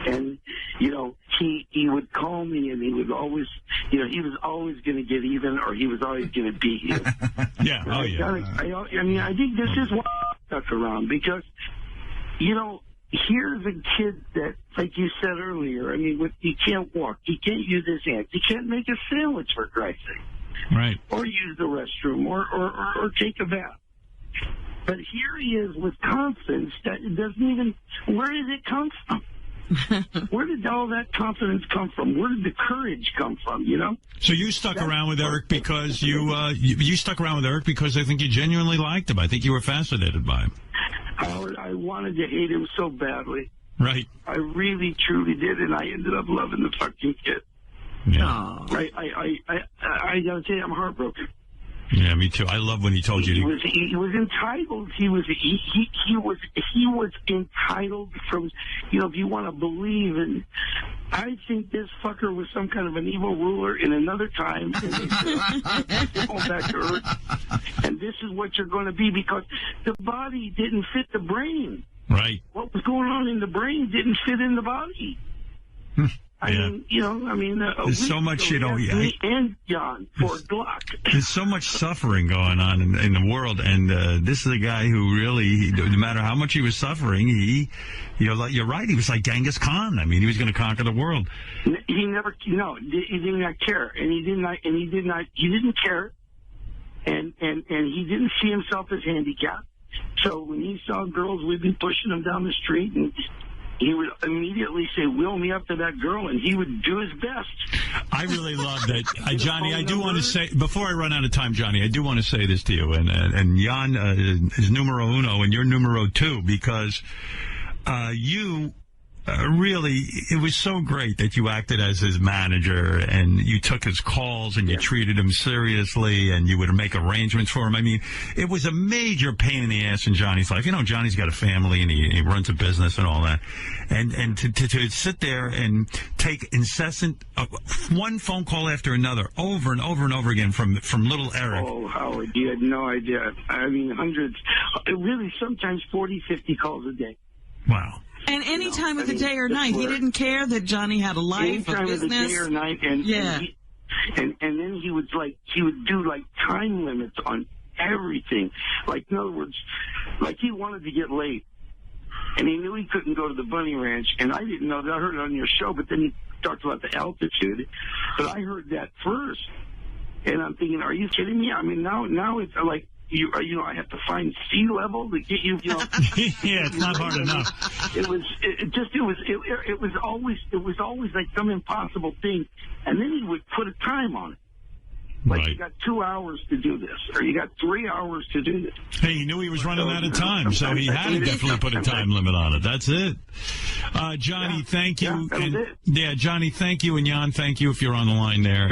And, you know, he would call me, and he would always, you know, he was always going to get even, or he was always going to beat you. Yeah, oh yeah. I mean, I think this is why I stuck around, because, you know, here's a kid that, like you said earlier, I mean, he can't walk, he can't use his hands, he can't make a sandwich, for Christ's sake. Right. Or use the restroom, or take a bath. But here he is with confidence that it doesn't even, where did it come from? Where did all that confidence come from? Where did the courage come from, you know? So you stuck around with Eric because you stuck around with Eric because I think you genuinely liked him. I think you were fascinated by him. Howard, I wanted to hate him so badly. Right. I really, truly did, and I ended up loving the fucking kid. Yeah. I gotta tell you, I'm heartbroken. Yeah, me too. I love when he told you he was entitled. He was entitled from, you know, if you want to believe. And I think this fucker was some kind of an evil ruler in another time. And they said, "Go back to Earth, and this is what you're going to be," because the body didn't fit the brain. Right. What was going on in the brain didn't fit in the body. I mean, you know, there's so much, you know, and John for Glock. There's so much suffering going on in the world, and this is a guy who really, no matter how much he was suffering, you know, you're right, he was like Genghis Khan. I mean, he was going to conquer the world. He never, he did not care, and he didn't care, and he didn't see himself as handicapped. So when he saw girls, we'd be pushing him down the street, and he would immediately say, "Wheel me up to that girl," and he would do his best. I really love that. Johnny, I do want to say, before I run out of time, Johnny, I do want to say this to you, and Jan is numero uno, and you're numero two, because you... really, it was so great that you acted as his manager and you took his calls and you treated him seriously and you would make arrangements for him. I mean, it was a major pain in the ass in Johnny's life. You know, Johnny's got a family and he runs a business and all that. And to sit there and take incessant, one phone call after another, over and over and over again from little Eric. Oh, Howard, you had no idea. I mean, hundreds, really sometimes 40, 50 calls a day. Wow. And any time of the day or night, he didn't care that Johnny had a life, a business. Any time of the day or night, and then he would do like time limits on everything. Like, in other words, like he wanted to get late, and he knew he couldn't go to the bunny ranch, and I didn't know that. I heard it on your show, but then you talked about the altitude, but I heard that first, and I'm thinking, are you kidding me? I mean, now it's like. I have to find sea level to get you. Yeah, it's not hard enough. It was always like some impossible thing, and then he would put a time on it. Like, right. You got 2 hours to do this, or you got 3 hours to do this. Hey, he knew he was running out of time, so he had to definitely put a time limit on it. That's it. Johnny, thank you. Johnny, thank you, and Jan, thank you if you're on the line there.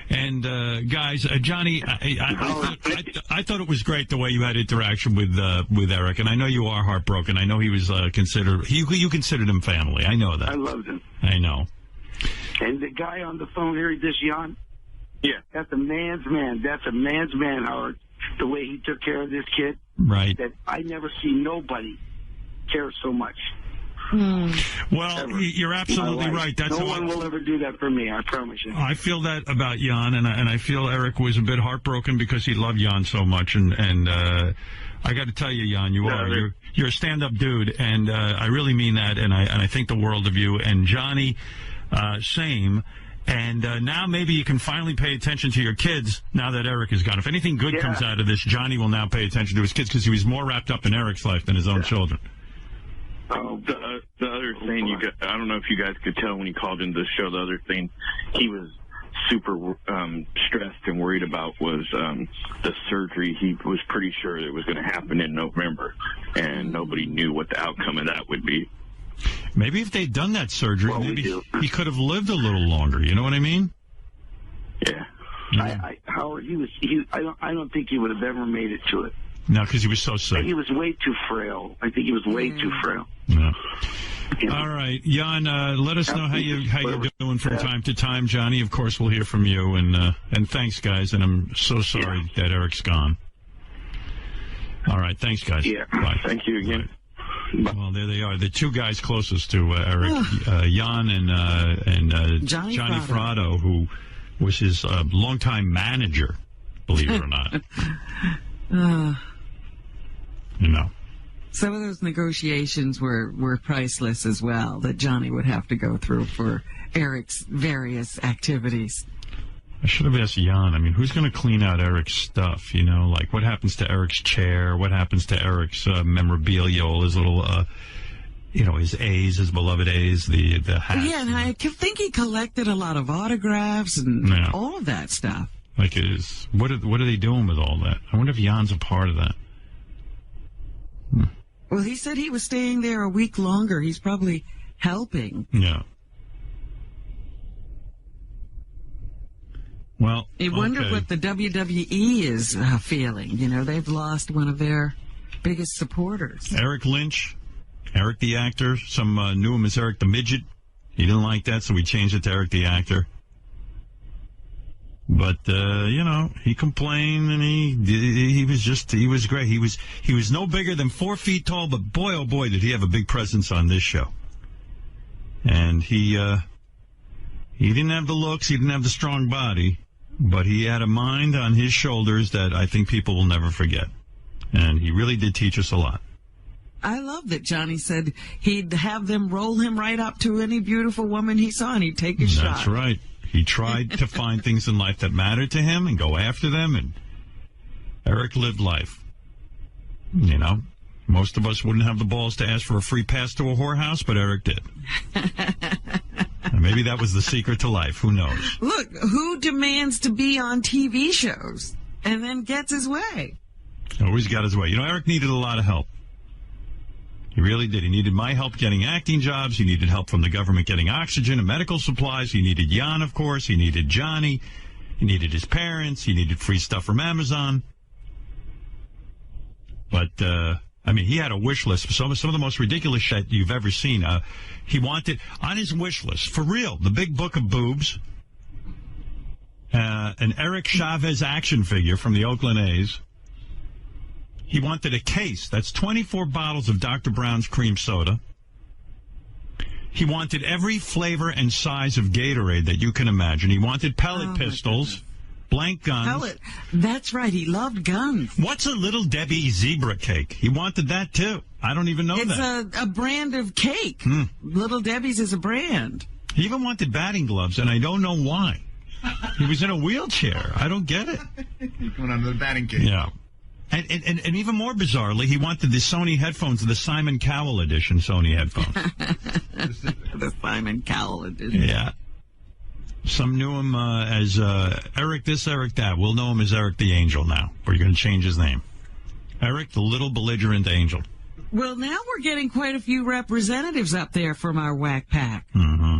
And guys, Johnny, I thought it was great the way you had interaction with Eric, and I know you are heartbroken. I know he was you considered him family. I know that. I loved him. I know. And the guy on the phone here, this Jan. Yeah. That's a man's man. That's a man's man, Howard. The way he took care of this kid. Right. That I never see nobody care so much. Well, ever. You're absolutely right. That's no one will ever do that for me, I promise you. I feel that about Jan, and I feel Eric was a bit heartbroken because he loved Jan so much. And I got to tell you, Jan, you're a stand-up dude, and I really mean that, and I think the world of you. And Johnny, same. And now maybe you can finally pay attention to your kids now that Eric is gone. If anything good comes out of this, Johnny will now pay attention to his kids because he was more wrapped up in Eric's life than his own children. Oh, the other thing, I don't know if you guys could tell when he called into the show, the other thing he was super stressed and worried about was the surgery. He was pretty sure it was going to happen in November, and nobody knew what the outcome of that would be. Maybe if they'd done that surgery, maybe he could have lived a little longer. You know what I mean? Yeah. Howard, I don't think he would have ever made it to it. No, because he was so sick. He was way too frail. I think he was way too frail. Yeah. All right, Jan. Let us know how you're doing from time to time. Johnny, of course, we'll hear from you. And thanks, guys. And I'm so sorry that Eric's gone. All right, thanks, guys. Yeah. Bye. Thank you again. Right. Well, there they are. The two guys closest to Eric, Jan and Johnny Fratto, who was his longtime manager, believe it or not. You know. Some of those negotiations were priceless as well, that Johnny would have to go through for Eric's various activities. I should have asked Jan. I mean, who's going to clean out Eric's stuff? You know, like what happens to Eric's chair? What happens to Eric's memorabilia? All his little, his A's, his beloved A's, the hats. Yeah, and I think he collected a lot of autographs and all of that stuff. Like, what are they doing with all that? I wonder if Jan's a part of that. Well, he said he was staying there a week longer. He's probably helping. Yeah. Well, I wonder what the WWE is feeling. You know, they've lost one of their biggest supporters. Eric Lynch, Eric the actor. Some knew him as Eric the midget. He didn't like that, so we changed it to Eric the actor. But he complained, and he was great. He was no bigger than 4 feet tall, but boy, oh boy, did he have a big presence on this show. And he didn't have the looks, he didn't have the strong body, but he had a mind on his shoulders that I think people will never forget. And he really did teach us a lot. I love that Johnny said he'd have them roll him right up to any beautiful woman he saw, and he'd take a shot. That's right. He tried to find things in life that mattered to him and go after them, and Eric lived life. You know, Most of us wouldn't have the balls to ask for a free pass to a whorehouse, but Eric did. And maybe that was the secret to life. Who knows? Look, who demands to be on TV shows and then gets his way? Always got his way. You know, Eric needed a lot of help. He really did. He needed my help getting acting jobs. He needed help from the government getting oxygen and medical supplies. He needed Jan, of course. He needed Johnny. He needed his parents. He needed free stuff from Amazon. But, I mean, he had a wish list for some of the most ridiculous shit you've ever seen. He wanted, on his wish list, for real, the big book of boobs, an Eric Chavez action figure from the Oakland A's. He wanted a case. That's 24 bottles of Dr. Brown's cream soda. He wanted every flavor and size of Gatorade that you can imagine. He wanted pellet pistols, blank guns. Pellet. That's right. He loved guns. What's a Little Debbie zebra cake? He wanted that, too. I don't even know that. It's a brand of cake. Little Debbie's is a brand. He even wanted batting gloves, and I don't know why. He was in a wheelchair. I don't get it. Going on to the batting cage. Yeah. And even more bizarrely, he wanted the Sony headphones, the Simon Cowell edition Sony headphones. The Simon Cowell edition. Yeah. Some knew him as Eric this, Eric that. We'll know him as Eric the Angel now. We're going to change his name. Eric the Little Belligerent Angel. Well, now we're getting quite a few representatives up there from our whack pack. Mm-hmm.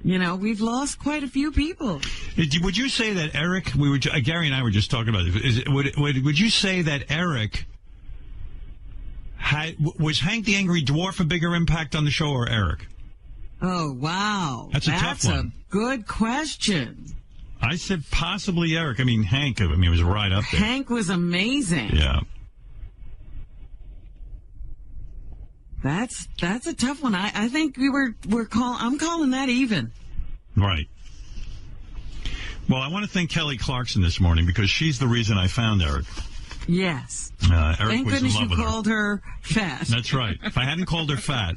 You know, we've lost quite a few people. Would you say that Eric, Gary and I were just talking about this, would you say that Eric, was Hank the Angry Dwarf a bigger impact on the show or Eric? Oh, wow. That's a tough one. That's a good question. I said possibly Eric. I mean, Hank, was right up there. Hank was amazing. Yeah. That's a tough one. I think I'm calling that even. Right. Well, I want to thank Kelly Clarkson this morning because she's the reason I found Eric. Yes. Eric Thank was goodness in love you with called her fat. That's right. If I hadn't called her fat,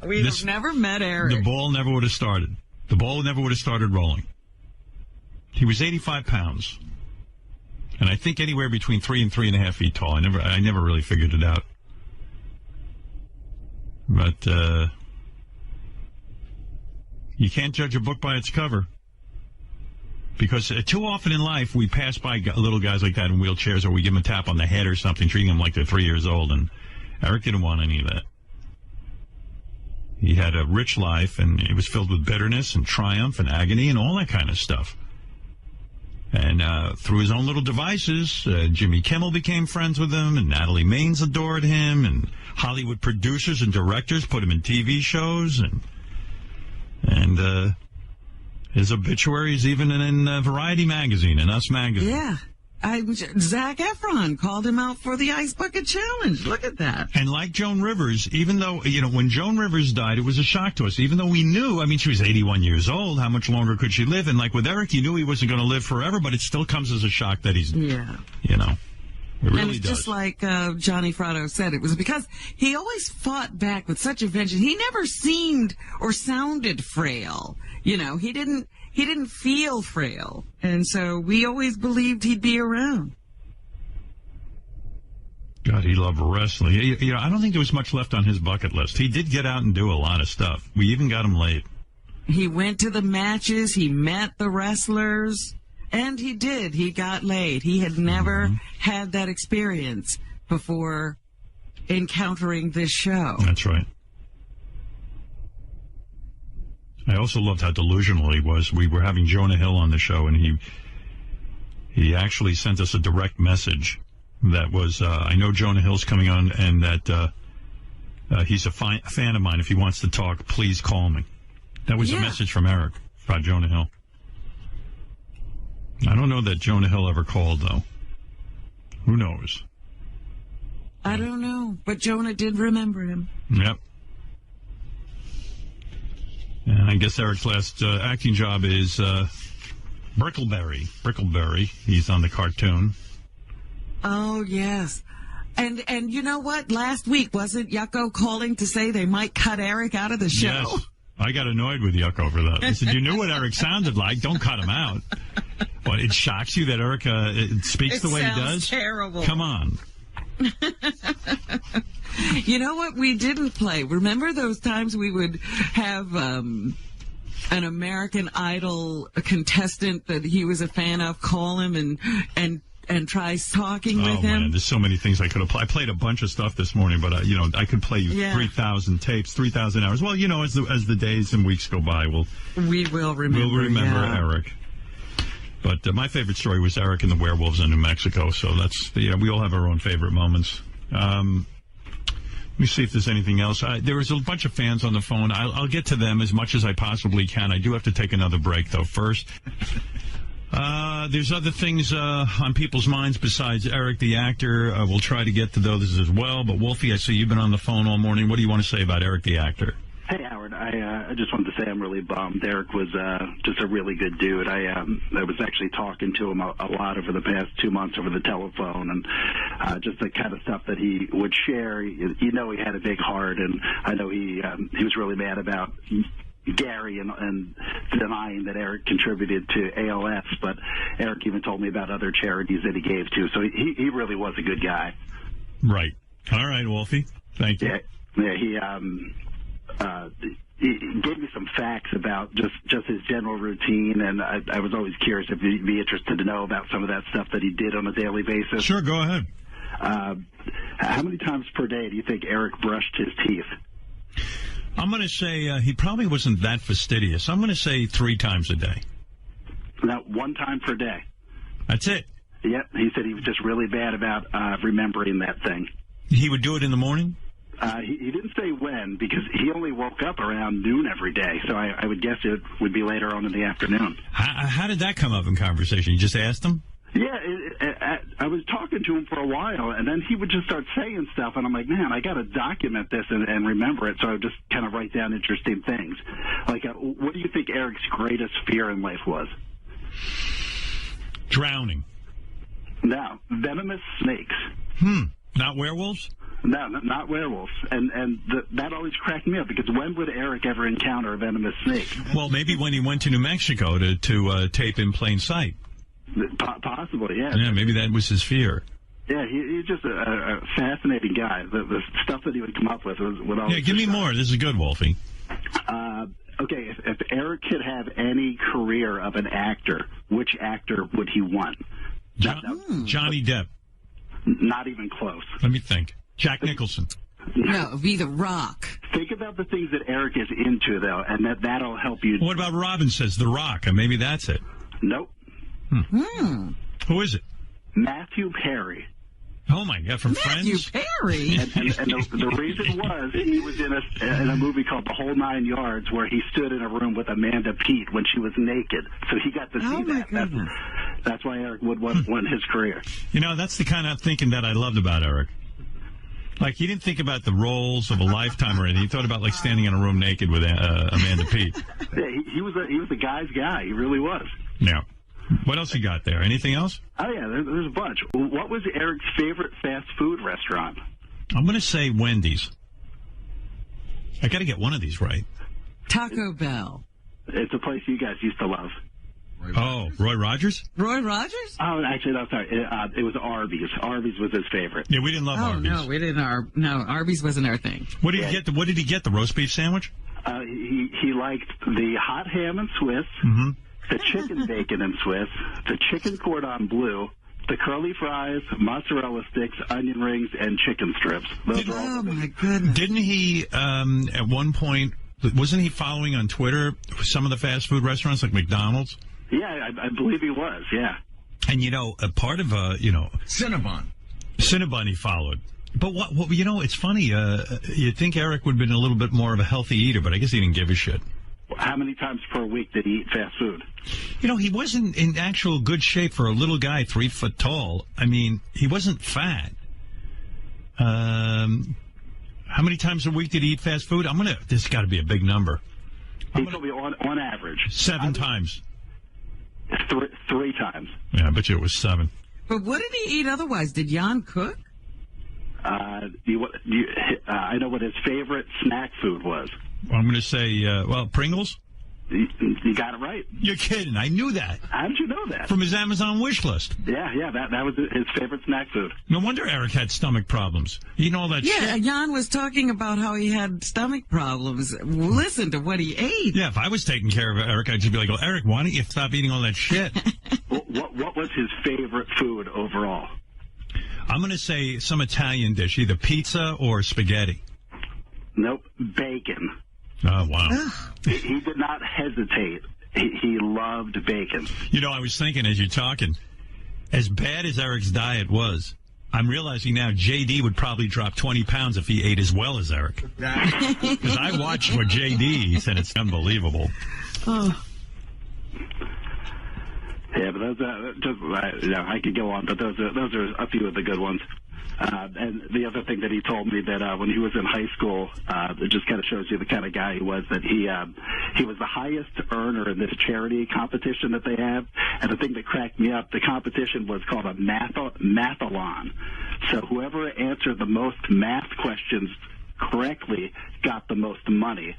we'd have never met Eric. The ball never would have started. The ball never would have started rolling. He was 85 pounds. And I think anywhere between 3 and 3.5 feet tall. I never really figured it out. But you can't judge a book by its cover. Because too often in life, we pass by little guys like that in wheelchairs, or we give them a tap on the head or something, treating them like they're 3 years old. And Eric didn't want any of that. He had a rich life, and it was filled with bitterness and triumph and agony and all that kind of stuff. And through his own little devices, Jimmy Kimmel became friends with him, and Natalie Maines adored him, and Hollywood producers and directors put him in TV shows, and his obituaries even in Variety magazine and Us magazine. Yeah. Zac Efron called him out for the Ice Bucket Challenge. Look at that. And like Joan Rivers, even though, when Joan Rivers died, it was a shock to us. Even though we knew, she was 81 years old, how much longer could she live? And like with Eric, you knew he wasn't going to live forever, but it still comes as a shock that he's, It really and it's does. just like Johnny Fratto said, it was because he always fought back with such a vengeance. He never seemed or sounded frail. He didn't feel frail. And so we always believed he'd be around. God, he loved wrestling. I don't think there was much left on his bucket list. He did get out and do a lot of stuff. We even got him laid. He went to the matches. He met the wrestlers. And he did. He got laid. He had never had that experience before encountering this show. That's right. I also loved how delusional he was. We were having Jonah Hill on the show, and he actually sent us a direct message that was, I know Jonah Hill's coming on, and that he's a fan of mine. If he wants to talk, please call me. That was a message from Eric about Jonah Hill. I don't know that Jonah Hill ever called, though. Who knows? I don't know, but Jonah did remember him. Yep. And I guess Eric's last acting job is Brickleberry. Brickleberry. He's on the cartoon. Oh, yes. And you know what? Last week, wasn't Yucko calling to say they might cut Eric out of the show? Yes. I got annoyed with Yucko for that. I said, you knew what Eric sounded like. Don't cut him out. But it shocks you that Eric speaks the way he does? Terrible. Come on. You know what we didn't play? Remember those times we would have an American Idol contestant that he was a fan of call him and try talking with him? Oh, man, there's so many things I could have played. I played a bunch of stuff this morning, but, I could play you 3,000 tapes, 3,000 hours. Well, as the days and weeks go by, we will remember. We'll remember Eric. But my favorite story was Eric and the werewolves in New Mexico, so that's, we all have our own favorite moments. Let me see if there's anything else. There was a bunch of fans on the phone. I'll get to them as much as I possibly can. I do have to take another break, though, first. There's other things on people's minds besides Eric the actor. We'll try to get to those as well. But, Wolfie, I see you've been on the phone all morning. What do you want to say about Eric the actor? Hey, Howard. I just wanted to say I'm really bummed. Eric was just a really good dude. I was actually talking to him a lot over the past 2 months over the telephone, and just the kind of stuff that he would share. He had a big heart, and I know he was really mad about Gary and denying that Eric contributed to ALS, but Eric even told me about other charities that he gave to. So he really was a good guy. Right. All right, Wolfie. Thank you. Yeah, he gave me some facts about just his general routine, and I was always curious if you'd be interested to know about some of that stuff that he did on a daily basis. Sure, go ahead. How many times per day do you think Eric brushed his teeth? I'm going to say he probably wasn't that fastidious. I'm going to say 3 times a day. Now, 1 time per day. That's it? Yep. He said he was just really bad about remembering that thing. He would do it in the morning? He didn't say when, because he only woke up around noon every day, so I would guess it would be later on in the afternoon. How did that come up in conversation? You just asked him? Yeah, I was talking to him for a while, and then he would just start saying stuff, and I'm like, man, I got to document this and remember it, so I would just kind of write down interesting things. Like, what do you think Eric's greatest fear in life was? Drowning. No, venomous snakes. Not werewolves? No, not werewolves. And that always cracked me up, because when would Eric ever encounter a venomous snake? Well, maybe when he went to New Mexico to tape In Plain Sight. Possibly, yeah. Yeah, maybe that was his fear. Yeah, he's just a fascinating guy. The stuff that he would come up with would always... Yeah, give me more. This is good, Wolfie. Okay, if Eric could have any career of an actor, which actor would he want? Johnny Depp. Not even close. Let me think. Jack Nicholson. No, it'd be The Rock. Think about the things that Eric is into, though, and that'll help you. What about Robin says The Rock? And maybe that's it. Nope. Who is it? Matthew Perry. Oh, my God, from Friends? Matthew Perry? And the reason was he was in a movie called The Whole 9 Yards, where he stood in a room with Amanda Peet when she was naked. So he got to see that. That's why Eric would want his career. That's the kind of thinking that I loved about Eric. Like, he didn't think about the roles of a lifetime or anything. He thought about, like, standing in a room naked with Amanda Peet. Yeah, he was a guy's guy. He really was. Yeah. What else you got there? Anything else? Oh, yeah, there's a bunch. What was Eric's favorite fast food restaurant? I'm going to say Wendy's. I got to get one of these right. Taco Bell. It's a place you guys used to love. Roy Rogers? Roy Rogers? Oh, actually, no, sorry. It was Arby's. Arby's was his favorite. Yeah, we didn't love Arby's. No, we didn't. No, Arby's wasn't our thing. What did he get? What did he get? The roast beef sandwich? He liked the hot ham and Swiss, the chicken bacon and Swiss, the chicken cordon bleu, the curly fries, mozzarella sticks, onion rings, and chicken strips. Oh, my goodness. Didn't he, at one point, wasn't he following on Twitter some of the fast food restaurants like McDonald's? Yeah, I believe he was, yeah. And, a part of, Cinnabon he followed. But, it's funny. You'd think Eric would have been a little bit more of a healthy eater, but I guess he didn't give a shit. How many times per week did he eat fast food? He wasn't in actual good shape for a little guy 3 foot tall. I mean, he wasn't fat. How many times a week did he eat fast food? This has got to be a big number. He told me on average. 7 times. 3 times. Yeah, I bet you it was 7. But what did he eat otherwise? Did Jan cook? I know what his favorite snack food was. I'm going to say, Pringles? You got it right. You're kidding. I knew that. How did you know that? From his Amazon wish list. Yeah, that was his favorite snack food. No wonder Eric had stomach problems. Eating all that shit. Yeah, Jan was talking about how he had stomach problems. Listen to what he ate. Yeah, if I was taking care of Eric, I'd just be like, oh, Eric, why don't you stop eating all that shit? What was his favorite food overall? I'm going to say some Italian dish, either pizza or spaghetti. Nope, bacon. Oh, wow. He did not hesitate. He loved bacon. You know, I was thinking as you're talking, as bad as Eric's diet was, I'm realizing now JD would probably drop 20 pounds if he ate as well as Eric. Because I watched what JD eats, and it's unbelievable. Oh. Yeah, but those I could go on, but those are a few of the good ones. And the other thing that he told me that when he was in high school, it just kind of shows you the kind of guy he was, that he was the highest earner in this charity competition that they have. And the thing that cracked me up, the competition was called a mathalon. So whoever answered the most math questions correctly got the most money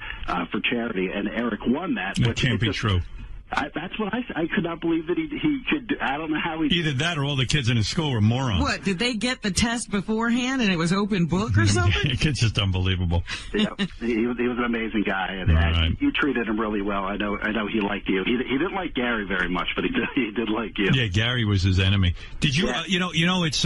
for charity, and Eric won that. That can't be true. That's what I could not believe that he could. I don't know how he. Either that or all the kids in his school were morons. What, did they get the test beforehand and it was open book or something? It's just unbelievable. Yeah, he was an amazing guy, and you treated him really well. I know he liked you. He didn't like Gary very much, but he did like you. Yeah, Gary was his enemy. Did you? Yeah. You know, it's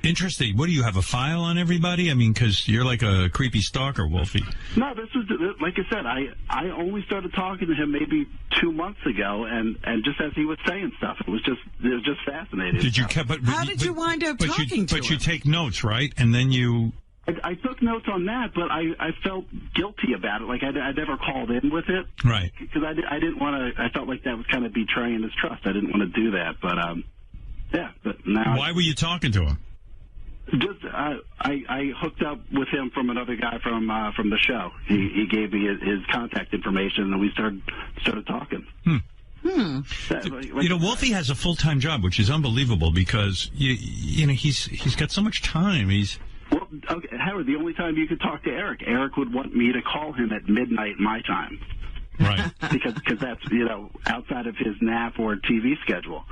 interesting. What do you have, a file on everybody? I mean, because you're like a creepy stalker, Wolfie. No, this was like I said. I only started talking to him maybe 2 months ago, and just as he was saying stuff, it was just fascinating. Did you? How did you wind up talking to him? But you take notes, right? And then you. I took notes on that, but I felt guilty about it. Like I never called in with it, right? Because I didn't want to. I felt like that was kind of betraying his trust. I didn't want to do that, but yeah. But now. Why were you talking to him? Just I hooked up with him from another guy from the show. He gave me his contact information, and we started talking. You know, Wolfie has a full-time job, which is unbelievable because you know he's got so much time. Well, okay, Howard, the only time you could talk to Eric would want me to call him at midnight my time. Right. because that's, outside of his nap or TV schedule.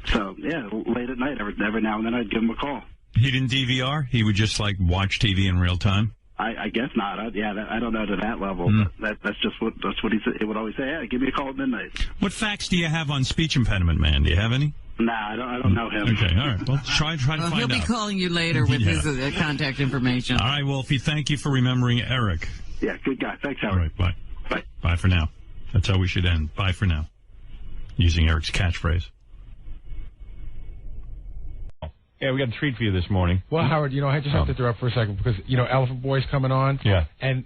So, yeah, late at night, every now and then I'd give him a call. He didn't DVR? He would just, watch TV in real time? I guess not. I don't know to that level. But that's what he said. He would always say, hey, give me a call at midnight. What facts do you have on speech impediment, man? Do you have any? Nah, I don't know him. Okay, all right. Well, try to find out. He'll be calling you later with his contact information. All right, Wolfie, thank you for remembering Eric. Yeah, good guy. Thanks, Howard. All right, bye. Bye. Bye for now. That's how we should end. Bye for now. Using Eric's catchphrase. Yeah, we got a treat for you this morning. Well, Howard, I just have to interrupt for a second because, Elephant Boy's coming on. Yeah. And,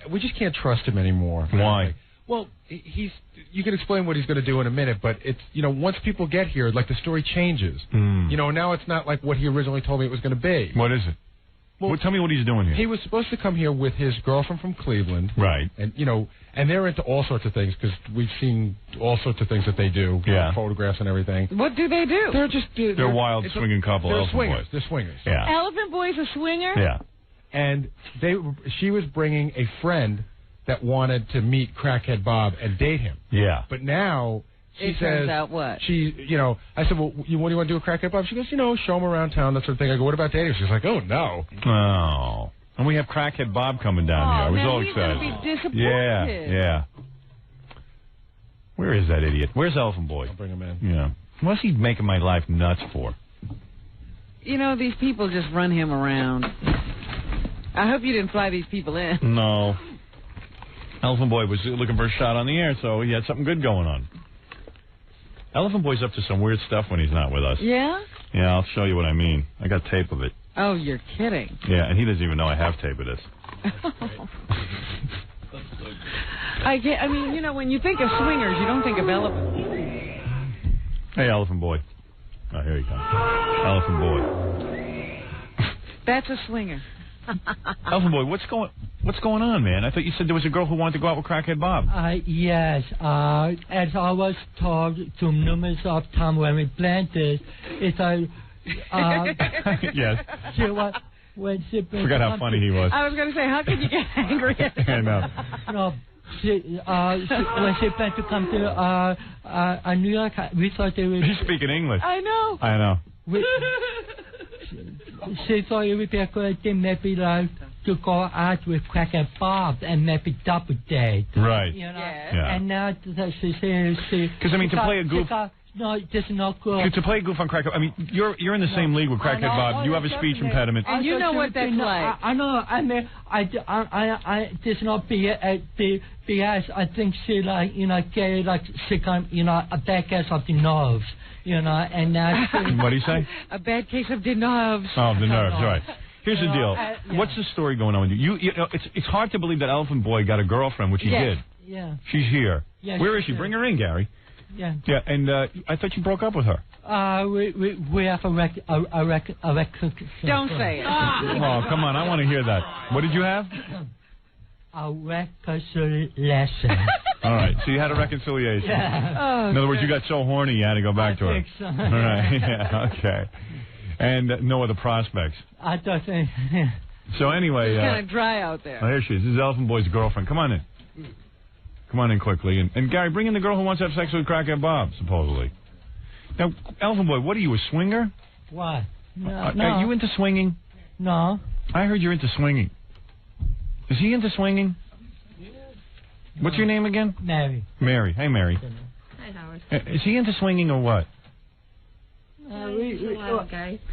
we just can't trust him anymore. Why? Well, you can explain what he's going to do in a minute, but it's, once people get here, the story changes. Now it's not like what he originally told me it was going to be. What is it? Well, tell me what he's doing here. He was supposed to come here with his girlfriend from Cleveland. Right. And, and they're into all sorts of things because we've seen all sorts of things that they do. Yeah. Photographs and everything. What do they do? They're just... They're a wild swinging couple. They're Elephant swingers. Boys. They're swingers. Yeah. Elephant Boy's a swinger? Yeah. And she was bringing a friend that wanted to meet Crackhead Bob and date him. Yeah. But now... She says, turns out what? I said, well, what do you want to do with Crackhead Bob? She goes, show him around town, that sort of thing. I go, what about dating? She's like, oh, no. Oh. And we have Crackhead Bob coming down here. I was all excited. He's going to be disappointed. Yeah. Where is that idiot? Where's Elephant Boy? I'll bring him in. Yeah. What's he making my life nuts for? These people just run him around. I hope you didn't fly these people in. No. Elephant Boy was looking for a shot on the air, so he had something good going on. Elephant Boy's up to some weird stuff when he's not with us. Yeah? Yeah, I'll show you what I mean. I got tape of it. Oh, you're kidding. Yeah, and he doesn't even know I have tape of this. When you think of swingers, you don't think of elephants. Hey, Elephant Boy. Oh, here he comes. Elephant Boy. That's a swinger. Elephant Boy, what's going on, man? I thought you said there was a girl who wanted to go out with Crackhead Bob. Yes. As I was told to numerous of times when we planned this, it's a... yes. When she forgot how funny he was. I was going to say, how could you get angry at him? I know. when she planned to come to New York, we thought they would... He's speaking English. I know. I know. She thought it would be a good thing, maybe like to go out with Cracker Bob and maybe double date. Right. You know? Yeah. And now she says because I mean, to play a goof. No, this is not good. To play a goof on Cracker, I mean, you're in the same league with Crackhead Bob. You have a speech impediment. And you know what that's like. I know. I mean, I this not be BS. I think she like get like sick on a bad case of the nerves. And now. What do you say? A bad case of the nerves. Oh, the nerves, right. Here's the deal. What's the story going on with you? You know, it's hard to believe that Elephant Boy got a girlfriend, which he did. Yeah. She's here. Yeah, where is she? Bring her in, Gary. Yeah. Yeah, and I thought you broke up with her. We have a record. Don't say it. Oh, come on, I want to hear that. What did you have? A reconciliation. All right, so you had a reconciliation. Yeah. In other words, you got so horny you had to go back to her. I think so. All right, yeah, okay. And no other prospects. I don't think. So anyway. It's kind of dry out there. Oh, here she is. This is Elephant Boy's girlfriend. Come on in. Come on in quickly. And Gary, bring in the girl who wants to have sex with Crackhead Bob, supposedly. Now, Elephant Boy, what are you, a swinger? What? No. Are you into swinging? No. I heard you're into swinging. Is he into swinging? What's your name again? Mary. Mary. Hey, Mary. Hi, Howard. Is he into swinging or what?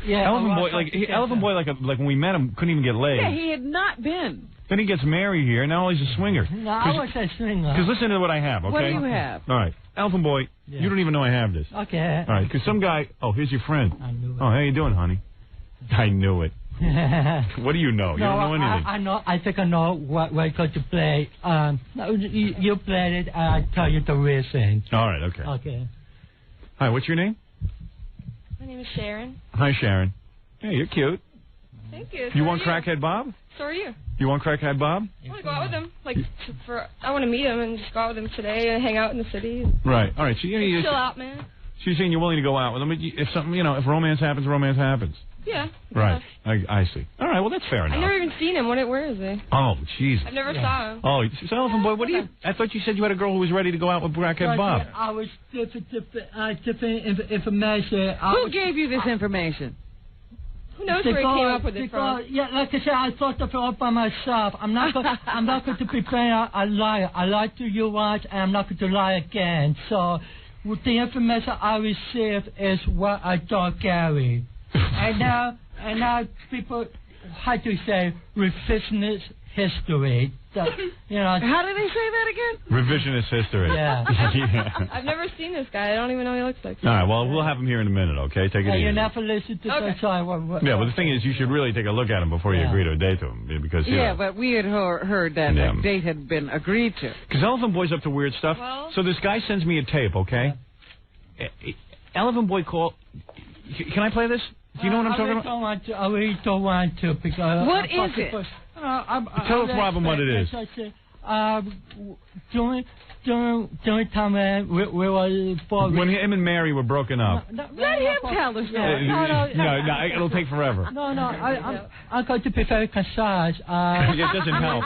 Yeah. Elephant Boy, like when we met him, couldn't even get laid. Yeah, he had not been. Then he gets married here, and now he's a swinger. No, I was a swinger. Because listen to what I have, okay? What do you have? All right. Elephant Boy, you don't even know I have this. Okay. All right, because some guy... Oh, here's your friend. I knew it. Oh, how you doing, honey? I knew it. What do you know? You don't know anything. I know. I think I know what we're going to play. You played it, and I'll tell you the real thing. All right, okay. Okay. Hi, what's your name? My name is Sharon. Hi, Sharon. Hey, you're cute. Thank you. You want Crackhead Bob? So are you. You want Crackhead Bob? I want to go out with him. I want to meet him and just go out with him today and hang out in the city. Right. All right. So you chill out, man. So you're saying you're willing to go out with him? If something, if romance happens, romance happens. Yeah. Right. I see. All right. Well, that's fair enough. I've never even seen him. Where is he? Oh, Jesus. I've never saw him. Oh, so Elephant Boy, what do you? I thought you said you had a girl who was ready to go out with Crackhead Bob. I was different information. Who gave you this information? Who knows where he came up with it from? Yeah, like I said, I thought of it all by myself. I'm not going to be playing a liar. I lied to you once, and I'm not going to lie again. So, with the information I received is what I told Gary. and now people, how do you say, revisionist history. How do they say that again? Revisionist history. Yeah. I've never seen this guy. I don't even know what he looks like. All right, well, we'll have him here in a minute, okay? Take it easy. You never listen to the time. Yeah, well, the thing is, you should really take a look at him before you agree to a date to him. Because, but we had heard that a date had been agreed to. Because Elephant Boy's up to weird stuff. Well, so this guy sends me a tape, okay? Elephant Boy called... Can I play this? Do you know what I'm talking about? I really don't want to. Because what is it? Tell us, Robin, what it is. During time we were... When him and Mary were broken up. Let him tell the story. No, it'll take forever. No, I'm going to be very concise. It doesn't help.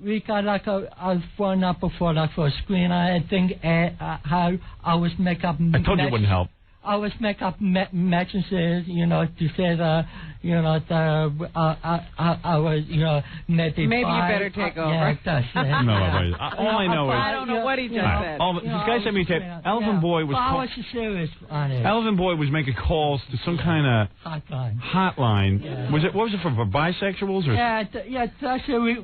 We got like a phone number for a screen. I think how I was make up... I told you it wouldn't help. I was make up messages, to say that, I was, maybe you better take over. Yeah, that's it. No, all I know is... I don't know what he just said. This guy sent me a tape. Elephant Boy was... I was serious on it. Elephant Boy was making calls to some kind of... Hotline. Yeah. What was it for bisexuals? Or? Yeah, that's it.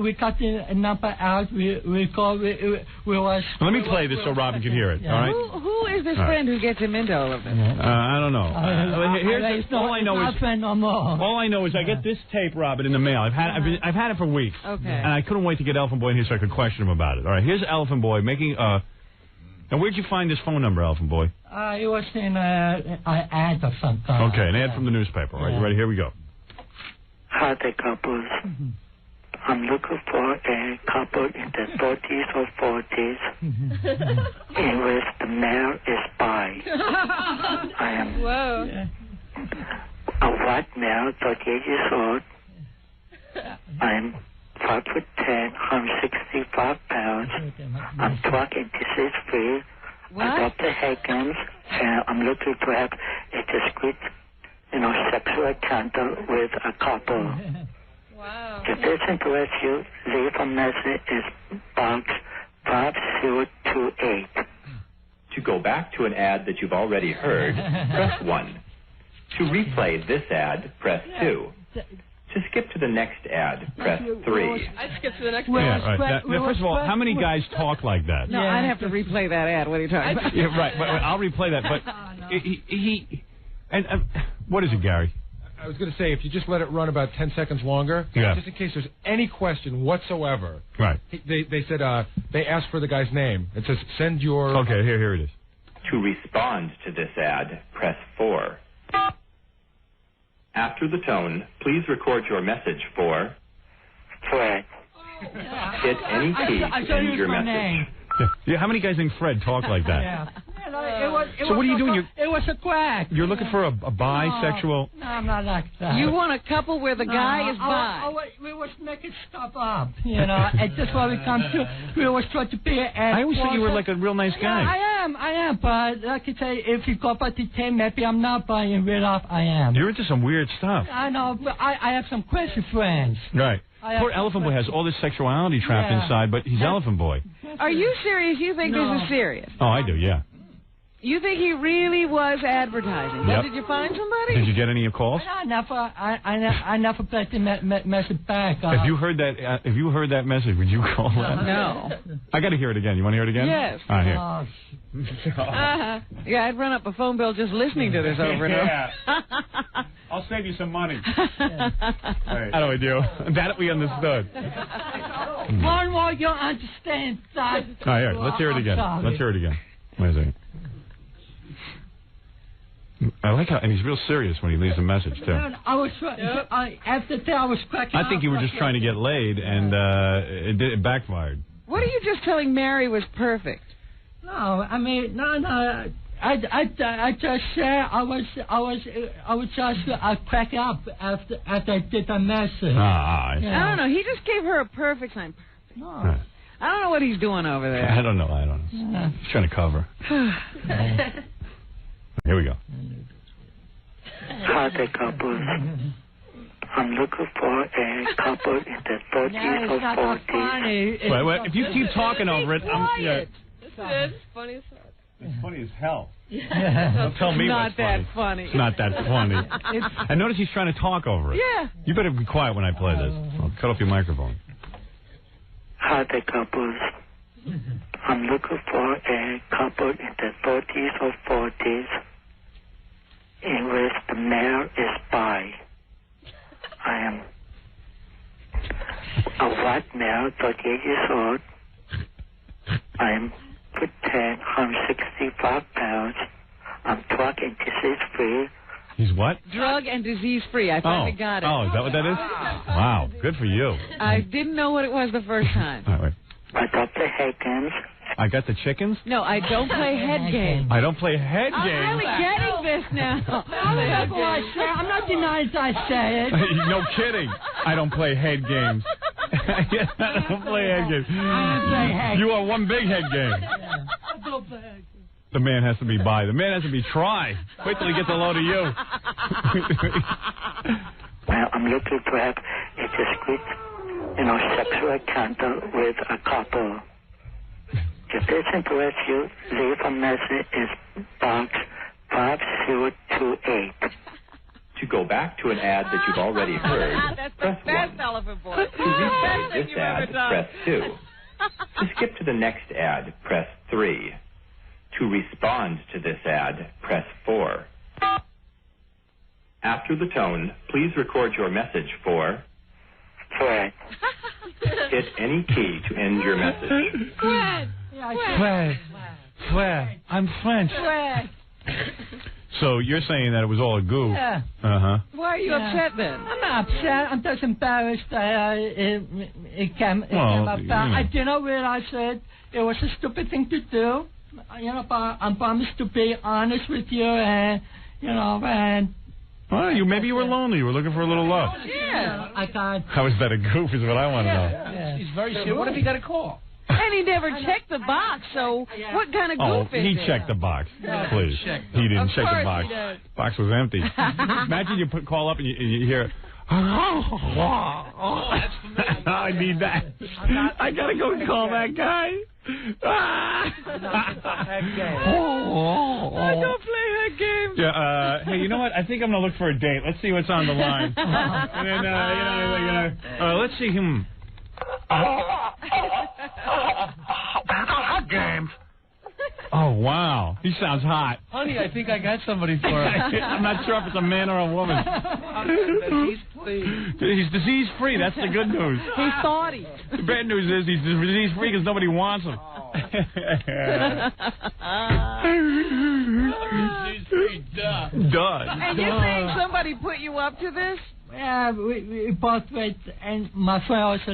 We got the number out. We called... We was... Let me play this so Robin can hear it, all right? Who is this friend who gets him into all of this? I don't know. All I know is I get this tape, Robin, in the mail. I've had it for weeks. Okay. And I couldn't wait to get Elephant Boy in here so I could question him about it. All right, here's Elephant Boy making... Now, where'd you find this phone number, Elephant Boy? It was in an ad of some kind. Okay, an ad from the newspaper. All right, you ready? Here we go. Hi there, couples. I'm looking for a couple in the 30s or 40s in which the male is bi. I am a white male, 38 years old. I'm 5'10", 165 pounds. I'm talking disease-free. I'm Dr. Higgins, and I'm looking to have a discreet, sexual encounter with a couple. Wow. If this interests you, leave a message. It's box 5028. To go back to an ad that you've already heard, press 1. To replay this ad, press 2. To skip to the next ad, press 3. I'd skip to the next one. Yeah, right. Now, first of all, how many guys talk like that? No, I'd have to replay that ad. What are you talking about? Yeah, right. But I'll replay that. But what is it, Gary? I was going to say, if you just let it run about 10 seconds longer, just in case there's any question whatsoever. Right. They said, they asked for the guy's name. It says, send your... Okay, here it is. To respond to this ad, press 4. After the tone, please record your message for... Fred. Hit any key to end your message. Yeah, how many guys named Fred talk like that? Yeah. So what are you doing? It was a quack. You're looking for a bisexual... No, I'm not like that. You want a couple where the guy is bi. We was making stuff up, and that's why we come to. We always try to be... I always thought you were like a real nice guy. Yeah, I am, but like I say, if you go by the team, maybe I'm not, but in real life, I am. You're into some weird stuff. I know, but I have some crazy friends. Right. Poor Elephant Boy has all this sexuality trapped inside, but he's Elephant Boy. Are you serious? You think this is serious? Oh, I do, yeah. You think he really was advertising? Yep. Did you find somebody? Did you get any calls? I never played the message back. If you heard that message, would you call that? No. I got to hear it again. You want to hear it again? Yes. All right, here. Yeah, I'd run up a phone bill just listening to this over and over. I'll save you some money. How do I do? That we understood. One more, you'll understand that. All right, here. Let's hear it again. Let's hear it again. Wait a second. I like how, and he's real serious when he leaves a message, too. I was after that, I was cracking up. I think you were just trying to get laid, and it backfired. What are you just telling Mary was perfect? No, I mean, no. I just said I was just crack up after I did the message. I don't know. He just gave her a perfect sign. No. I don't know what he's doing over there. I don't know. He's trying to cover. Here we go. Hi there, couple. I'm looking for a couple in the 30s or 40s. Wait, if you keep talking over it, It's funny as hell. It's funny as hell. Don't tell me what's funny. It's not that funny. I notice he's trying to talk over it. Yeah. You better be quiet when I play this. I'll cut off your microphone. Hi there, couples. I'm looking for a couple in the 30s or 40s in which the male is bi. I am a white male, 38 years old. I am 10, 165 pounds. I'm drug and disease-free. He's what? Drug and disease-free. I finally got it. Oh, is that what that is? Wow, good for you. I didn't know what it was the first time. All right, wait. I got the head games. I got the chickens? No, I don't play head games. I don't play head games? I'm really getting this now. I'm not denying I say it. No kidding. I don't play head games. I don't play head games. You are one big head game. The man has to be bi. The man has to be tri. Wait till he gets a load of you. Well, I'm looking to have a discreet, sexual encounter with a couple. If this interests you, leave a message. It's box 5028. To go back to an ad that you've already heard, That's press the best 1. Elephant Boy. To replay this you've ad, ever done. press 2. To skip to the next ad, press 3. To respond to this ad, press 4. After the tone, please record your message for... Fred. Hit any key to end your message. Fred. I'm French. Fred. So you're saying that it was all a goof? Yeah. Uh-huh. Why are you upset then? I'm not upset. I'm just embarrassed that it came about. I didn't realize it was a stupid thing to do. But I promised to be honest with you, and Well, maybe you were lonely. You were looking for a little love. Yeah. I got... How is that a goof is what I want to know. Yeah. He's very serious. What if he got a call? And he never checked the box, so what kind of goof is he it? checked the box. Please. He didn't check the box. Box was empty. Imagine you call up and you hear... I need that. I gotta go call that guy. I don't play that game. Yeah. Hey, you know what? I think I'm gonna look for a date. Let's see what's on the line. And then, let's see him. Game. Oh, wow. He sounds hot. Honey, I think I got somebody for him. I'm not sure if it's a man or a woman. He's disease-free. That's the good news. He's thoughty. The bad news is he's disease-free because nobody wants him. Done. And you think somebody put you up to this? Yeah, we both went, and my friend also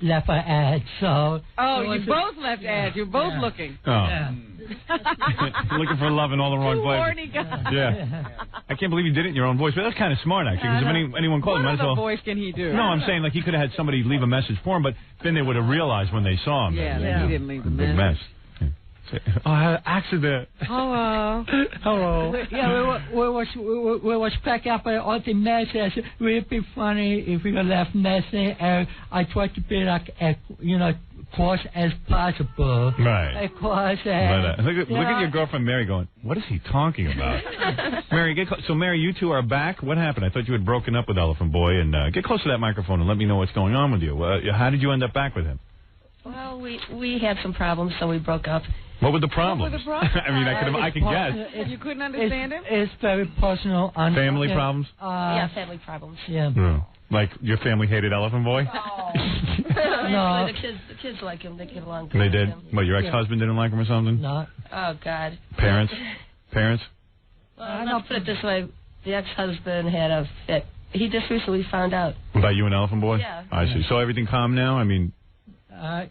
left an ad, so... Oh, you both left ads. You're both looking. Oh. Yeah. Looking for love in all the wrong places. Horny guys. Yeah. I can't believe you did it in your own voice, but that's kind of smart, actually, because if anyone called, what might as well... What voice can he do? No, I'm saying, like, he could have had somebody leave a message for him, but then they would have realized when they saw him. Yeah, he didn't leave a big mess. Accident. Hello. Hello. Yeah, we was back up all the messages. It would be funny if we left message, and I tried to be like, close as possible. Right. Of course. Look at your girlfriend Mary going, what is he talking about? Mary, so Mary, you two are back? What happened? I thought you had broken up with Elephant Boy, and get close to that microphone and let me know what's going on with you. How did you end up back with him? Well, we had some problems, so we broke up. What were the problems? What were the problems? I mean, I could guess. You couldn't understand him? It's very personal. Family problems? Yeah, family problems. Yeah. Like your family hated Elephant Boy? Oh. No. The kids like him. They get along good. They did? With him. What, your ex-husband didn't like him or something? No. Oh, God. Parents? Well, let's put it this way. The ex-husband had a fit. He just recently found out. About you and Elephant Boy? Yeah. I see. So everything calm now? I mean... As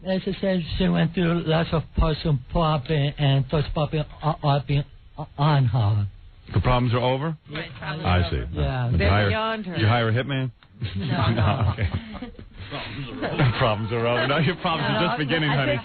I said, she went through lots of personal problems, and those problems are being on her. The problems are over? Right, I see. Yeah. They're beyond her. Did you hire a hitman? No. Okay. Problems are over. No, your problems are just beginning, honey.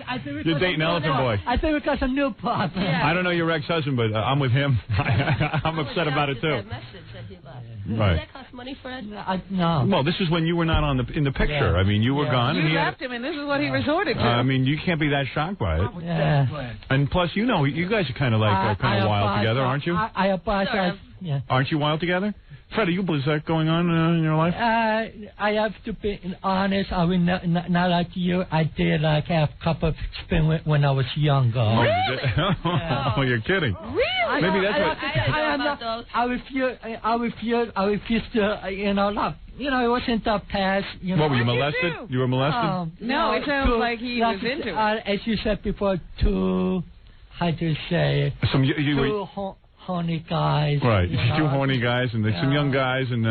You're dating Elephant Boy. I think we got some new problem. Yeah. I don't know your ex-husband, but I'm with him. I'm upset about it, too. That message that he left. Right. Did that cost money, Fred? No. Well, this is when you were not in the picture. Yeah. I mean, you were gone. You and he left him, and this is what he resorted to. I mean, you can't be that shocked by it. Yeah. And plus, you guys are kind of like wild together, aren't you? I apologize. Yeah. Aren't you wild together? Fred, is that going on in your life? I have to be honest. I will not like you. I did have a couple of experience when I was younger. Oh, you did? Oh, you're kidding. Really? Maybe that's what... I refuse to, love. It wasn't the past. What, were you molested? You were molested? No, it sounds like he was into it. As you said before, two horny guys. Right, two horny guys and some young guys and...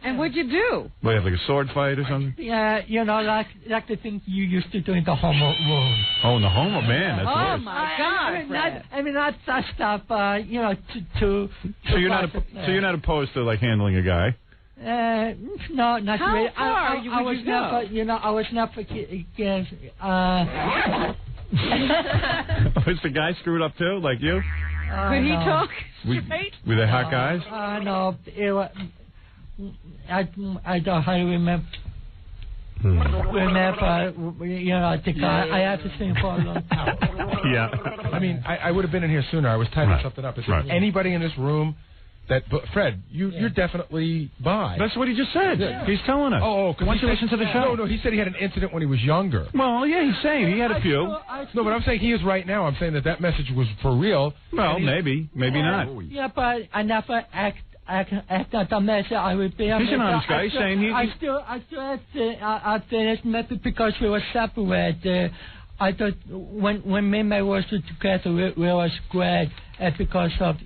And what'd you do? What, like a sword fight or something? Yeah, like the thing you used to do in the homo room. Oh, in the homo, man, that's worse. My God, not that stuff, So you're not opposed to, like, handling a guy? No, not How really. far would you go? I was never against... Was the guy screwed up, too, like you? Could he talk straight? Were they hot guys? No, I don't hardly remember. Remember, the guy. I had to sing for a long time. Yeah. I mean, I would have been in here sooner. I was typing something up. Is there anybody in this room that... Fred, you're definitely bi. That's what he just said. Yeah. He's telling us. Oh, why don't you listen to the show? No, he said he had an incident when he was younger. Well, yeah, he's saying he had a few. No, but I'm saying he is right now. I'm saying that message was for real. Well, maybe not. Yeah, but I never act the message. I would be. He's an honest guy. He's saying he... I still finished maybe because we were separated. I thought when me and my wife were together, we was great, because of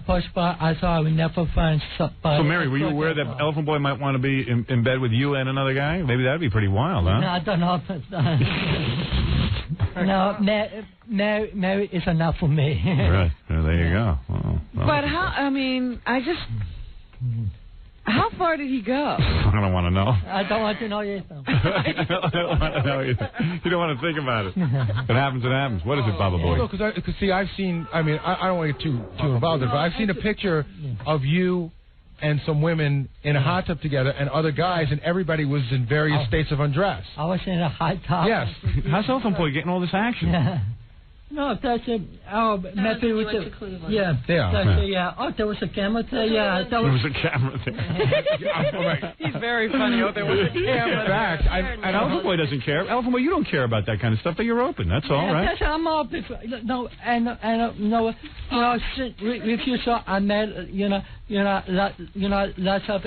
postpone, I thought I would never find somebody. So, Mary, were you aware that Elephant Boy might want to be in bed with you and another guy? Maybe that'd be pretty wild, huh? No, I don't know. No, Mary is enough for me. Right. Well, there you go. But how far did he go? I don't want to know. I don't want to know either. I don't want to know either. You don't want to think about it. It happens, it happens. What is it, Baba Boy? No, because see, I've seen, I don't want to get too involved in it, but I've seen a picture of you and some women in a hot tub together and other guys, and everybody was in various states of undress. I was in a hot tub. Yes. How's Elephant Boy getting all this action? Yeah. No, that's it. Oh, maybe we went to Cleveland. Yeah. Yeah. Oh, there was a camera there. Yeah. There was a camera there. He's very funny. Oh, there was a camera. In fact, Elephant Boy doesn't care. Elephant Boy, you don't care about that kind of stuff, but you're open. That's all, right? Yes, I'm open. No, with you, so I met, lots of,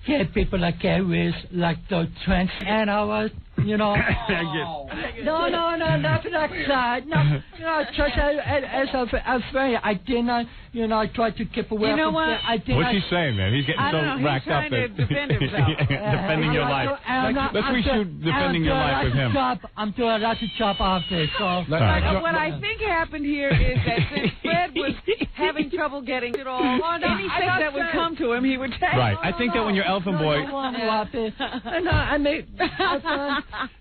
gay people like Gary's, like the trans, and I was, no, not like that. No, just as a friend, I did not, I tried to keep away from what? What's he saying, man? He's getting so racked up that defend himself. defending your life. Let's reshoot defending your life with him. I'm doing a lot of job out there, so. What I think happened here is that since Fred was having trouble getting it all, anything that would come to him, he would take. Right. I think that when you're Elephant Boy.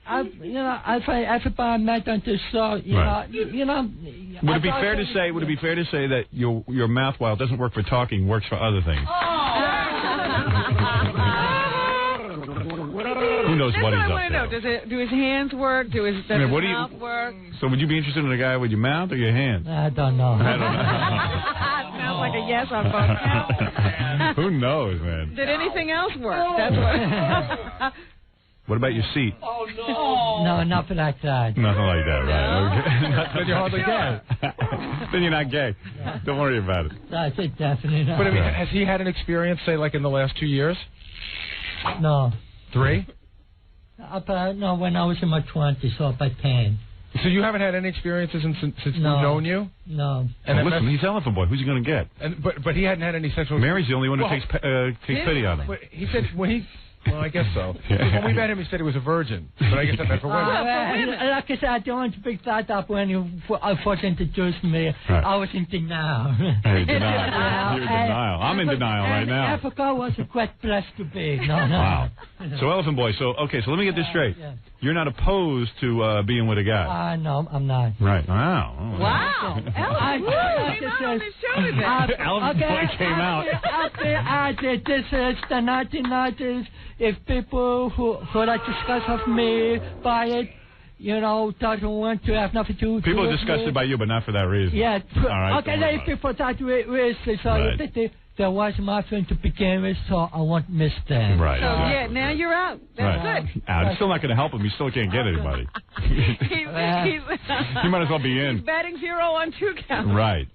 I find everybody met on this show, Would it be fair to say? Would it be fair to say that your mouth, while it doesn't work for talking, works for other things? Who knows what he's up to? Do his hands work? Does his mouth work? So would you be interested in a guy with your mouth or your hands? I don't know. Sounds like a yes on both counts. Who knows, man? Did anything else work? That's what. What about your seat? Oh, no. No, nothing like that. Nothing like that, right? Okay. Then you're hardly gay. Then you're not gay. Don't worry about it. That's it, definitely not. But has he had an experience, say, like in the last 2 years? No. 3? No, when I was in my 20s, so about 10. So you haven't had any experiences since we've known you? No. And listen, he's Elephant Boy. Who's he going to get? But he hadn't had any sexual. Mary's the only one who takes pity on him. But he said when he. Well, I guess so. When we met him, he said he was a virgin. But I guess that meant for women. Like I said, I don't want to pick that up when you first introduced me. Right. I was in denial. Hey, denial. You're in denial. I'm in denial right now. Africa was a great place to be. No. Wow. So, Elephant Boy, so let me get this straight. Yeah. You're not opposed to being with a guy? No, I'm not. Right. Wow. Wow. Elephant Boy came out. This is the 1990s. If people who like to discuss of me by it, doesn't want to have nothing to do with people are disgusted by you, but not for that reason. Yeah. All right. Okay, let people talk to it. So there was my friend to begin with, so I won't miss them. Right. So, now you're out. That's good. It's still not going to help him. He still can't get anybody. He might as well be in. He's batting 0 on 2 counts. Right.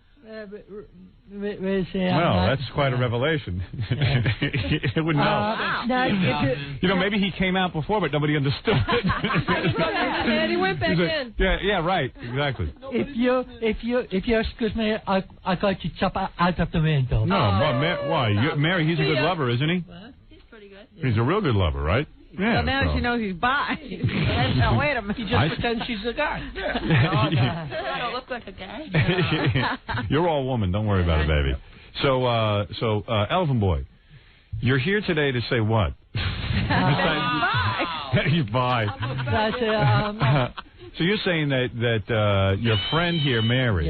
Well, that's quite a revelation. It wouldn't know. Wow. Maybe he came out before, but nobody understood it. And he went back in. Yeah, right, exactly. If you excuse me, I got to jump out of the window. No, why? Mary, he's a good lover, isn't he? He's pretty good. He's a real good lover, right? Yeah. Well, now she knows he's bi. No, wait a minute. He just pretends she's a guy. I don't look like a guy. You're all woman. Don't worry about it, baby. So, Elephant Boy, you're here today to say what? He's bi. So you're saying that your friend here, Mary,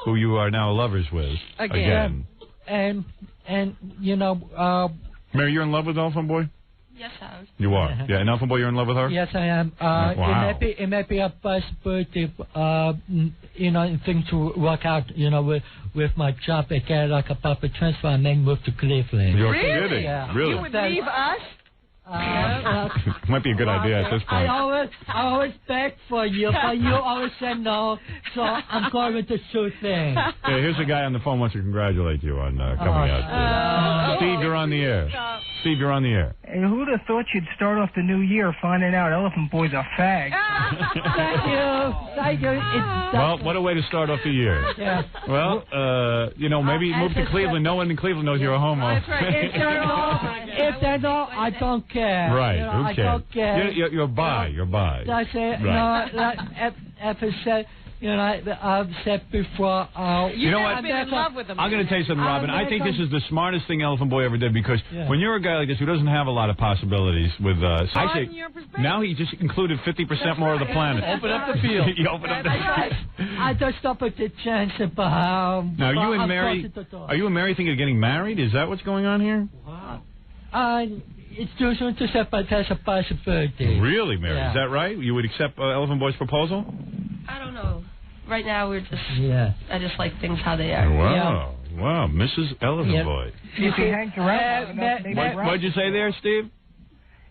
who you are now lovers with, again. And Mary, you're in love with Elephant Boy? Yes, I was. You are? Yeah, and Elephant Boy, you're in love with her? Yes, I am. Wow. It may be a possibility, things to work out, with my job. I get like a proper transfer and then move to Cleveland. You're kidding? Yeah. Really? You would leave us? Might be a good idea at this point. I always beg for you, but you always say no, so I'm going with the true thing. Hey, here's a guy on the phone who wants to congratulate you on coming out. Steve, you're on the air. Steve, you're on the air. Hey, who'd have thought you'd start off the new year finding out Elephant Boy's a fag? Thank you. Well, what a way to start off the year. Yeah. Well, maybe move to Cleveland. No one in Cleveland knows you're a homo. That's right. If they know, I don't care. Right, who cares? I don't care. You're bi. You're bi. That's it. Right. No, if I say, you know, I've said before. You know what? Been in love with him. I'm going to tell you something, Robin. I think this is the smartest thing Elephant Boy ever did because when you're a guy like this who doesn't have a lot of possibilities with, I say, now he just included 50% more of the planet. Open up the field. You open up the field. I just stop at the chance about. Now, you and Mary, are you and Mary thinking of getting married? Is that what's going on here? Wow. It's too soon to say, but that's a possibility. Really, Mary? Yeah. Is that right? You would accept Elephant Boy's proposal? I don't know. Right now, we're just... I just like things how they are. Wow. Yeah. Wow, Mrs. Elephant Boy. If he hangs around long enough, maybe what'd you say there, Steve?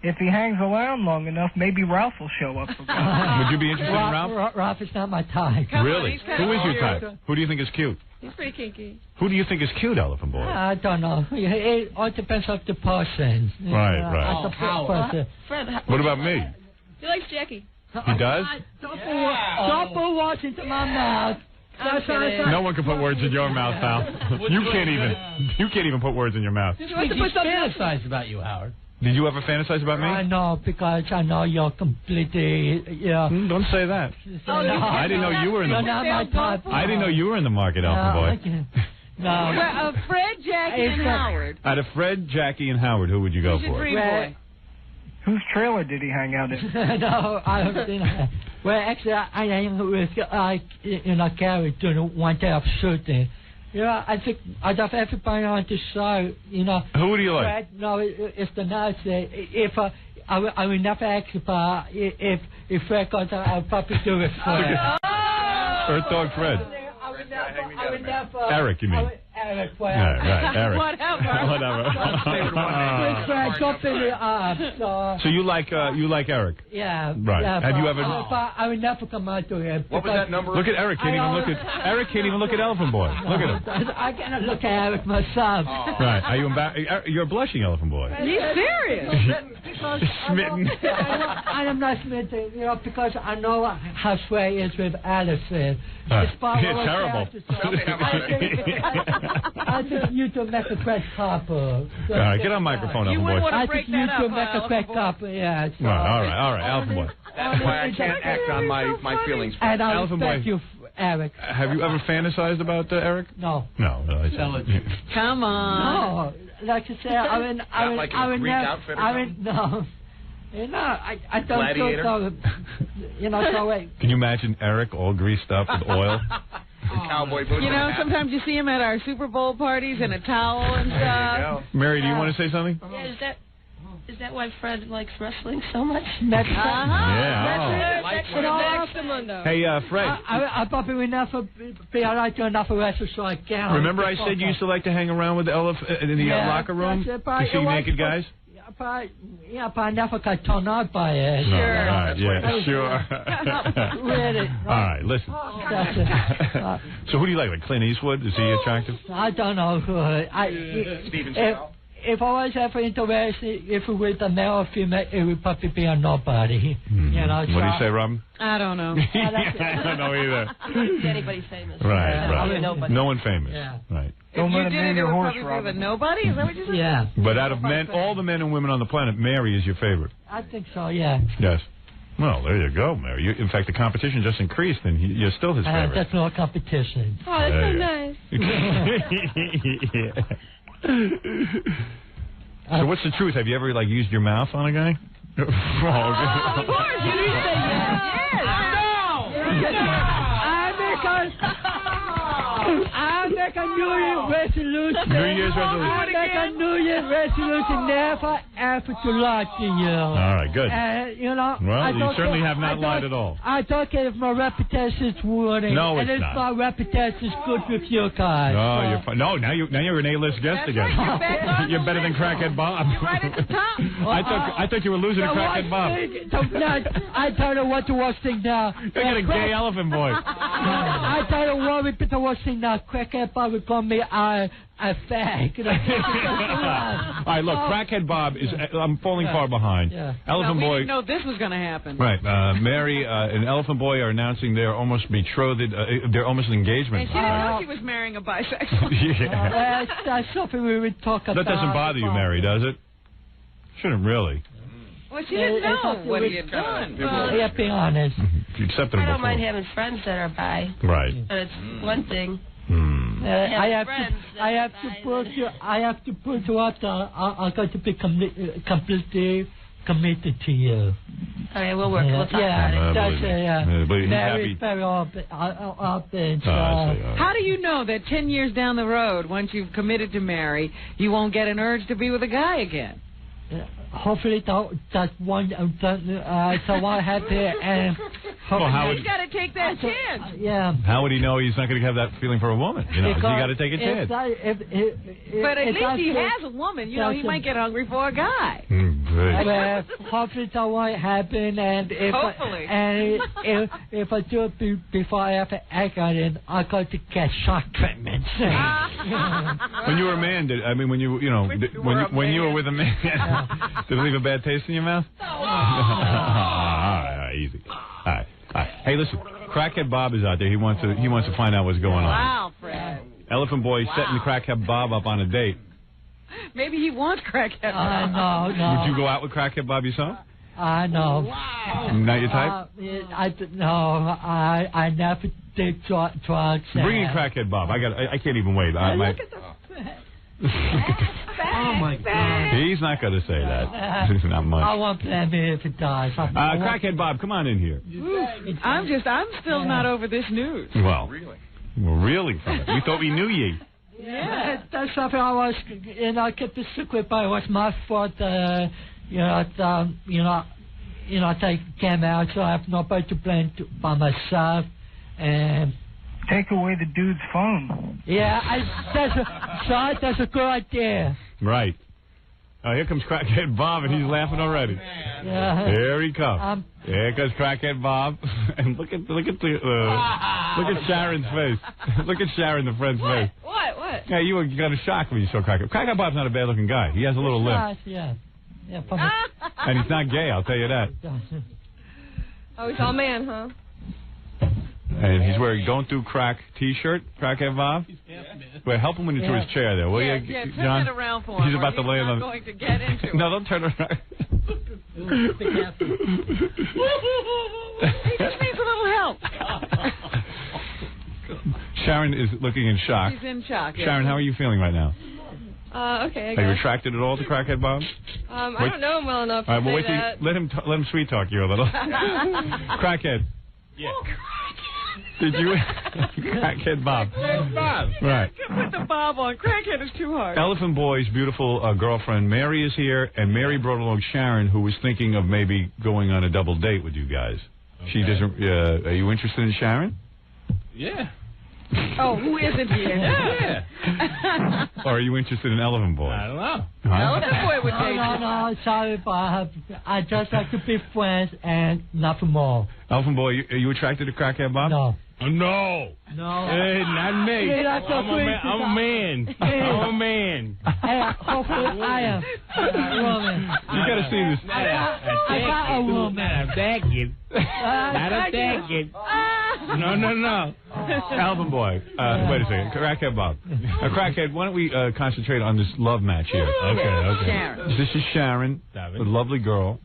If he hangs around long enough, maybe Ralph will show up. Would you be interested in Ralph? Ralph is not my type. Really? Who is your type? Who do you think is cute? He's pretty kinky. Who do you think is cute, Elephant Boy? I don't know. It all depends on the person. Right. Fred, what about me? He likes Jackie. He does? Don't put words into my mouth. No one can put words in your mouth, pal. You can't even put words in your mouth. He fantasized about you, Howard. Did you ever fantasize about me? I know, because I know you're completely, Don't say that. I didn't know you were in the market. I didn't know you were in the market, Elephant Boy. No. Fred, Jackie, and Howard. Out of Fred, Jackie, and Howard, who would you go for? Dream boy. Whose trailer did he hang out in? No, I don't. Well, actually, I am with, Gary doing one day of shooting. I think out of everybody on the show, Who do you like? Fred, no, it's the Nazi. If I will never ask about if Fred goes, I'll probably do it for him. Earth Dog Fred. I would never. Eric, you mean? Eric, right, Eric. Whatever. So you like Eric? Yeah. Right. Yeah, have you ever? I would never come out to him. What was that number? Look at Eric. Eric can't even look at Elephant Boy. Look at him. I cannot look at Eric myself. Right. Are you You're blushing, Elephant Boy. He's serious. Smitten. I am not smitten, because I know how Sway is with Allison. It's terrible. I think you two make a great couple. All right, get on microphone, Elephant Boy. I think you two make a great couple, yeah. So, all right, Elephant Boy. That's why I can't act on my feelings. And I respect you, Eric. Have you ever fantasized about Eric? No. No. Come on. No, like you say, I don't Gladiator? so wait. Can you imagine Eric all greased up with oil? Cowboy boots. Sometimes you see him at our Super Bowl parties in a towel and stuff. Mary, do you want to say something? Yeah, is that why Fred likes wrestling so much? That's Hey, Fred. I probably will never be allowed to enough wrestle, so I can't. Remember I said you used to like to hang around with the in the locker room to see naked guys? But I never got turned on by it. Sure. Sure. Really. All right, listen. So who do you like Clint Eastwood? Is he attractive? I don't know. Steven Seagal? If I was ever interested, if it was a male or female, it would probably be a nobody. What do you say, Robin? I don't know. I don't know either. Anybody famous? Right. Nobody. No one famous. Yeah. Right. Don't let him name your horse, Robin. Robin. With nobody? Is that what you said? Yeah. But out of all the men and women on the planet, Mary is your favorite. I think so, yeah. Yes. Well, there you go, Mary. In fact, the competition just increased, and you're still his favorite. That's no competition. Oh, that's so nice. So what's the truth? Have you ever used your mouth on a guy? Of course, you didn't say yes. I make a New Year's resolution. New Year's resolution. I make a New Year's resolution never ever to lie to you. All right, good. Well, you certainly have not lied at all. I don't care if my reputation is ruining. No, it's not. And if my reputation is good with you guys. Oh, you're fine. No, now you're an A-list guest again. Right, you're better than Crackhead Bob. Right at the top. I thought you were losing to Crackhead Bob. I tell you what the worst thing now. You're getting a gay elephant boy. I tell you what would be the worst thing now. Crackhead Bob would call me a fag. All right, look, Crackhead Bob is. I'm falling far behind. Yeah. Elephant Boy. We didn't know this was going to happen. Right. Mary and Elephant Boy are announcing they're almost betrothed. They're almost engagement. And she didn't know she was marrying a bisexual. Yeah. That's something we would talk about. That doesn't bother you, Mary, does it? Shouldn't really. Well, she didn't know what he had done. Yeah, be honest. accepted him I don't before. mind having friends that are bi. Right. But it's one thing. I have to put you up. I'm going to be completely committed to you. Okay, we'll work. We'll talk about it. But he's Mary happy. is very open. How do you know that 10 years down the road, once you've committed to marry, you won't get an urge to be with a guy again? Hopefully that one someone happy and You got to take that chance. Yeah. How would he know he's not going to have that feeling for a woman? You know, you got to take a chance. But at least he has a woman. You know, he might get hungry for a guy. Well, hopefully that won't happen, and if I do it before I have an accident, I'm going to get shock treatment. When you were a man, when you were with a man, did it leave a bad taste in your mouth? All right, easy. All right. Hey, listen, Crackhead Bob is out there. He wants to find out what's going on. Wow, Fred. Elephant Boy setting the Crackhead Bob up on a date. Maybe he wants Crackhead Bob. No. Would you go out with Crackhead Bob yourself? No. Wow. Not your type? I never did drugs. Bring in Crackhead Bob. I can't even wait. Look at oh my God! He's not going to say that. Not much. I won't blame him if it dies. Crackhead Bob, come on in here. I'm still not over this news. Well, we're reeling from it. We thought we knew ye. Yeah, that's something I was, I kept the secret, but it was my fault. They came out, so I have nobody to blame by myself, and. Take away the dude's phone. Yeah, that's a good idea. Right. Here comes Crackhead Bob, and he's laughing already. Yeah. Here he comes. Here comes Crackhead Bob, and look at Sharon's face. Look at Sharon, the friend's face. What? Yeah, you got a shock when you saw Crackhead. Crackhead Bob's not a bad-looking guy. He has a little lip. Yeah. And he's not gay, I'll tell you that. Oh, he's all man, huh? And he's wearing Don't Do Crack T-shirt, Crackhead Bob. Wait, help him into his chair there, will you, turn John? it around for him. He's about to lay on the... going to get into No, don't turn around. He just needs a little help. Sharon is looking in shock. She's in shock. Sharon, how are you feeling right now? Okay, I Are guess. you attracted at all to Crackhead Bob? I don't know him well enough to All right, well, say that. let him sweet talk you a little. Crackhead. Yeah. Did you? Crackhead Bob. Bob. Right. Put the bob on. Crackhead is too hard. Elephant Boy's beautiful girlfriend Mary is here, and Mary brought along Sharon, who was thinking of maybe going on a double date with you guys. Okay. She doesn't. Are you interested in Sharon? Yeah. Oh, who isn't here? Yeah. Or are you interested in Elephant Boy? I don't know. Elephant Boy would take No, sorry, Bob. I just like to be friends and nothing more. Elephant Boy, are you attracted to Crackhead Bob? No. No. Hey, not me. I'm a man. I'm a man. Hey, hopefully I am a woman. You got to see this. I got a woman. Not a bacon. Not a bacon. No. Elephant Boy. Wait a second. Crackhead Bob. Crackhead, why don't we concentrate on this love match here? Okay. Sharon. This is Sharon, a lovely girl,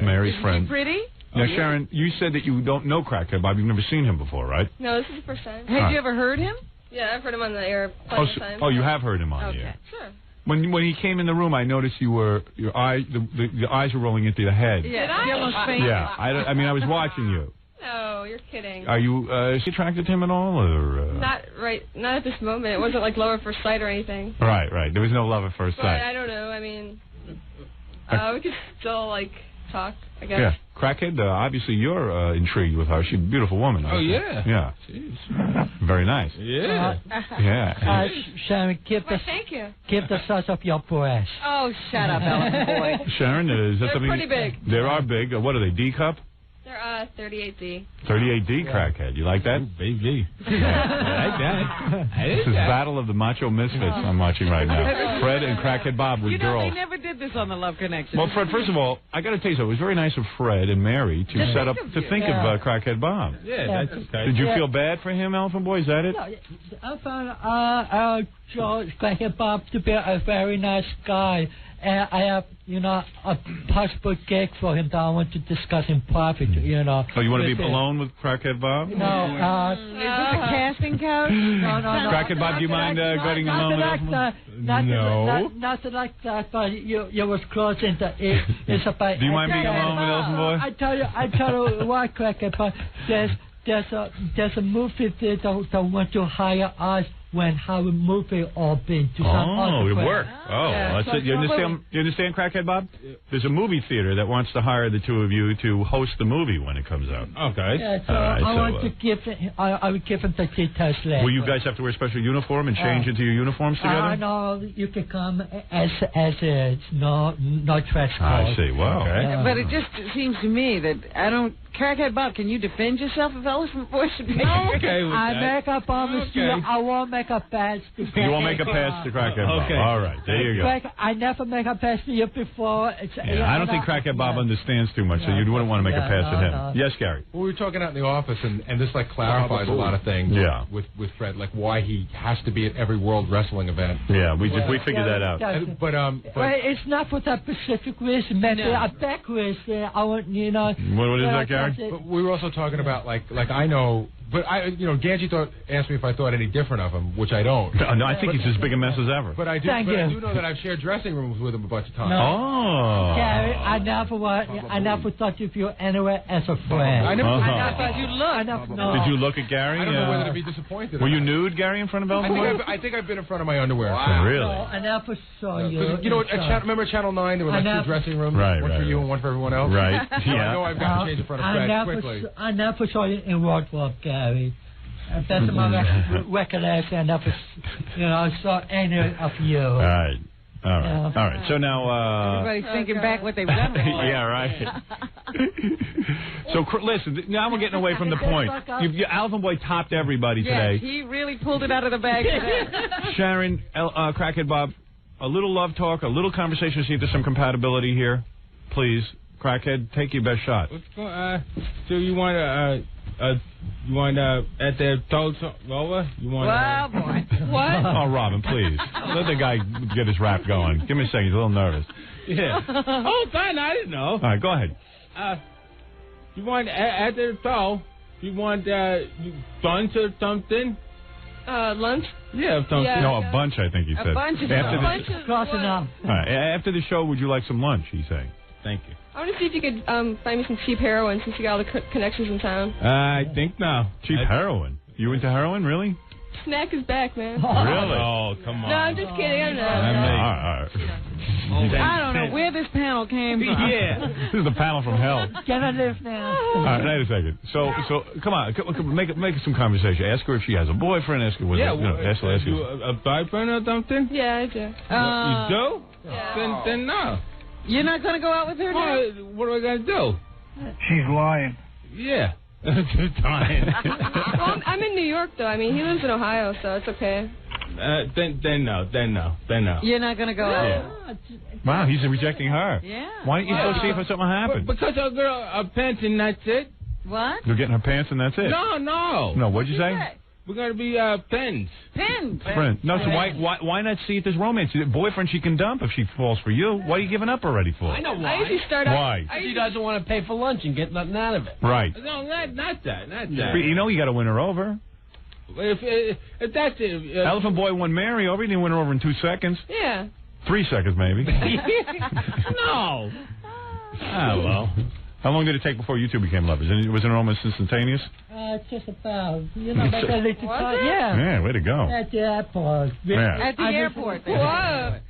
Mary's friend. Is she pretty? Now, Sharon, you said that you don't know Crackhead Bob. You've never seen him before, right? No, this is the first time. Have you ever heard him? Yeah, I've heard him on the air plenty of times. Oh, you have heard him on the air. Sure. When he came in the room, I noticed your eyes were rolling into your head. Yeah, you almost fainted. Yeah, I mean, I was watching you. No, you're kidding. Are you attracted to him at all, or? Not at this moment. It wasn't like love at first sight or anything. Right. There was no love at first But sight. I don't know. I mean, we could still talk, I guess. Yeah, Crackhead. Obviously, you're intrigued with her. She's a beautiful woman. Oh yeah. Yeah. Jeez. Very nice. Yeah. Yeah. Sharon, Thank you. keep the size of your breast. Oh, shut up, Elephant Boy. Sharon, is that They're something? pretty big. They are big. What are they? D cup? They're 38D. 38D Crackhead. You like that? Baby. I like that. This is Battle of the Macho Misfits I'm watching right now. Fred and Crackhead Bob with girls. They never did this on the Love Connection. Well, Fred, first of all, I got to tell you something. It was very nice of Fred and Mary to think of Crackhead Bob. Yeah, that's okay. Did you feel bad for him, Elephant Boy? Is that it? No, I found George Crackhead Bob to be a very nice guy, I have, a possible gig for him that I want to discuss in private, Oh, you want to be alone with Crackhead Bob? No. Is this a casting couch? No. Crackhead Bob, do you mind getting alone with Elfin? Not like that, but you was close into it. It's about. Do you mind being alone with Elfin Boy? I tell you why, Crackhead Bob. There's a movie theater that want to hire us when how a movie all been to some it worked. That's it. You understand, Crackhead Bob? There's a movie theater that wants to hire the two of you to host the movie when it comes out. Okay. Yeah, so I want to give I will give him the details later. Will you guys have to wear a special uniform and change into your uniforms together? No, you can come as is. No dress code. I see. Wow. Okay. But it just seems to me that Crackhead Bob, can you defend yourself if Elephant Boy should be okay with I make a promise to you, I won't make a pass to Crackhead. You won't make a pass to Crackhead Bob. Okay. All right, there you go. I never make a pass to you before. I don't think Crackhead Bob understands too much, so you wouldn't want to make a pass to him. Yes, Gary? Well, we were talking out in the office, and this clarifies a lot of things with Fred, like why he has to be at every World Wrestling event. Yeah, we figured that out. But it's not for that specific reason, maybe a back reason. I want, What is that, Gary? But we were also talking about like I know, but Ganji asked me if I thought any different of him, which I don't. No, I think he's as big a mess as ever. But I do know that I've shared dressing rooms with him a bunch of times. No. Oh, Gary, I never thought of you anywhere as a friend. I never thought you looked. Did you look at Gary? I don't know whether to be disappointed. Were you nude, Gary, in front of Elfin? I think I've been in front of my underwear. Wow. Really? No, I never saw you. You know what? Remember Channel 9? There were like two dressing rooms, one for you and one for everyone else. Right. I know I've got to change in front of Fred quickly. I never saw you in wardrobe, Gary. That's my recollection. I never, saw any of you. All right. So now, everybody's thinking back what they've done. Yeah, right. So listen, now we're getting away from the point. Alvin Boy topped everybody today. He really pulled it out of the bag. Sharon, Crackhead Bob, a little love talk, a little conversation to see if there's some compatibility here. Please, Crackhead, take your best shot. What's going on? So you want at the toast over? You want? Well, boy. What? Oh, Robin, please. Let the guy get his rap going. Give me a second. He's a little nervous. Yeah. Oh, fine. I didn't know. All right, go ahead. You want at the toast? You want lunch or something? Lunch? Yeah, something. Yeah. No, a bunch, I think he said. A bunch of close enough. All right, after the show, would you like some lunch, he's saying. Thank you. I want to see if you could find me some cheap heroin since you got all the connections in town. I think no. Cheap heroin? You into heroin, really? Snack is back, man. Really? Oh, come on. No, I'm just kidding. I'm not. I don't know where this panel came from. Yeah. This is the panel from hell. Can I live now? All right, wait a second. So come on, make some conversation. Ask her if she has a boyfriend. Ask her ask her. You a boyfriend or something? Yeah, I do. You do? Yeah. Then no. You're not going to go out with her now? What am I going to do? She's lying. Yeah. Well, I'm in New York, though. I mean, he lives in Ohio, so it's okay. Then no. You're not going to go out? Wow, he's rejecting her. Yeah. Why don't you go see if something happens? Because I'll get a pants and that's it. What? You're getting her pants and that's it? No. No, what'd you say? We're going to be pens. Pens? Friend. No, so why not see if there's romance? Boyfriend she can dump if she falls for you. What are you giving up already for? I know why. I usually start out. Why? She doesn't want to pay for lunch and get nothing out of it. Right. No, not that. But you know you got to win her over. If that's it. Elephant Boy won Mary over. He didn't win her over in 2 seconds. Yeah. 3 seconds, maybe. No. Ah, well. How long did it take before you two became lovers? Was it almost instantaneous? Just about. Like a little time. Yeah. Yeah, way to go. At the airport. Yeah. At the airport. Whoa.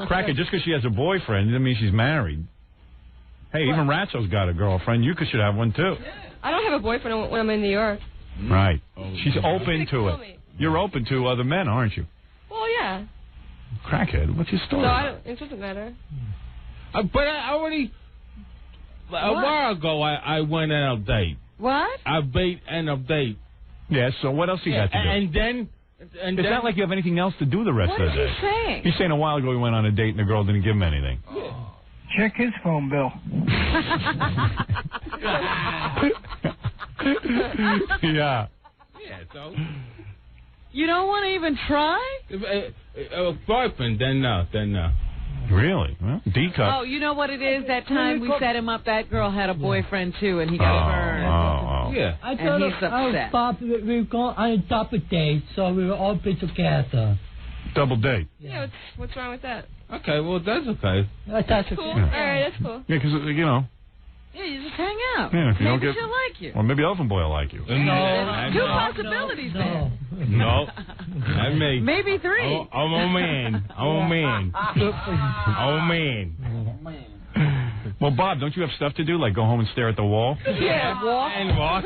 Cracker, just because she has a boyfriend doesn't mean she's married. Hey, even Ratso's got a girlfriend. You should have one, too. I don't have a boyfriend when I'm in New York. Right. She's open to it. You're open to other men, aren't you? Well, yeah. Crackhead, what's your story? No, it doesn't matter. But I already... A while ago, I went on a date. What? A date and a date. Yes, so what else you got to do? And then... It's not like you have anything else to do the rest of the day. What is he saying? He's saying a while ago he went on a date and the girl didn't give him anything. Check his phone bill. Yeah. Yeah, so... You don't want to even try? Boyfriend, then no. Really? Well, D-cup. Oh, you know what it is? That time we set him up, that girl had a boyfriend, too, and he got burned. Yeah. I told and he's upset. Bob, we were going on a double date, so we will all be together. Double date? Yeah, what's wrong with that? Okay, well, that's okay. That's cool. okay. All right, that's cool. Yeah, because, you know. Yeah, you just hang out. Yeah, if you maybe don't she'll like you. Or maybe Elephant Boy will like you. No. Two possibilities there. No. Not me. Maybe three. I'm a man. I'm a man. Well, Bob, don't you have stuff to do, like go home and stare at the wall? Yeah, walk. And walk.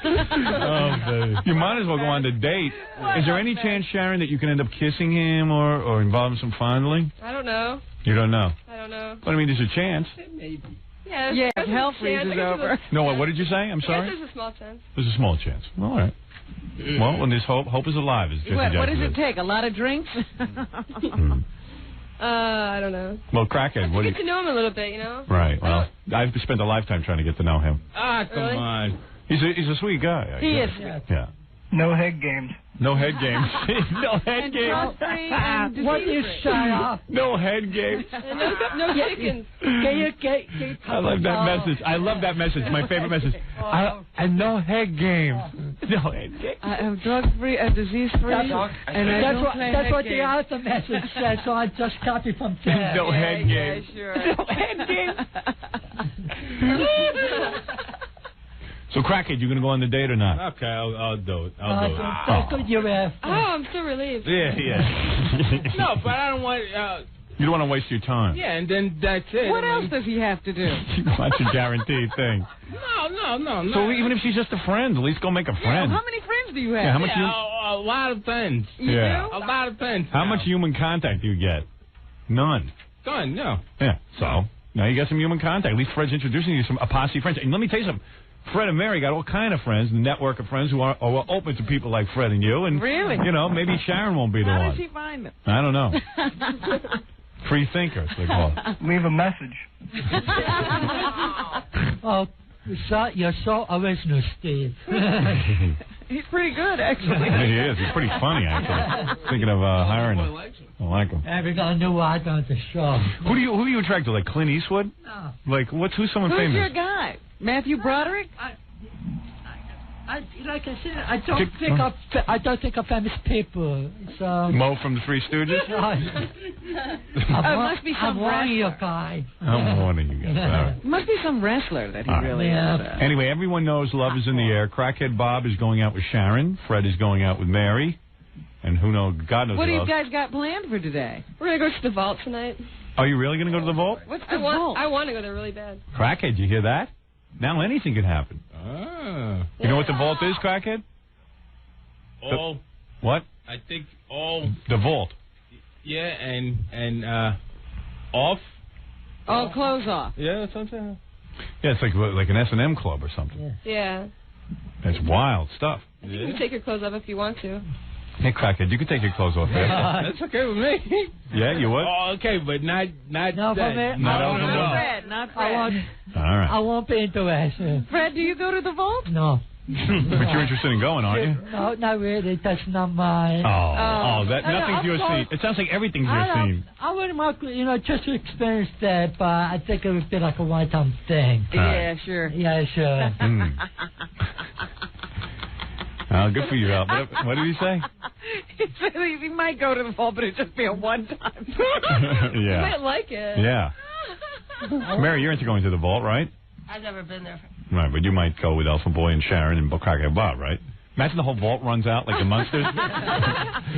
Oh, baby. You might as well go on the date. Is there any chance, Sharon, that you can end up kissing him or involve him some fondling? I don't know. You don't know? I don't know. But, I mean, there's a chance. Maybe. Yeah, if hell freezes over. No, what did you say? I'm sorry? I guess there's a small chance. There's a small chance. All right. Well, when there's hope is alive, as Jesse What Jackson does it says. take? A lot of drinks? I don't know. Well, Crackhead, what do you... Get to know him a little bit, you know? Right, well, I've spent a lifetime trying to get to know him. Come on. He's a sweet guy. He is. Yeah. No head games. No head games. No head games. What you shut up? No head games. No chickens. I love that message. I love that message. My favorite message. And no head games. No head games. I am drug-free and disease-free. That's what the other message said, so I just copied from there. No head games. Yeah, sure. No head games. So, Crackhead, you going to go on the date or not? Okay, I'll do it. I'll do it. That's what you asked. Oh, I'm so relieved. Yeah. No, but I don't want... You don't want to waste your time. Yeah, and then that's it. What else does he have to do? That's a guaranteed thing. No. So even if she's just a friend, at least go make a friend. How many friends do you have? Yeah, how much a lot of friends. You do? A lot of friends. How much human contact do you get? None. Done, no. Yeah, so now you got some human contact. At least Fred's introducing you to a posse of friends. And let me tell you something. Fred and Mary got all kind of friends, a network of friends who are open to people like Fred and you. And, really? You know, maybe Sharon won't be the one. How does he find them? I don't know. Free thinkers, they call it. Leave a message. Oh, you're so original, Steve. He's pretty good, actually. He is. He's pretty funny, actually. Thinking of hiring him. I like him. Everyone knew I done the show. Who do you attract to? Like Clint Eastwood? No. Like who's someone Who's famous? your guy? Matthew Broderick? Like I said, I don't think of famous people. So Mo from the Three Stooges? It must be some wrestler. Guy. I'm one of you guys. All right. Must be some wrestler that he really is. Anyway, everyone knows love is in the air. Crackhead Bob is going out with Sharon. Fred is going out with Mary. And who knows, God knows what do you else. guys got planned for today? We're going to go to the vault tonight. Are you really going to go to the vault? What's the vault? I want to go there really bad. Crackhead, you hear that? Now anything can happen. You know what the vault is, Crackhead? All. What? I think all. The vault. Yeah, and off. All clothes off. Yeah, that's what I'm saying. Yeah, it's like an S&M club or something. Yeah. That's wild stuff. You can take your clothes off if you want to. Hey, Crackhead, you can take your clothes off there. That's okay with me. Yeah, you would? Oh, okay, but not No, that. Not Fred. Not Fred. All right. I won't be interested. Fred, do you go to the vault? No. But you're interested in going, aren't you? No, not really. That's not my... Nothing's your scene. It sounds like everything's your scene. I wouldn't want, just to experience that, but I think it would be like a one-time thing. Yeah, sure. Yeah, sure. Good for you, Al. What did he say? He said he might go to the vault, but it'd just be a one-time thing. Yeah. You might like it. Yeah. Mary, you're into going to the vault, right? I've never been there. Right, but you might go with Elephant Boy and Sharon and Crackhead Bob, right? Imagine the whole vault runs out like the Munsters.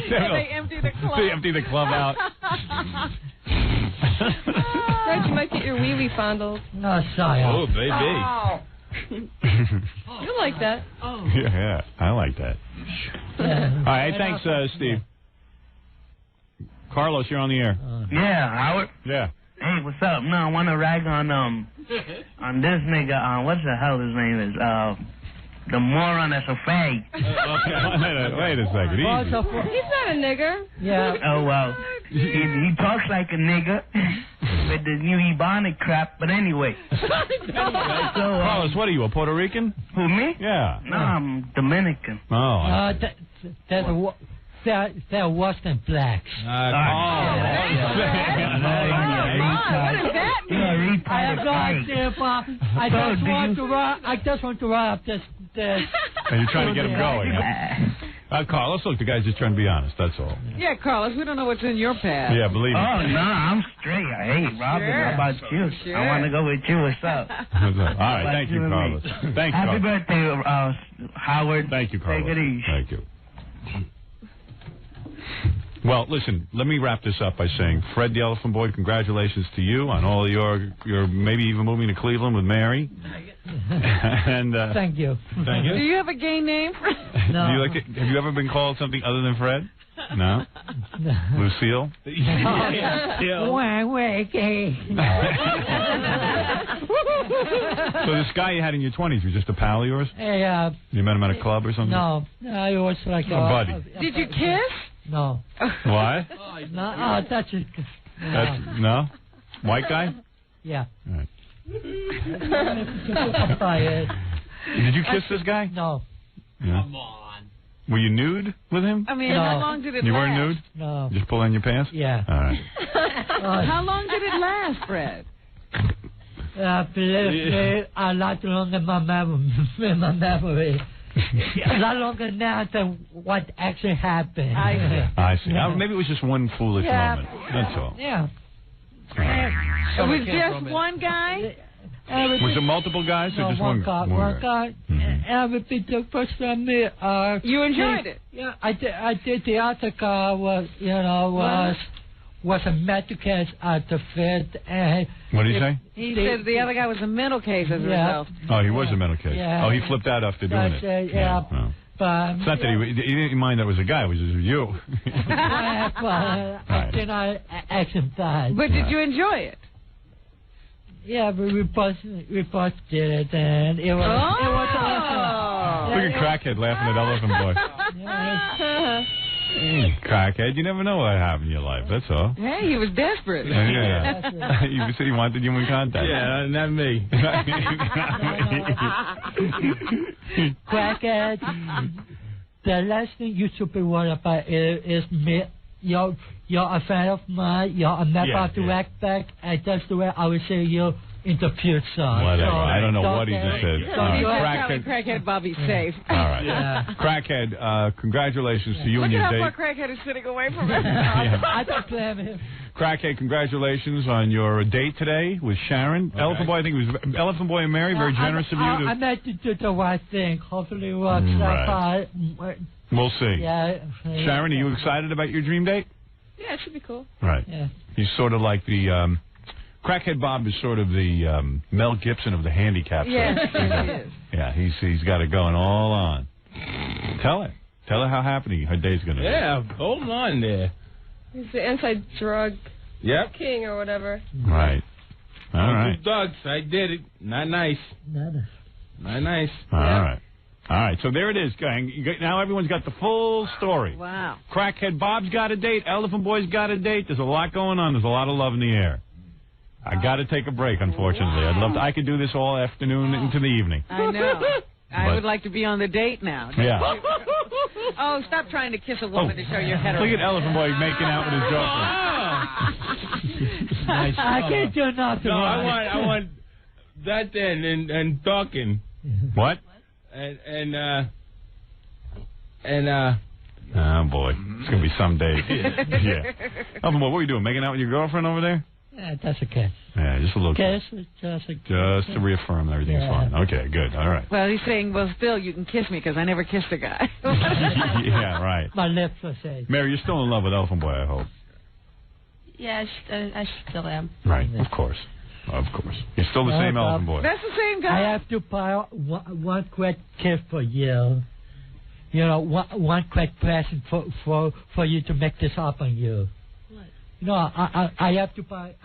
They empty the club. They empty the club out. Fred, you might get your wee-wee fondled. No, sorry. Oh, baby. Oh. You like that. Oh. Yeah, I like that. All right, thanks, Steve. Carlos, you're on the air. Yeah, Howard. Yeah. Hey, what's up? No, I want to rag on this nigga. What the hell his name is? The moron that's a fag. Okay, wait a second. He's not a nigger. Yeah. Oh well, he talks like a nigger with the new Ebonic crap. But anyway. Carlos, what are you, a Puerto Rican? Who, me? Yeah. No, I'm Dominican. Oh. they're worse than blacks. What does that mean? I have no idea, Bob. I just want to run up this. And you're trying to get him going. Huh? Carlos, look, the guy's just trying to be honest. That's all. Yeah, Carlos, we don't know what's in your past. Yeah, believe me. Oh, no, I'm straight. Hey, Robin, how about you? Sure. I want to go with you. What's up? All right, thank you, Carlos. Thanks, Happy Carlos. birthday, Howard. Thank you, Carlos. Take it easy. Thank you. Well, listen, let me wrap this up by saying, Fred the Elephant Boy, congratulations to you on all your maybe even moving to Cleveland with Mary. And thank you. Thank you. Do you have a gay name? No. Do you like it? Have you ever been called something other than Fred? No? Lucille? So this guy you had in your 20s was just a pal of yours? Yeah. You met him at a club or something? No, I was like a buddy. Did you kiss? No. Why? No, that's it. No? White guy? Yeah. All right. Did you kiss this guy? No. Yeah. Come on. Were you nude with him? I mean, how long did it last? You weren't nude? No. Just pull on your pants? Yeah. All right. How long did it last, Fred? Believe me, a lot longer in my memory. A lot longer now than what actually happened. I see. Maybe it was just one foolish moment. That's all. Yeah. It was just one guy? Was it multiple guys or just one guy? One guy. And it was the first time you enjoyed it? Yeah, I did. The other guy was a mental case at the Fed. And what did he say? He said the other guy was a mental case as a result. Oh, he was a mental case. Yeah. Oh, he flipped out after doing it. Yeah. Well. But it's not that he didn't mind that was a guy. It was just you. I did not ask him that. But did you enjoy it? Yeah, but we both did it, and it was awesome. Look at Crackhead laughing at Elephant Boy. Crackhead, you never know what happened in your life. That's all. Hey, he was desperate. Yeah. You said he wanted human contact. Yeah, not me. Crackhead, the last thing you should be worried about is me. You're a fan of mine. You're a member of the Rack Back, and that's the way I will see you in the future. Whatever. So, I don't know what he just said. Crackhead Bobby's safe. All right. Yeah. Crackhead, congratulations to you and your date. Look at how far Crackhead is sitting away from him. I don't blame him. Crackhead, congratulations on your date today with Sharon. Okay. Elephant Boy, I think it was Elephant Boy and Mary. Very generous of you. I meant to do the right thing. Hopefully it works out. We'll see. Yeah. Sharon, are you excited about your dream date? Yeah, it should be cool. Right. Yeah. He's sort of like the Crackhead Bob is sort of the Mel Gibson of the handicap. Yes, he is. Yeah, he's got it going all on. Tell her how happy her day's going to be. Yeah, hold on there. He's the anti-drug king or whatever. Right. All right. Drugs, I did it. Not nice. Not nice. All right. All right, so there it is, gang. Now everyone's got the full story. Wow. Crackhead Bob's got a date. Elephant Boy's got a date. There's a lot going on. There's a lot of love in the air. I got to take a break, unfortunately. I could do this all afternoon into the evening. I know. I would like to be on the date now. Yeah. Oh, stop trying to kiss a woman to show your hetero. Look at Elephant Boy making out with his girlfriend. Nice. I can't do nothing. No, I want that then and talking. What? Oh boy, it's gonna be some day. Yeah. Elephant Boy, what are you doing? Making out with your girlfriend over there? Yeah, that's a kiss. Yeah, just a little kiss. Just to reaffirm that everything's fine. Okay, good. All right. Well, he's saying, well, still, you can kiss me because I never kissed a guy. Yeah, right. My lips are safe. Mary, you're still in love with Elephant Boy, I hope. Yeah, I still am. Right, of course. Of course. You're still the same Elephant Boy. That's the same guy. I have to buy one quick gift for you. You know, one quick present for you to make this up on you. What? No, I have to buy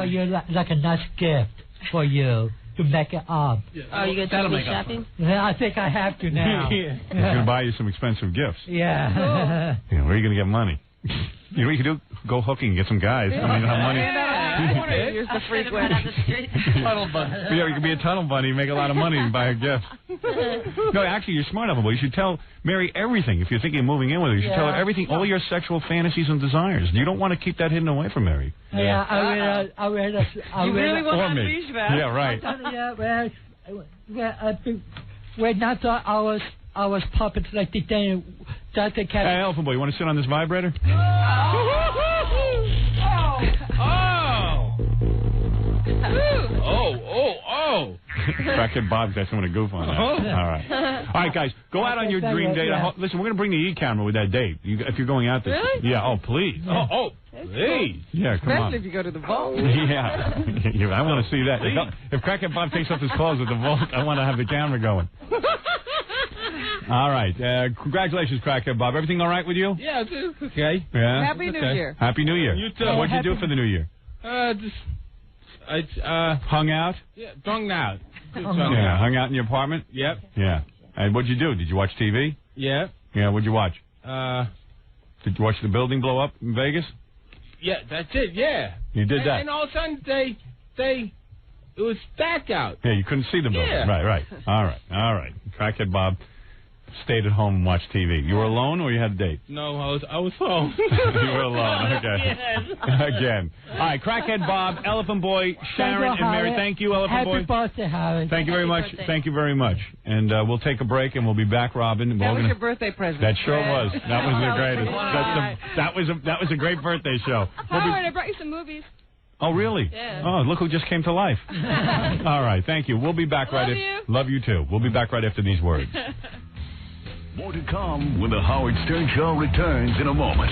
you like a nice gift for you to make it up. Oh, you gonna take me shopping? Yeah, I think I have to now. He's gonna buy you some expensive gifts. Yeah. Yeah, where are you gonna get money? You know what you can do? Go hooking and get some guys. Yeah. I mean, have money. I want to use the frequent. Tunnel bunny. Yeah, you can be a tunnel bunny and make a lot of money and buy a gift. No, actually, you're smart, Elfin Boy. You should tell Mary everything. If you're thinking of moving in with her, you should tell her everything, all your sexual fantasies and desires. You don't want to keep that hidden away from Mary. Yeah, I read You really want to unleash that? Yeah, right. We're not our puppets like the thing that the cat. Hey, Elfin Boy, you want to sit on this vibrator? Oh. Crackhead Bob's got someone to goof on that. All right, guys, go out on your dream date. Listen, we're going to bring the E-camera with that date. If you're going out there. Really? Yeah, please. Please. Yeah, come on. Especially if you go to the vault. Yeah, I want to see that. If Crackhead Bob takes off his clothes at the vault, I want to have the camera going. All right. Congratulations, Crackhead Bob. Everything all right with you? Yeah, it's okay. Yeah? Happy New Year. Happy New Year. You too. What'd you do for the New Year? Hung out? Yeah, hung out. Hung out in your apartment? Yep. Yeah. And what'd you do? Did you watch TV? Yeah. Yeah, what'd you watch? Did you watch the building blow up in Vegas? Yeah, that's it, yeah. You did that? And all of a sudden, it was dark out. Yeah, you couldn't see the building. Yeah. Right. All right. Crackhead Bob stayed at home and watched TV. You were alone or you had a date? No, I was home. You were alone. Okay. Again. All right, Crackhead Bob, Elephant Boy, Sharon, and Mary. Thank you, Elephant Boy. Happy birthday, Howard. Thank you very much. Thank you very much. And we'll take a break and we'll be back, Robin. That was your birthday present. That sure was. That was the greatest. That was a great birthday show. Howard, I brought you some movies. Oh, really? Yeah. Oh, look who just came to life. All right, thank you. We'll be back Love you too. We'll be back right after these words. More to come when the Howard Stern Show returns in a moment.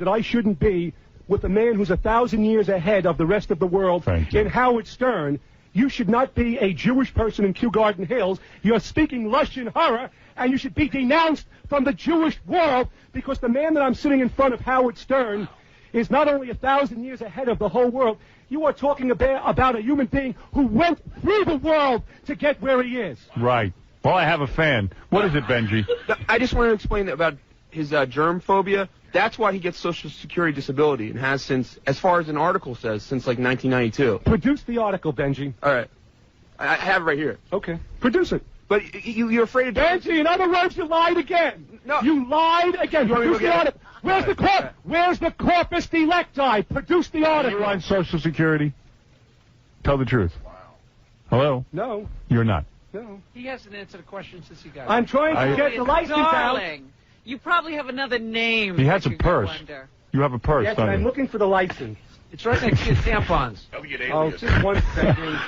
That I shouldn't be with a man who's 1,000 years ahead of the rest of the world in Howard Stern. You should not be a Jewish person in Kew Garden Hills. You're speaking Lashon Hara, and you should be denounced from the Jewish world because the man that I'm sitting in front of, Howard Stern, is not only 1,000 years ahead of the whole world. You are talking about a human being who went through the world to get where he is. Right. Well, I have a fan. What is it, Benji? I just want to explain about his germ phobia. That's why he gets Social Security disability and has since, as far as an article says, since like 1992. Produce the article, Benji. All right. I have it right here. Okay. Produce it. But you're afraid of... Benji, in other words, you lied again. No. You lied again. Produce the article. Where's the corpus delicti? Produce the article. Are you on Social Security? Tell the truth. Wow. Hello? No. You're not. No. He hasn't answered a question since he got I'm trying to get the license out. You probably have another name. He has a purse. You have a purse, yes, don't I'm you? looking for the license. It's right next to his tampons. Oh, just 1 second.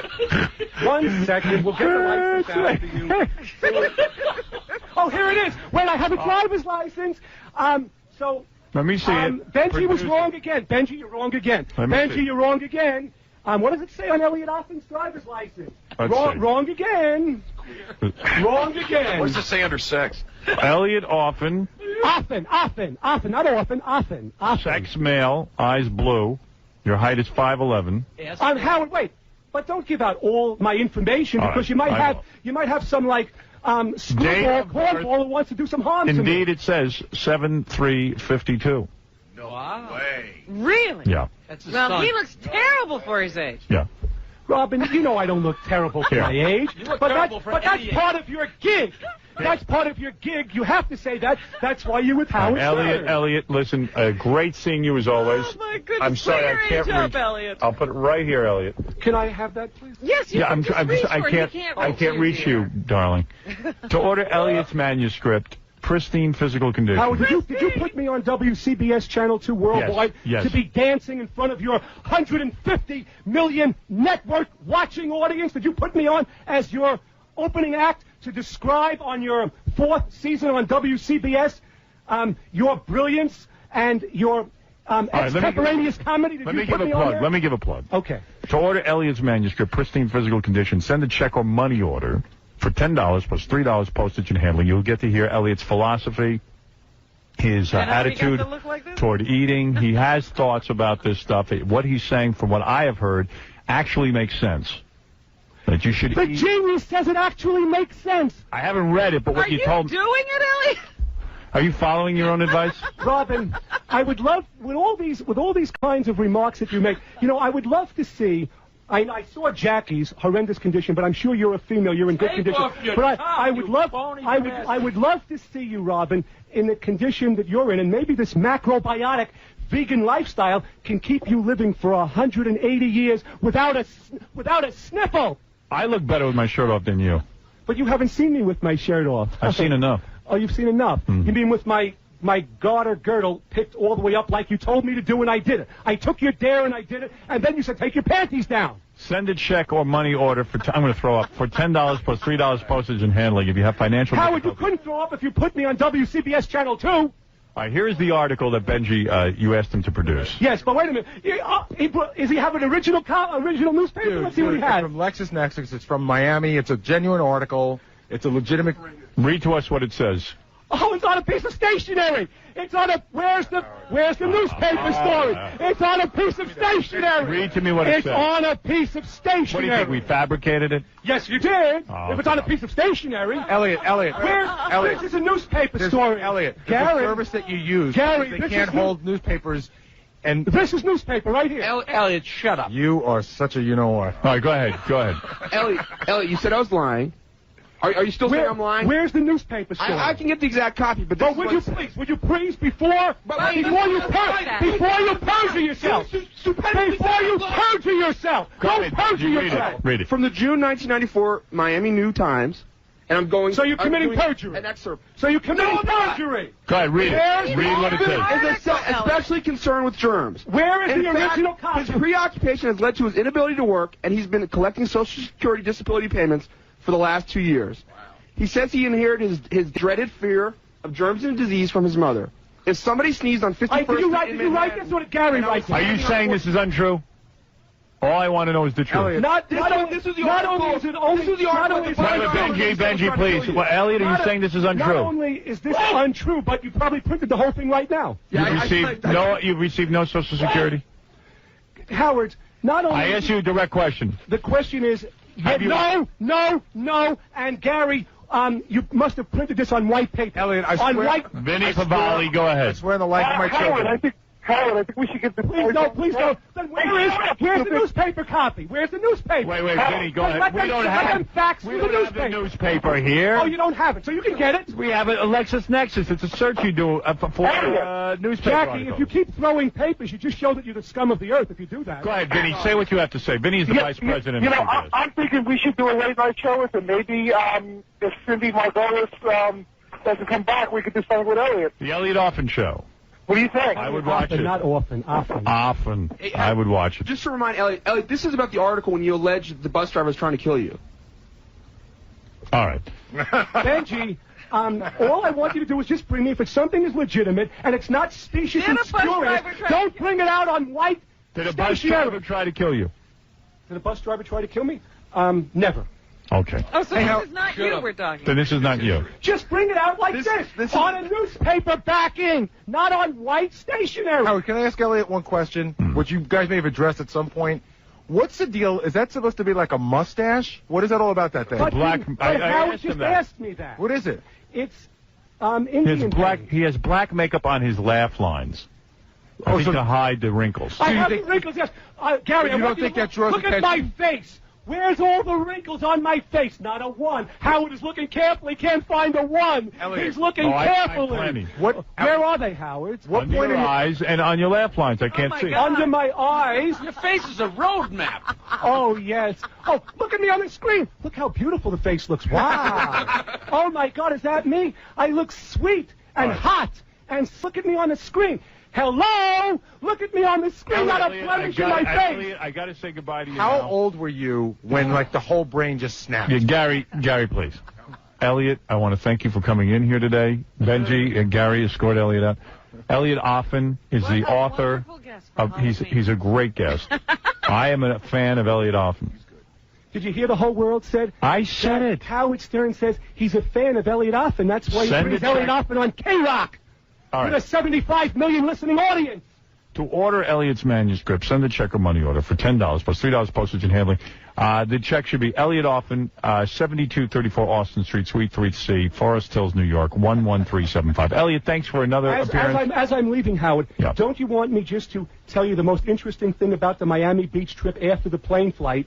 1 second. We'll get the license out to you. Oh, here it is. Wait, I have a driver's license. Let me see it. Benji was wrong again. Benji, you're wrong again. Benji, you're wrong again. What does it say on Elliot Offen's driver's license? Wrong again. Wrong again. What does it say under sex? Elliot Offen. Offen, not Offen. Sex male, eyes blue. Your height is 5'11". Howard, wait. But don't give out all my information because you might have some like screwball cornball who wants to do some harm to me. Indeed, it says 7'3", 52". No way. Really? Yeah. Well, he looks terrible for his age. Yeah. Robin, you know I don't look terrible for my age. But that's part of your gig. That's part of your gig. You have to say that. That's why you're with Howard Stern. Elliot, listen, great seeing you as always. Oh, my goodness. I'm sorry, I can't reach. Elliot. I'll put it right here, Elliot. Can I have that, please? Yes, you can. I can't reach you, darling. To order Elliot's manuscript, pristine physical condition. Howard, did you put me on WCBS Channel 2 Worldwide to be dancing in front of your 150 million network watching audience? Did you put me on as your opening act to describe on your 4th season on WCBS your brilliance and your extemporaneous comedy? Let me give a plug. Let me give a plug. Okay. To order Elliot's manuscript, pristine physical condition, send a check or money order for $10 plus $3 postage and handling. You'll get to hear Elliot's philosophy, his attitude toward eating. He has thoughts about this stuff. What he's saying, from what I have heard, actually makes sense. That you should eat. Genius says it actually makes sense. I haven't read it, but what you told me. Are you doing it, Elliot? Are you following your own advice? Robin, I would love, with all these kinds of remarks that you make, I would love to see. I saw Jackie's horrendous condition, but I'm sure you're a female. You're in good condition. But I would love to see you, Robin, in the condition that you're in, and maybe this macrobiotic vegan lifestyle can keep you living for 180 years without a sniffle. I look better with my shirt off than you. But you haven't seen me with my shirt off. I've seen enough. Oh, you've seen enough. Mm. You mean with my garter girdle picked all the way up like you told me to do, and I did it. I took your dare and I did it, and then you said take your panties down. Send a check or money order for, I'm going to throw up, for $10 plus $3 postage and handling if you have financial Howard, you couldn't throw up if you put me on WCBS Channel 2. All right, here's the article that Benji, you asked him to produce. Yes, but wait a minute. Does he have an original newspaper? Dude, Let's see what he has. It's from LexisNexis. It's from Miami. It's a genuine article. It's a legitimate... Read to us what it says. Oh, it's on a piece of stationery. It's on a... Where's the newspaper story? It's on a piece of stationery. Read to me what it says. It's on a piece of stationery. What do you think, we fabricated it? Yes, you did. Oh, if it's on a piece of stationery. Elliot. This is a newspaper story. Elliot, Gary, the service that you use, Gary, they can't hold newspapers. And this is newspaper right here. Elliot, shut up. You are such a you-know-what. All right, go ahead. Elliot, you said I was lying. Are you still saying I'm lying? Where's the newspaper story? I can get the exact copy, but would you please, before you perjure yourself, don't perjure yourself. Read it. From the June 1994 Miami New Times, and I'm going... So you're committing perjury. An excerpt. So you're committing perjury. Go ahead, read it. Read what it says. Is especially concerned with germs. Where is the original copy? His preoccupation has led to his inability to work, and he's been collecting Social Security disability payments for the last 2 years. Wow. He says he inherited his dreaded fear of germs and disease from his mother. If somebody sneezed on 51st Did you write this or did Gary write this? Are you saying this is untrue? All I want to know is the truth. This is the article. Benji, please. Well, Elliot, are you saying this is untrue? Not only is this untrue, but you probably printed the whole thing right now. You've received no Social Security? Howard, not only... I asked you a direct question. The question is... No, and Gary, you must have printed this on white paper. Elliot, I swear. Vinny Favali, go ahead. I swear on the life of my children. Howard, I think we should get the... Please no. Then where's the newspaper copy? Where's the newspaper? Wait, Vinny, go ahead. We don't have the newspaper here. Oh, you don't have it, so you can get it. We have it, LexisNexis. It's a search you do for newspaper Jackie, articles. if you keep throwing papers, you just show that you're the scum of the earth if you do that. Go ahead, Vinny. Say what you have to say. Vinny's the vice president. I'm thinking we should do a late-night show with him. Maybe if Cindy Margolis doesn't come back, we could do something with Elliot. The Elliot Offen Show. What do you think? I would watch it. Not often. Often. I would watch it. Just to remind Elliot, this is about the article when you allege the bus driver was trying to kill you. All right. Benji, all I want you to do is just bring me, if it's something is legitimate and it's not specious and spurious, don't bring it out on white. Did a bus driver try to kill you? Did a bus driver try to kill me? Never. Okay. Oh, so this is not you we're talking about. Then this is not you. Just bring it out like this on a newspaper backing, not on white stationery. Howard, can I ask Elliot one question, which you guys may have addressed at some point? What's the deal? Is that supposed to be like a mustache? What is that all about that thing? Howard just asked me that. What is it? It's Indian black. He has black makeup on his laugh lines. I think to hide the wrinkles. I have the wrinkles, yes. Gary, you don't think that draws attention? Look at my face. Where's all the wrinkles on my face? Not a one. Howard is looking carefully, can't find a one. Elliot. He's looking carefully. Where are they, Howard? Under your eyes and on your laugh lines. I can't see. God. Under my eyes? Your face is a road map. Oh, yes. Oh, look at me on the screen. Look how beautiful the face looks. Wow. Oh, my God, is that me? I look sweet and hot. And look at me on the screen. Hello? Look at me on the screen, not a blemish in my face. I got to say goodbye to you How now. old were you when, like, the whole brain just snapped? Yeah, Gary, please. Elliot, I want to thank you for coming in here today. Benji and Gary escort Elliot out. Elliot Offen is the author of... He's a great guest. I am a fan of Elliot Offen. Did you hear the whole world said? I said it. Howard Stern says he's a fan of Elliot Offen. That's why he brings Elliot Offen on K-Rock. All right. With a 75 million listening audience. To order Elliot's manuscript, send a check or money order for $10 plus $3 postage and handling. The check should be Elliot Offen, 7234 Austin Street, Suite 3C, Forest Hills, New York, 11375. Elliot, thanks for another appearance. As I'm leaving, Howard, don't you want me just to tell you the most interesting thing about the Miami Beach trip after the plane flight?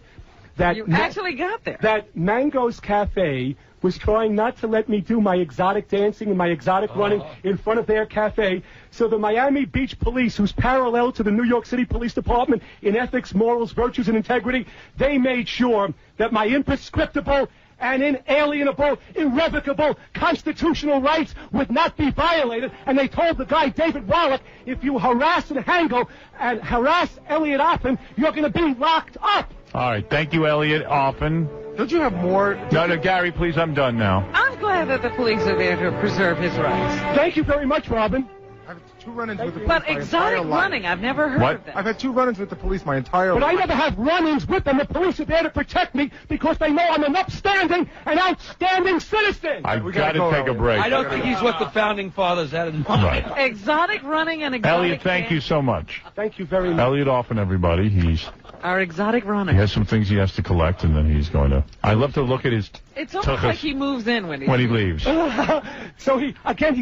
That you actually got there. That Mango's Cafe was trying not to let me do my exotic dancing and my exotic running in front of their cafe. So the Miami Beach Police, who's parallel to the New York City Police Department in ethics, morals, virtues, and integrity, they made sure that my imprescriptible and inalienable, irrevocable constitutional rights would not be violated. And they told the guy, David Wallach, if you harass and harass Elliot Offen, you're going to be locked up. All right. Thank you, Elliot Offen. Don't you have more? No, Gary, please, I'm done now. I'm glad that the police are there to preserve his rights. Thank you very much, Robin. I've had 2 run-ins with the police But my exotic entire life. running, I've never heard of that. I've had 2 run-ins with the police my entire life. But I never have run-ins with them. The police are there to protect me because they know I'm an upstanding and outstanding citizen. I've got to take a break. I don't think he's what the founding fathers had in mind. Right. Exotic running and exotic Elliot, thank you so much. Thank you very much. Elliot Offen, everybody. Our exotic runner. He has some things he has to collect, and then he's going to... I love to look at his... It's almost like he moves in when he leaves. So he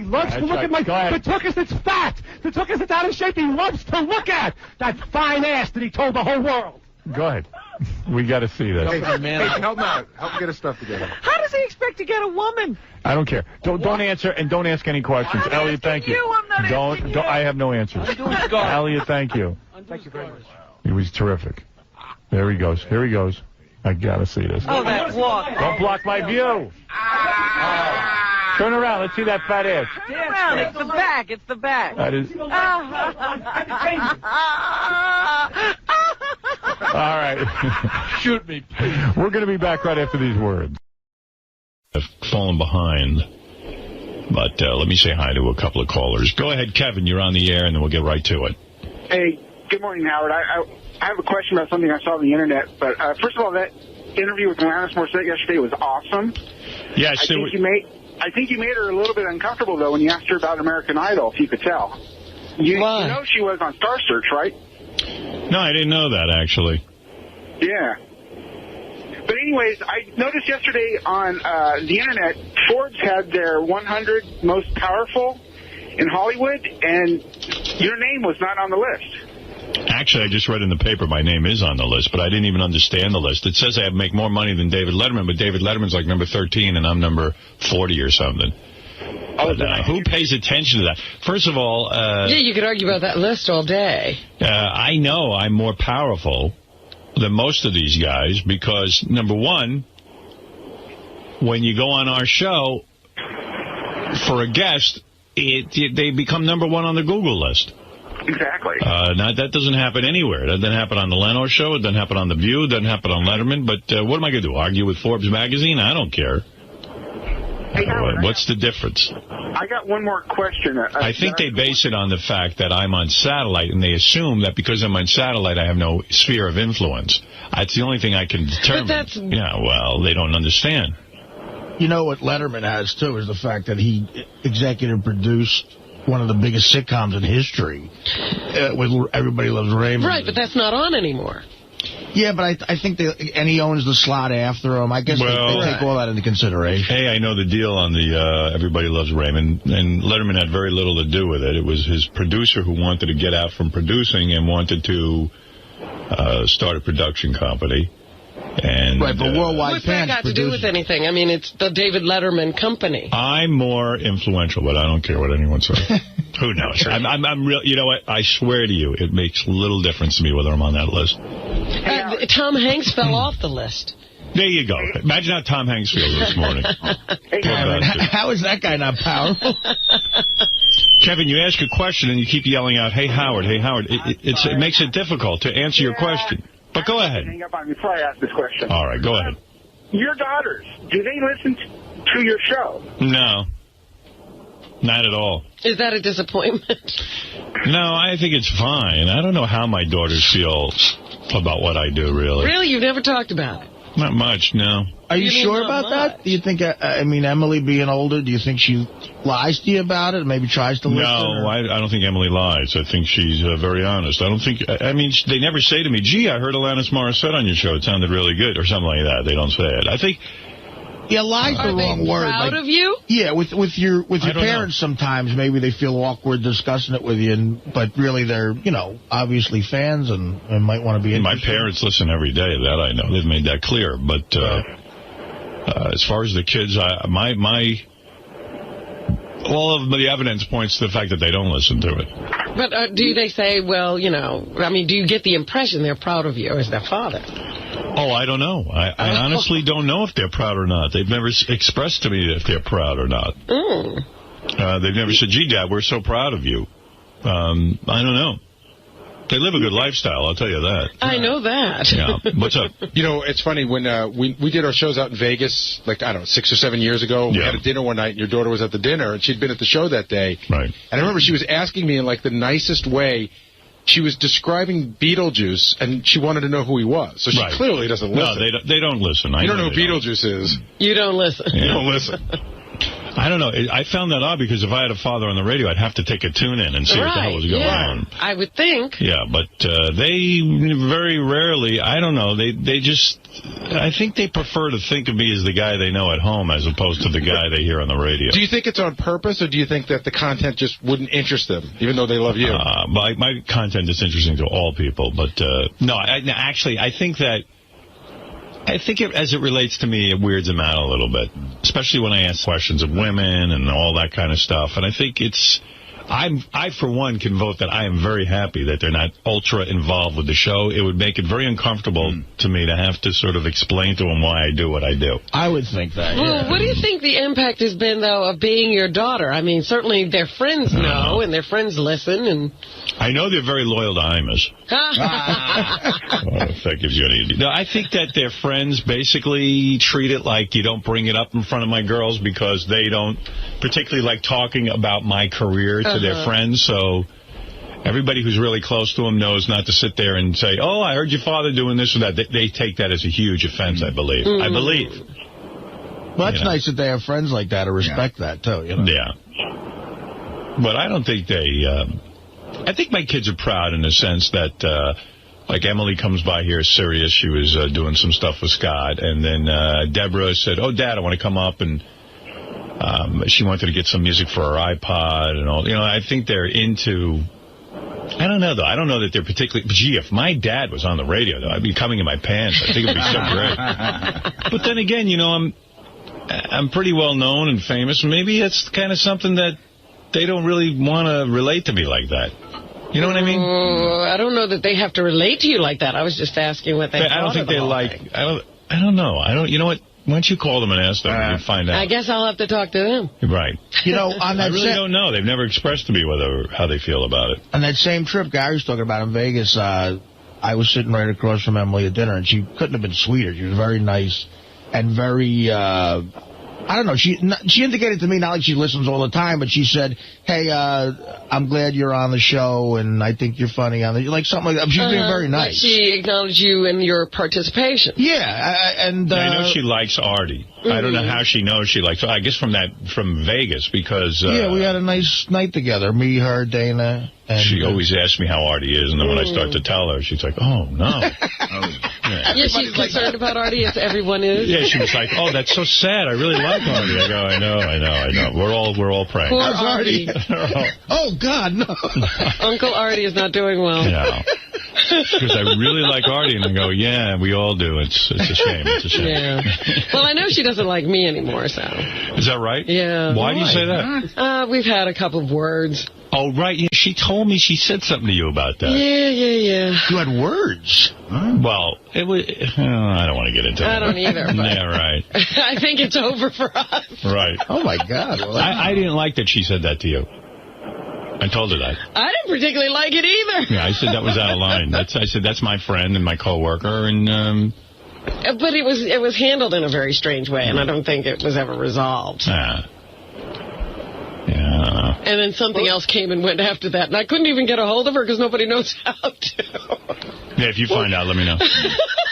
loves to look at my... The tuchus that's fat. The tuchus that's out of shape, he loves to look at. That fine ass that he told the whole world. Go ahead. We got to see this. Hey, help him out. Help him get his stuff together. How does he expect to get a woman? I don't care. Don't answer, and don't ask any questions. Elliot, thank you. I'm not asking you. I have no answers. Elliot, thank you. Thank you very much. He was terrific. There he goes. Here he goes. I got to see this. Oh, that walk. Don't block my view. Turn around. Let's see that fat ass. Turn around. It's the back. It's the back. That is... All right. Shoot me. We're going to be back right after these words. I've fallen behind. But let me say hi to a couple of callers. Go ahead, Kevin. You're on the air, and then we'll get right to it. Hey, good morning, Howard. I have a question about something I saw on the internet. But first of all, that interview with Alanis Morissette yesterday was awesome. Yes, I think you made her a little bit uncomfortable, though, when you asked her about American Idol, if you could tell. You know she was on Star Search, right? No, I didn't know that, actually. Yeah. But anyways, I noticed yesterday on the internet, Forbes had their 100 most powerful in Hollywood, and your name was not on the list. Actually, I just read in the paper my name is on the list, but I didn't even understand the list. It says I make more money than David Letterman, but David Letterman's like number 13, and I'm number 40 or something. But, who pays attention to that? First of all... yeah, you could argue about that list all day. I know I'm more powerful than most of these guys because, number one, when you go on our show for a guest, they become number 1 on the Google list. Exactly. Now, that doesn't happen anywhere. That doesn't happen on the Leno show. It doesn't happen on The View. It doesn't happen on Letterman. But what am I going to do, argue with Forbes magazine? I don't care. Hey, Howard, what's the difference? I got one more question. I think they base it on the fact that I'm on satellite, and they assume that because I'm on satellite, I have no sphere of influence. That's the only thing I can determine. But that's... Yeah, well, they don't understand. You know what Letterman has, too, is the fact that he executive produced one of the biggest sitcoms in history with Everybody Loves Raymond. Right, but that's not on anymore. Yeah, but I think and he owns the slot after him. I guess they take all that into consideration. Hey, I know the deal on the Everybody Loves Raymond, and Letterman had very little to do with it. It was his producer who wanted to get out from producing and wanted to start a production company. And, right, but Worldwide What's that got to do with anything? I mean, it's the David Letterman company. I'm more influential, but I don't care what anyone says. Who knows? I'm real. You know what? I swear to you, it makes little difference to me whether I'm on that list. Tom Hanks fell off the list. There you go. Imagine how Tom Hanks feels this morning. How is that guy not powerful? Kevin, you ask a question and you keep yelling out, "Hey, Howard, hey, Howard." It makes it difficult to answer your question. But go ahead. Hang up on me before I ask this question. All right, go ahead. Your daughters, do they listen to your show? No. Not at all. Is that a disappointment? No, I think it's fine. I don't know how my daughters feel about what I do, really. Really? You've never talked about it? Not much, no. Are you sure about that? Do you think, I mean, Emily being older, do you think she lies to you about it? Maybe tries to listen? No, I don't think Emily lies. I think she's very honest. I don't think, I mean, they never say to me, gee, I heard Alanis Morissette on your show. It sounded really good, or something like that. They don't say it. I think... Yeah, lie's the wrong word. Proud of you? Yeah, with your parents sometimes maybe they feel awkward discussing it with you, but really they're, you know, obviously fans and might want to be interested. My parents listen every day, that I know. They've made that clear. But as far as the kids, all of the evidence points to the fact that they don't listen to it. But do they say, well, you know, I mean, do you get the impression they're proud of you as their father? Oh, I don't know. I honestly don't know if they're proud or not. They've never expressed to me if they're proud or not. They've never said, gee, Dad, we're so proud of you. I don't know. They live a good lifestyle, I'll tell you that. I know that. Yeah. What's up? You know, it's funny, when we did our shows out in Vegas, like, I don't know, 6 or 7 years ago, we had a dinner one night, and your daughter was at the dinner, and she'd been at the show that day. Right. And I remember she was asking me in, like, the nicest way. She was describing Beetlejuice, and she wanted to know who he was. So she clearly doesn't listen. No, they don't listen. You don't know who Beetlejuice is. You don't listen. You don't listen. I don't know. I found that odd because if I had a father on the radio, I'd have to take a tune in and see what the hell was going on. I would think. Yeah, but they very rarely, I don't know, they just, I think they prefer to think of me as the guy they know at home as opposed to the guy they hear on the radio. Do you think it's on purpose, or do you think that the content just wouldn't interest them, even though they love you? My content is interesting to all people, but no, actually, I think as it relates to me, it weirds them out a little bit, especially when I ask questions of women and all that kind of stuff. And I think I, for one, can vote that I am very happy that they're not ultra involved with the show. It would make it very uncomfortable to me to have to sort of explain to them why I do what I do. I would think that, Well, what do you think the impact has been, though, of being your daughter? I mean, certainly their friends know, and their friends listen, and... I know they're very loyal to Imus. If that gives you any idea. No, I think that their friends basically treat it like you don't bring it up in front of my girls because they don't particularly like talking about my career to their friends. So everybody who's really close to them knows not to sit there and say, oh, I heard your father doing this or that. They take that as a huge offense, I believe. I believe. Well, that's nice that they have friends like that to respect that, too. You know? Yeah. But I don't think they... I think my kids are proud in the sense that, like, Emily comes by here serious. She was doing some stuff with Scott. And then Deborah said, oh, Dad, I want to come up. And she wanted to get some music for her iPod and all. You know, I think they're into... I don't know, though. I don't know that they're particularly... Gee, if my dad was on the radio, though, I'd be coming in my pants. I think it'd be so great. But then again, you know, I'm pretty well known and famous. Maybe it's kind of something that they don't really want to relate to me like that. You know what I mean? I don't know that they have to relate to you like that. I was just asking what they thought. I don't think they like... I don't know. You know what? Why don't you call them and ask them and find out? I guess I'll have to talk to them. Right. You know, on that I really don't know. They've never expressed to me how they feel about it. On that same trip Gary was talking about in Vegas, I was sitting right across from Emily at dinner, and she couldn't have been sweeter. She was very nice and very... I don't know. She indicated to me, not like she listens all the time, but she said, hey, I'm glad you're on the show, and I think you're funny on the... Like something like that. She's being very nice. Like she acknowledged you in your participation. Yeah. I know she likes Artie. I don't know how she knows she likes... I guess from Vegas, because... yeah, we had a nice night together. Me, her, Dana... And she always asks me how Artie is, and then when I start to tell her, she's like, oh, no. Yeah, she's concerned about Artie, as everyone is. Yeah, she was like, oh, that's so sad. I really like Artie. I go, I know. We're all praying. Poor Artie. Oh, God, no. Uncle Artie is not doing well. Yeah. Because I really like Artie, and I go, yeah, we all do. It's a shame. It's a shame. Yeah. Well, I know she doesn't like me anymore, so. Is that right? Yeah. Why do you say that? We've had a couple of words. Oh, right. Yeah, she told me she said something to you about that. Yeah. You had words? Well, it was... I don't want to get into it. I don't either. Yeah, right. I think it's over for us. Right. Oh, my God. Well, I didn't like that she said that to you. I told her that. I didn't particularly like it either. Yeah, I said that was out of line. I said, that's my friend and my coworker, and... But it was handled in a very strange way, and I don't think it was ever resolved. Yeah, I don't know. And then something else came and went after that, and I couldn't even get a hold of her because nobody knows how to. Yeah, if you find out, let me know.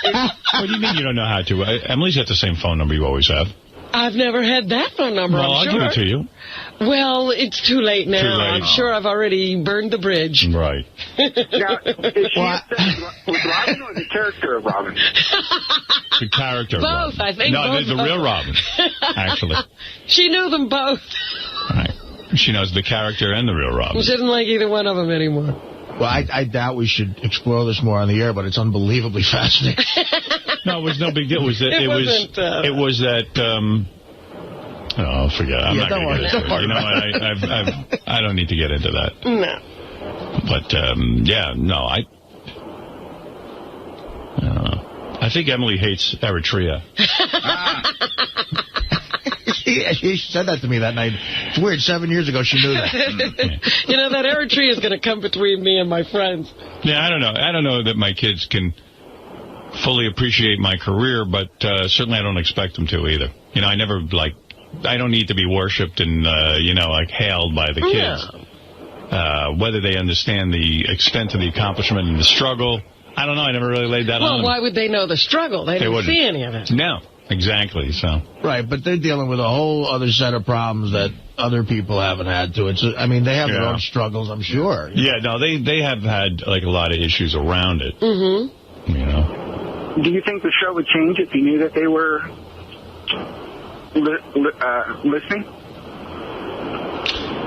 What do you mean you don't know how to? Emily's got the same phone number you always have. I've never had that phone number, Well, I'm I'll sure. give it to you. Well, it's too late now. Too late. I'm sure I've already burned the bridge. Right. Now, is she with Robin or the character of Robin? The character of Both, Robin. I think. No, both the of real them. Robin, actually. She knew them both. Right. She knows the character and the real Robin. She didn't like either one of them anymore. Well, I doubt we should explore this more on the air, but it's unbelievably fascinating. No, it was no big deal. It was that. It was that. Oh, forget it. I'm not going to get into it. You know, I don't need to get into that. No. But, yeah, no, I don't know. I think Emily hates Eritrea. She said that to me that night. It's weird. 7 years ago, she knew that. You know, that Eritrea is going to come between me and my friends. Yeah, I don't know. I don't know that my kids can fully appreciate my career, but certainly I don't expect them to either. You know, I never, like, I don't need to be worshipped and, you know, like, hailed by the kids. Whether they understand the extent of the accomplishment and the struggle, I don't know. I never really laid that on them. Well, why would they know the struggle? They didn't see any of it. No, exactly. So right, but they're dealing with a whole other set of problems that other people haven't had to. I mean, they have their own struggles, I'm sure. Yeah, no, they have had, like, a lot of issues around it. Mm-hmm. You know. Do you think the show would change if you knew that they were listening?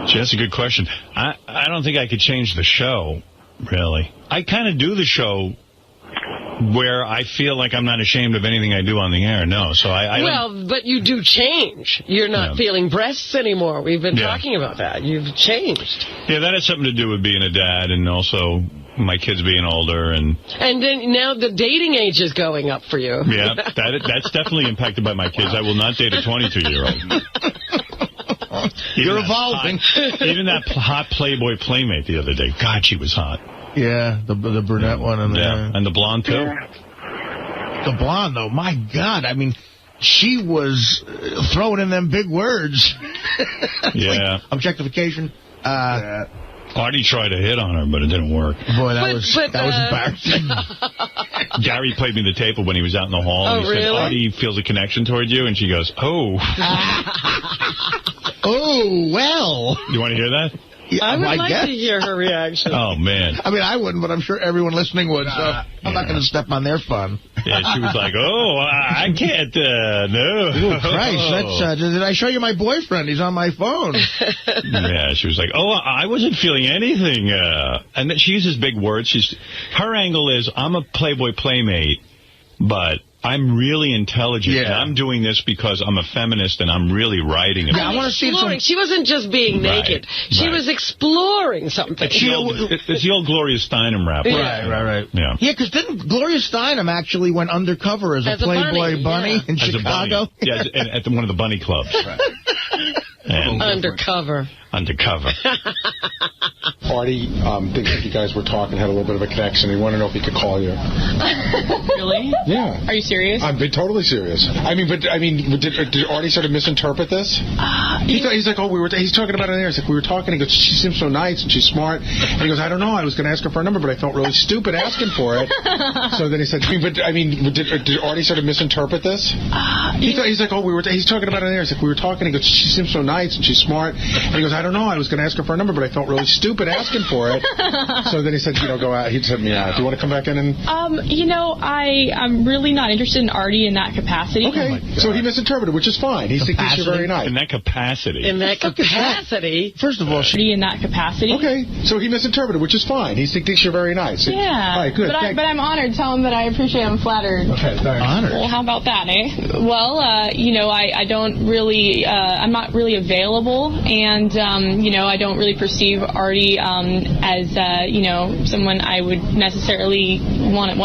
Gee, that's a good question. I don't think I could change the show, really. I kind of do the show where I feel like I'm not ashamed of anything I do on the air. No, so I Well, but you do change. You're not feeling breasts anymore. We've been talking about that. You've changed. Yeah, that has something to do with being a dad and also my kids being older. And then now the dating age is going up for you. Yeah, that's definitely impacted by my kids. I will not date a 22-year-old. You're evolving. Even that hot Playboy playmate the other day. God, she was hot. Yeah, the brunette one. And and the blonde, too. The blonde, though, my God. I mean, she was throwing in them big words. Yeah. Like objectification. Artie tried to hit on her, but it didn't work. Boy, that was embarrassing. Gary played me the tape of when he was out in the hall. Oh, and he said, really? Artie feels a connection toward you. And she goes, oh. Oh, well. You want to hear that? I would like to hear her reaction. Oh, man. I mean, I wouldn't, but I'm sure everyone listening would, so I'm not going to step on their fun. Yeah, she was like, oh, I can't, no. Oh, Christ, did I show you my boyfriend? He's on my phone. Yeah, she was like, oh, I wasn't feeling anything. And then she uses big words. Her angle is, I'm a Playboy playmate, but I'm really intelligent. And I'm doing this because I'm a feminist and I'm really writing about it. I want to see some... She wasn't just being naked. She was exploring something. It's the old Gloria Steinem rap. Right. Yeah, because didn't Gloria Steinem actually went undercover as a Playboy bunny in Chicago? Yeah, at one of the bunny clubs. And Undercover. Artie thinks that you guys were talking, had a little bit of a connection. He wanted to know if he could call you. Really? Yeah. Are you serious? I'm totally serious. Did Artie sort of misinterpret this? He's like, he's talking about it there. He's like, we were talking. He goes, she seems so nice and she's smart. And he goes, I don't know. I was going to ask her for a number, but I felt really stupid asking for it. So then he said, did Artie sort of misinterpret this? He's like, he's talking about it there. He's like, we were talking. He goes, she seems so nice and she's smart. And he goes, I don't know. I was going to ask her for a number, but I felt really stupid asking for it. So then he said, go out. He'd send me out. Do you want to come back in and... I'm really not interested in Artie in that capacity. Okay. So he misinterpreted, which is fine. He thinks you're very nice. In that capacity. First of all, in that capacity. Okay. So he misinterpreted, which is fine. He thinks you're very nice. Yeah. All right, good. But I'm honored. Tell him that I appreciate him. I'm flattered. Okay, thanks. Honored. Well, how about that, eh? Well, I don't really, I'm not really available, and, I don't really perceive Artie as, someone I would necessarily want to,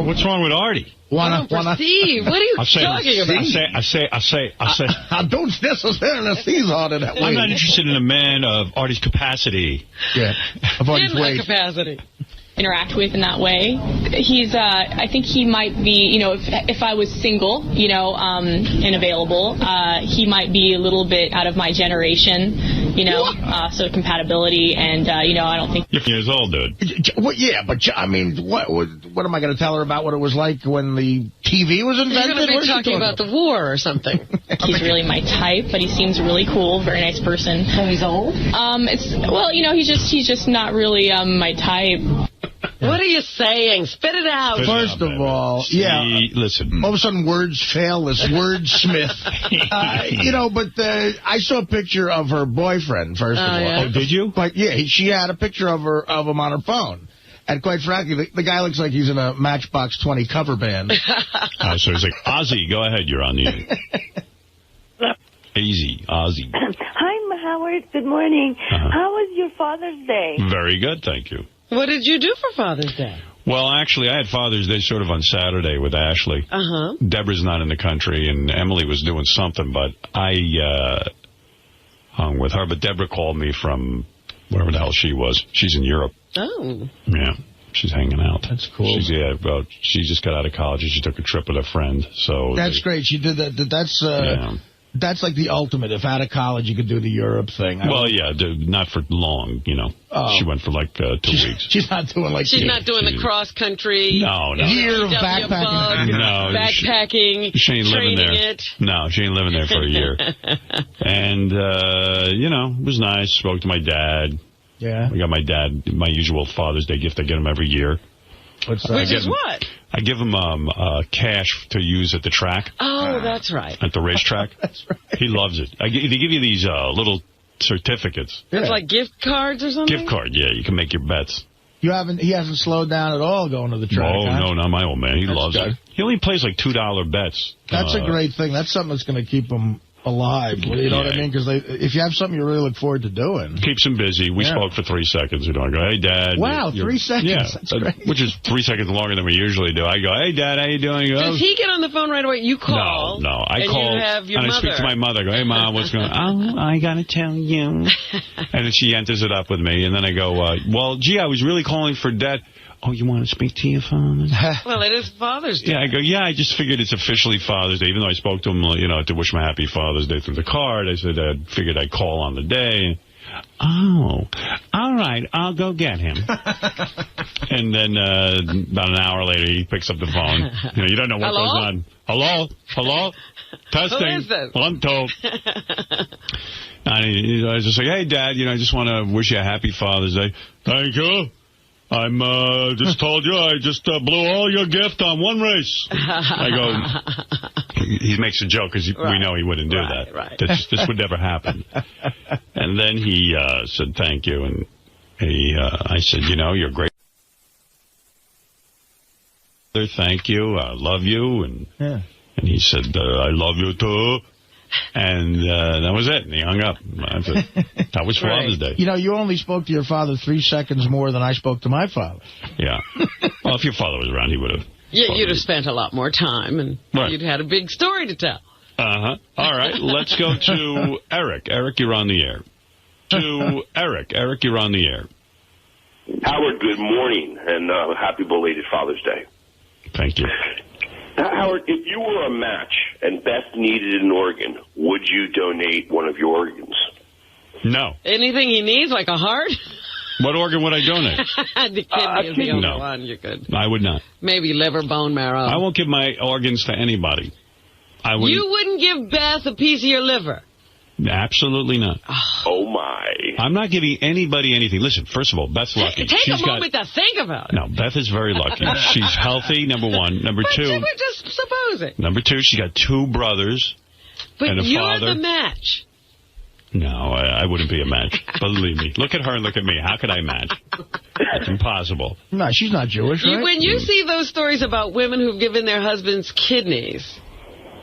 What's wrong with Artie? Perceive? What are you talking about? I say. I don't necessarily see Artie that way. I'm not interested in a man of Artie's capacity. Yeah. Of Artie's weight. Capacity. Interact with in that way. He's, I think he might be, if I was single, and available, he might be a little bit out of my generation. sort of compatibility, and, I don't think... You're years old, dude. Well, yeah, but, I mean, what am I going to tell her about what it was like when the TV was invented? You're going to be talking about the war or something. He's really my type, but he seems really cool, very nice person. So he's old? He's just not really my type. What are you saying? Spit it out. First of all, listen. All of a sudden, words fail. This wordsmith. But I saw a picture of her boyfriend, first of all. Yeah. Oh, did you? But, yeah, she had a picture of him on her phone. And quite frankly, the guy looks like he's in a Matchbox 20 cover band. So he's like, Ozzy, go ahead. You're on the air. Easy, Ozzy. Hi, Howard. Good morning. How was your Father's Day? Very good, thank you. What did you do for Father's Day? Well, actually, I had Father's Day sort of on Saturday with Ashley. Deborah's not in the country, and Emily was doing something, but I hung with her. But Deborah called me from wherever the hell she was. She's in Europe. Oh. Yeah, she's hanging out. That's cool. She just got out of college, and she took a trip with a friend. So that's great. She did that. That's like the ultimate. If out of college, you could do the Europe thing. Not for long, She went for like 2 weeks. She's not doing like... She's not doing the cross-country... No. Year of backpacking. No. Backpacking, she ain't living there. it. No, she ain't living there for a year. And, it was nice. Spoke to my dad. Yeah. I got my dad my usual Father's Day gift I get him every year. Which is what? I give him cash to use at the track. Oh, that's right. At the racetrack. That's right. He loves it. They give you these little certificates. It's like gift cards or something? Gift card, yeah. You can make your bets. He hasn't slowed down at all going to the track. No, not my old man. He loves it. He only plays like $2 bets. That's a great thing. That's something that's going to keep him alive. You know what I mean? Because if you have something you really look forward to doing. Keeps him busy. We spoke for 3 seconds. I go, hey, Dad. Wow, 3 seconds. Yeah, that's great. Which is 3 seconds longer than we usually do. I go, hey, Dad, how you doing? He goes, does he get on the phone right away? You call. No. I call. You have your and mother. I speak to my mother. I go, hey, Mom, what's going on? Oh, I got to tell you. And then she enters it up with me. And then I go, I was really calling for Dad. Oh, you want to speak to your father? Well, it is Father's Day. Yeah, I go, I just figured it's officially Father's Day. Even though I spoke to him, to wish him a happy Father's Day through the card, I said I figured I'd call on the day. Oh, all right, I'll go get him. And then about an hour later, he picks up the phone. You don't know what goes on. Hello? Testing. Who is this? 1, 2. And I was just like, hey, Dad, I just want to wish you a happy Father's Day. Thank you. I'm just told you I just blew all your gift on one race. I go, he makes a joke because we know he wouldn't do that. Right. This would never happen. And then he said thank you, and I said, you're great. Thank you, I love you, and he said, I love you too. And that was it. And he hung up. That was Father's Day. You only spoke to your father 3 seconds more than I spoke to my father. Yeah. Well, if your father was around, he would have. Yeah, you'd have spent a lot more time, and you'd had a big story to tell. All right, let's go to Eric. Eric, you're on the air. Eric, you're on the air. Howard, good morning, and happy belated Father's Day. Thank you. Howard, if you were a match and Beth needed an organ, would you donate one of your organs? No. Anything he needs, like a heart? What organ would I donate? The kidney is the only one you could. I would not. Maybe liver, bone marrow. I won't give my organs to anybody. You wouldn't give Beth a piece of your liver? Absolutely not. Oh, my. I'm not giving anybody anything. Listen, first of all, Beth's lucky. Take a moment to think about it. No, Beth is very lucky. She's healthy, number one. Number two. We're just supposing. Number two, she got 2 brothers and a father. You're the match. No, I wouldn't be a match. Believe me. Look at her and look at me. How could I match? That's impossible. No, she's not Jewish, right? When you see those stories about women who've given their husbands kidneys...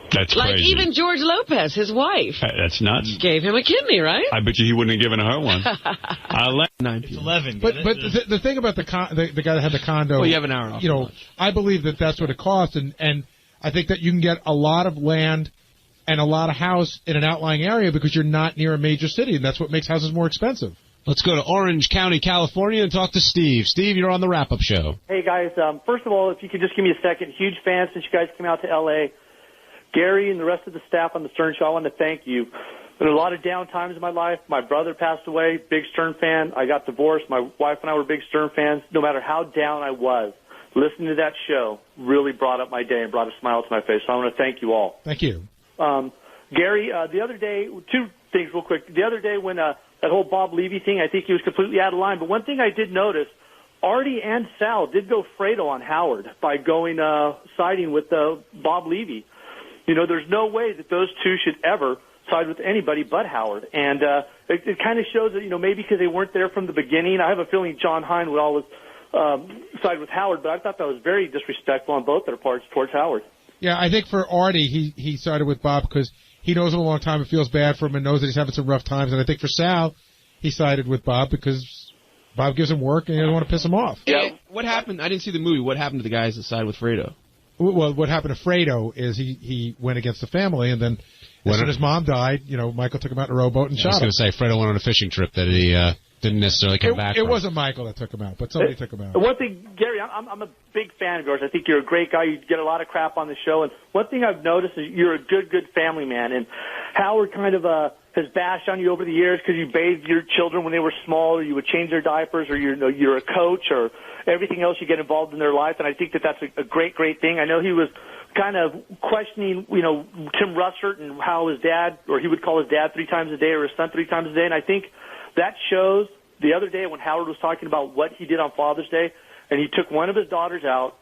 That's like crazy. Even George Lopez, his wife. That's nuts. Gave him a kidney, right? I bet you he wouldn't have given her one. It's 11. But the thing about the guy that had the condo... Well, you have an hour off. I believe that's what it costs, and I think that you can get a lot of land and a lot of house in an outlying area because you're not near a major city, and that's what makes houses more expensive. Let's go to Orange County, California, and talk to Steve. Steve, you're on the wrap-up show. Hey, guys. First of all, if you could just give me a second. Huge fan since you guys came out to L.A., Gary and the rest of the staff on the Stern Show, I want to thank you in a lot of down times in my life. My brother passed away, big Stern fan. I got divorced. My wife and I were big Stern fans. No matter how down I was, listening to that show really brought up my day and brought a smile to my face. So I want to thank you all. Thank you. Gary, the other day, two things real quick. The other day when that whole Bob Levy thing, I think he was completely out of line. But one thing I did notice, Artie and Sal did go Fredo on Howard by going siding with Bob Levy. You know, there's no way that those two should ever side with anybody but Howard. And it kind of shows that, you know, maybe because they weren't there from the beginning. I have a feeling John Hine would always side with Howard, but I thought that was very disrespectful on both their parts towards Howard. Yeah, I think for Artie, he sided with Bob because he knows him a long time and feels bad for him and knows that he's having some rough times. And I think for Sal, he sided with Bob because Bob gives him work and he doesn't want to piss him off. Yeah. What happened? I didn't see the movie. What happened to the guys that sided with Fredo? Well, what happened to Fredo is he went against the family, and then as soon as Mom died, you know, Michael took him out in a rowboat and shot him. I was going to say, Fredo went on a fishing trip that he didn't necessarily come back from. It wasn't Michael that took him out, but somebody took him out. One thing, Gary, I'm a big fan of yours. I think you're a great guy. You get a lot of crap on the show. And one thing I've noticed is you're a good family man. And Howard kind of has bashed on you over the years because you bathed your children when they were small, or you would change their diapers, or you're a coach, or everything else you get involved in their life. And I think that's a great thing. I know he was kind of questioning, you know, Tim Russert and how his dad, or he would call his dad 3 times a day or his son 3 times a day. And I think that shows the other day when Howard was talking about what he did on Father's Day, and he took one of his daughters out.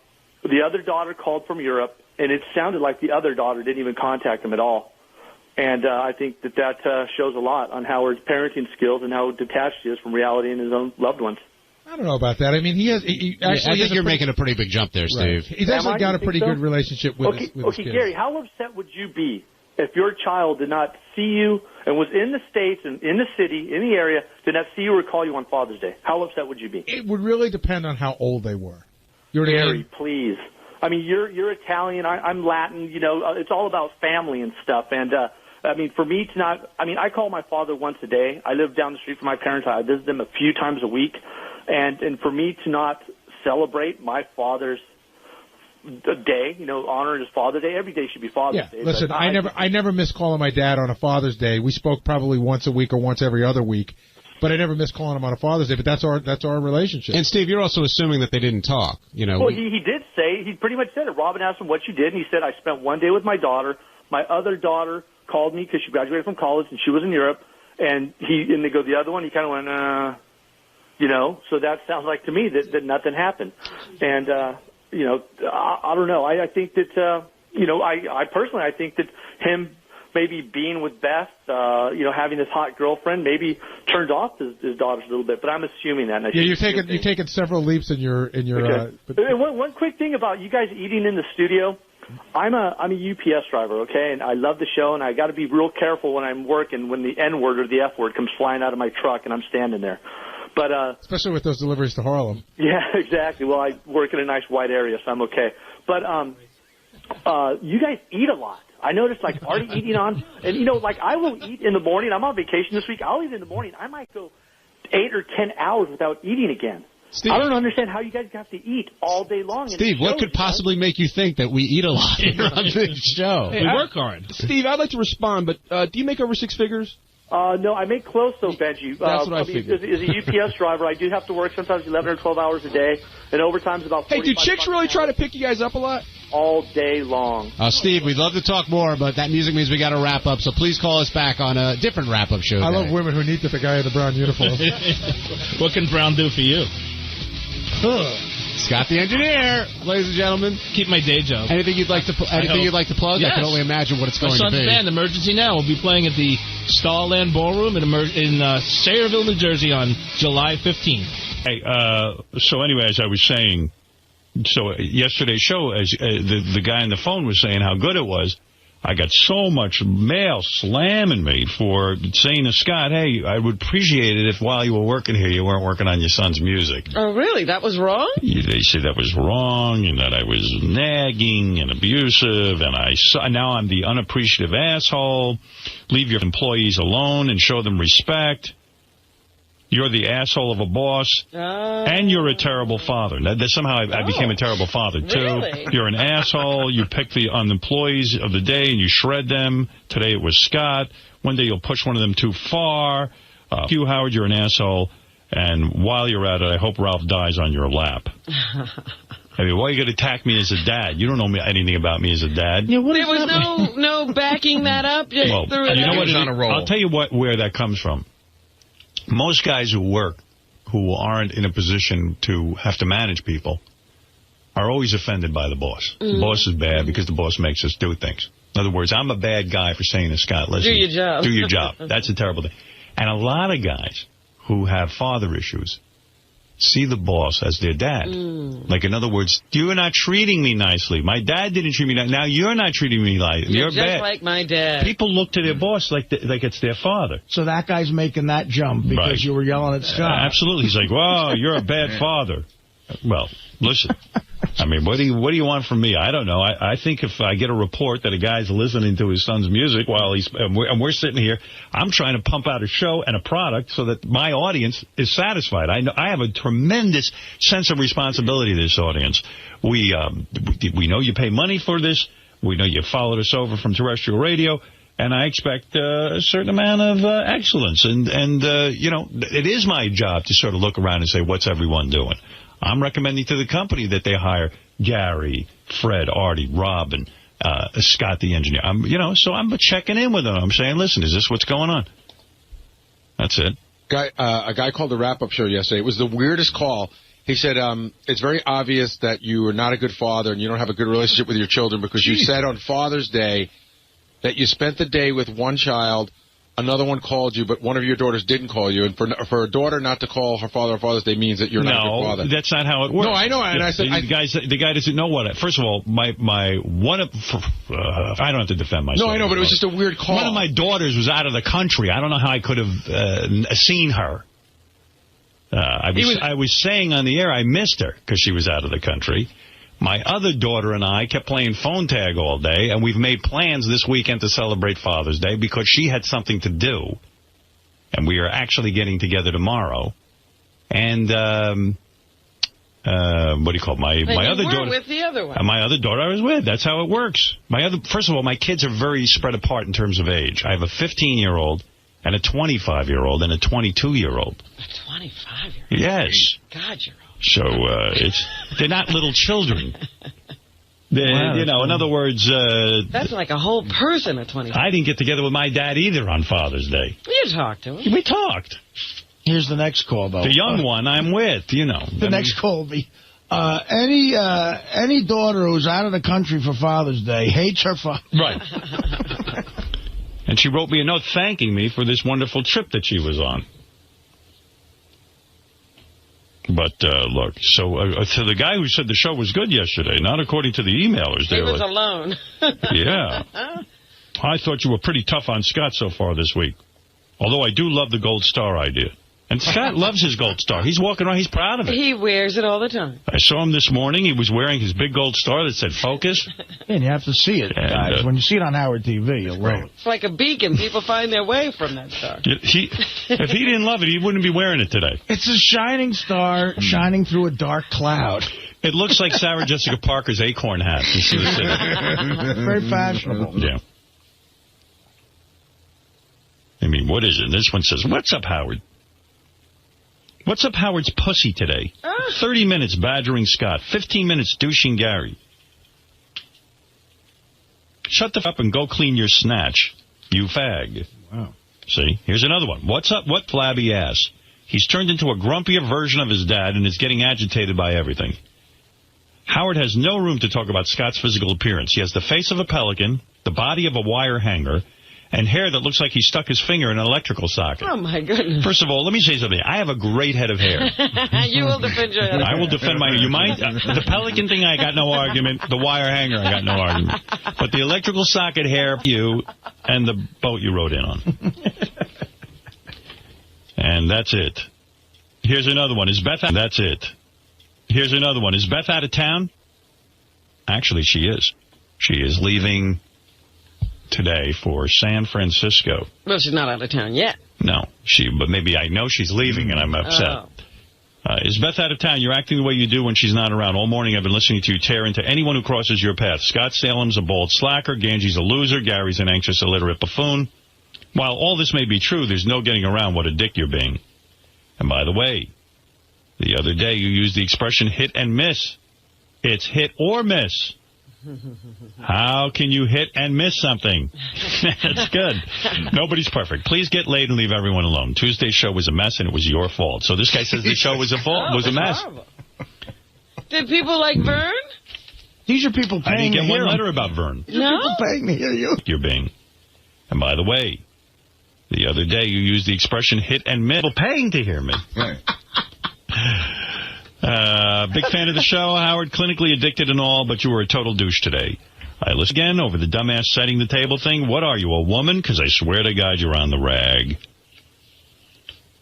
The other daughter called from Europe, and it sounded like the other daughter didn't even contact him at all. And I think that shows a lot on Howard's parenting skills and how detached he is from reality and his own loved ones. I don't know about that. I mean, I think you're making a pretty big jump there, Steve. Right. He's actually got a pretty good relationship with his kids. Okay, Gary, how upset would you be if your child did not see you and was in the States and in the city, in the area, did not see you or call you on Father's Day? How upset would you be? It would really depend on how old they were. You know what I mean? Gary, please. I mean, you're Italian. I'm Latin. You know, it's all about family and stuff. And, I mean, for me to not, I mean, I call my father once a day. I live down the street from my parents. I visit them a few times a week. And for me to not celebrate my father's day, you know, honor his Father's Day, every day should be Father's Day. Listen, I never miss calling my dad on a Father's Day. We spoke probably once a week or once every other week, but I never miss calling him on a Father's Day. But that's our relationship. And Steve, you're also assuming that they didn't talk. You know, well, he did say, he pretty much said it. Robin asked him what you did, and he said, I spent one day with my daughter. My other daughter called me because she graduated from college and she was in Europe, and they go the other one. He kind of went, you know, so that sounds like to me that nothing happened. And, you know, I don't know. I think that, you know, I personally, I think that him maybe being with Beth, you know, having this hot girlfriend, maybe turned off his daughters a little bit. But I'm assuming that. And you're taking several leaps in your. Okay. One quick thing about you guys eating in the studio. I'm a UPS driver, okay, and I love the show, and I got to be real careful when I'm working when the N word or the F word comes flying out of my truck and I'm standing there. But especially with those deliveries to Harlem. Yeah, exactly. Well, I work in a nice white area, so I'm okay. But you guys eat a lot. I noticed, like, Artie eating on, and, you know, like, I will eat in the morning. I'm on vacation this week. I'll eat in the morning. I might go 8 or 10 hours without eating again. Steve, I don't understand how you guys have to eat all day long. Steve, what could possibly make you think that we eat a lot here on this show? Hey, we work hard. Steve, I'd like to respond, but do you make over 6 figures? No, I make close, though, Benji. That's what I figured. As a UPS driver, I do have to work sometimes 11 or 12 hours a day, and overtime's about 45. Hey, do chicks really try to pick you guys up a lot? All day long. Steve, we'd love to talk more, but that music means we got to wrap up, so please call us back on a different wrap-up show. I love women who need the guy in the brown uniform. What can Brown do for you? Scott the engineer, ladies and gentlemen. Keep my day job. Anything you'd like to plug? Yes. I can only imagine what it's going to be. Band, Emergency Now, will be playing at the Starland Ballroom in Sayreville, New Jersey on July 15th. Hey, so anyway, as I was saying, so yesterday's show, as the guy on the phone was saying how good it was, I got so much mail slamming me for saying to Scott, hey, I would appreciate it if while you were working here, you weren't working on your son's music. Oh, really? That was wrong? They said that was wrong and that I was nagging and abusive, and now I'm the unappreciative asshole. Leave your employees alone and show them respect. You're the asshole of a boss, and you're a terrible father. Somehow I became a terrible father, too. Really? You're an asshole. You pick on the employees of the day, and you shred them. Today it was Scott. One day you'll push one of them too far. You, Howard, you're an asshole. And while you're at it, I hope Ralph dies on your lap. I mean, why are you going to attack me as a dad? You don't know anything about me as a dad. Yeah, there was no backing that up. Just well, you know what? On a roll. I'll tell you where that comes from. Most guys who work, who aren't in a position to have to manage people, are always offended by the boss. The boss is bad because the boss makes us do things. In other words, I'm a bad guy for saying to Scott, listen, do your job. Do your job. That's a terrible thing. And a lot of guys who have father issues see the boss as their dad. Like, in other words, you're not treating me nicely. My dad didn't treat me nicely. Now you're not treating me nicely. You're just bad. like my dad. People look to their boss like it's their father. So that guy's making that jump because you were yelling at Scott. Absolutely. He's like, whoa, you're a bad father. Well, listen. I mean, what do you want from me? I don't know. I think if I get a report that a guy's listening to his son's music while and we're sitting here, I'm trying to pump out a show and a product so that my audience is satisfied. I have a tremendous sense of responsibility to this audience. We know you pay money for this. We know you followed us over from terrestrial radio. And I expect a certain amount of excellence. And you know, it is my job to sort of look around and say, what's everyone doing? I'm recommending to the company that they hire Gary, Fred, Artie, Robin, Scott the engineer. So I'm checking in with them. I'm saying, listen, is this what's going on? That's it. A guy called the wrap-up show yesterday. It was the weirdest call. He said, it's very obvious that you are not a good father and you don't have a good relationship with your children because you said on Father's Day that you spent the day with one child, another one called you, but one of your daughters didn't call you. And for a daughter not to call her father on Father's Day means that you're not a good father. No, that's not how it works. No, I know. And I said, the guy doesn't know what. First of all, I don't have to defend myself. No, I know, but it was just a weird call. One of my daughters was out of the country. I don't know how I could have seen her. I was saying on the air I missed her because she was out of the country. My other daughter and I kept playing phone tag all day, and we've made plans this weekend to celebrate Father's Day because she had something to do. And we are actually getting together tomorrow. And, what do you call it? My other daughter. With the other one. My other daughter I was with. That's how it works. First of all, my kids are very spread apart in terms of age. I have a 15-year-old and a 25-year-old and a 22-year-old. A 25-year-old? Yes. God, you're old. So they're not little children. In other words... that's like a whole person at 25. I didn't get together with my dad either on Father's Day. You talked to him. We talked. Here's the next call, though. The young one I'm with, The next call will be, any daughter who's out of the country for Father's Day hates her father. Right. And she wrote me a note thanking me for this wonderful trip that she was on. But, look, so to the guy who said the show was good yesterday, not according to the emailers. He was alone. Yeah. I thought you were pretty tough on Scott so far this week. Although I do love the gold star idea. And Scott loves his gold star. He's walking around. He's proud of it. He wears it all the time. I saw him this morning. He was wearing his big gold star that said focus. And you have to see it, guys. When you see it on Howard TV, you'll love it. It's like a beacon. People find their way from that star. If he didn't love it, he wouldn't be wearing it today. It's a shining star shining through a dark cloud. It looks like Sarah Jessica Parker's acorn hat. Very fashionable. Yeah. I mean, what is it? This one says, what's up, Howard? What's up Howard's pussy today? 30 minutes badgering Scott. 15 minutes douching Gary. Shut the f*** up and go clean your snatch, you fag. Wow. See? Here's another one. What's up, what flabby ass? He's turned into a grumpier version of his dad and is getting agitated by everything. Howard has no room to talk about Scott's physical appearance. He has the face of a pelican, the body of a wire hanger, and hair that looks like he stuck his finger in an electrical socket. Oh, my goodness. First of all, let me say something. I have a great head of hair. You will defend your head. I will defend my... You mind? The pelican thing, I got no argument. The wire hanger, I got no argument. But the electrical socket hair, you, and the boat you rode in on. And that's it. Here's another one. Is Beth... That's it. Here's another one. Is Beth out of town? Actually, she is. She is leaving... today for San Francisco. Well, she's not out of town yet. No, but maybe I know she's leaving and I'm upset. Is Beth out of town? You're acting the way you do when she's not around. All morning I've been listening to you tear into anyone who crosses your path. Scott Salem's a bald slacker. Ganji's a loser. Gary's an anxious, illiterate buffoon. While all this may be true, there's no getting around what a dick you're being. And by the way, the other day you used the expression hit and miss. It's hit or miss. How can you hit and miss something? That's good. Nobody's perfect. Please get laid and leave everyone alone. Tuesday's show was a mess, and it was your fault. So this guy says the show was a mess. Horrible. Did people like Vern? These are people paying I didn't get to hear one him. letter about Vern. No? People paying to hear you. You're being. And by the way, the other day you used the expression hit and miss. People paying to hear me. Big fan of the show, Howard. Clinically addicted and all, but you were a total douche today. I listened again over the dumbass setting the table thing. What are you, a woman? Because I swear to God you're on the rag.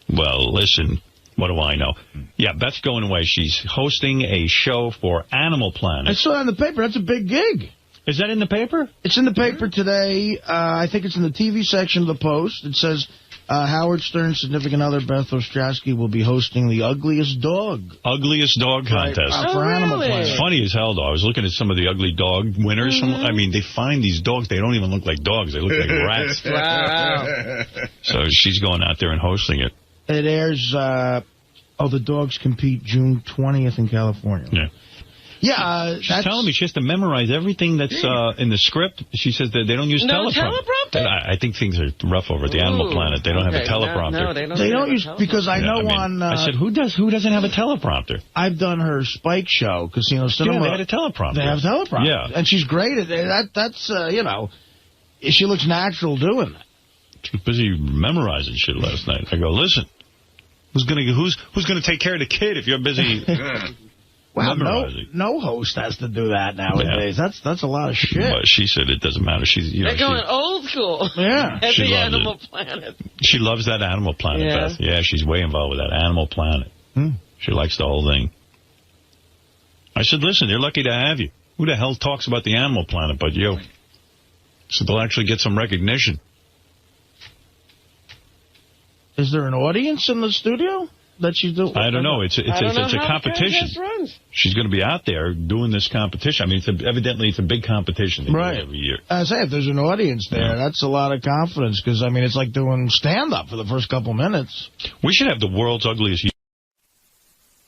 Well, listen, what do I know? Yeah, Beth's going away. She's hosting a show for Animal Planet. I saw it in the paper. That's a big gig. Is that in the paper? It's in the paper today. I think it's in the TV section of the Post. It says Howard Stern's significant other, Beth Ostrowski, will be hosting the Ugliest Dog. Ugliest Dog contest. For Animal Planet. It's funny as hell, though. I was looking at some of the ugly dog winners. I mean, they find these dogs. They don't even look like dogs. They look like rats. Wow. So she's going out there and hosting it. It airs, the dogs compete June 20th in California. Yeah. Yeah, she's telling me she has to memorize everything that's in the script. She says that they don't use teleprompter. I think things are rough over at the Animal Planet. They don't have a teleprompter. No, they don't use because I know I said, who doesn't have a teleprompter? I've done her Spike show, Casino Cinema. Yeah, they had a teleprompter. They have teleprompter. Yeah, and she's great at it. That's she looks natural doing that. She was busy memorizing shit last night. I go, listen, who's gonna take care of the kid if you're busy? Well, no host has to do that nowadays. Yeah. That's a lot of shit. But she said it doesn't matter. They're going old school. Yeah. At the Animal Planet. She loves that Animal Planet, yeah. Beth. Yeah, she's way involved with that Animal Planet. She likes the whole thing. I said, listen, they're lucky to have you. Who the hell talks about the Animal Planet but you? So they'll actually get some recognition. Is there an audience in the studio? That she's doing? I don't know. It's a competition. She's going to be out there doing this competition. I mean, evidently it's a big competition they do every year. I say, if there's an audience there, that's a lot of confidence because, I mean, it's like doing stand-up for the first couple minutes. We should have the world's ugliest...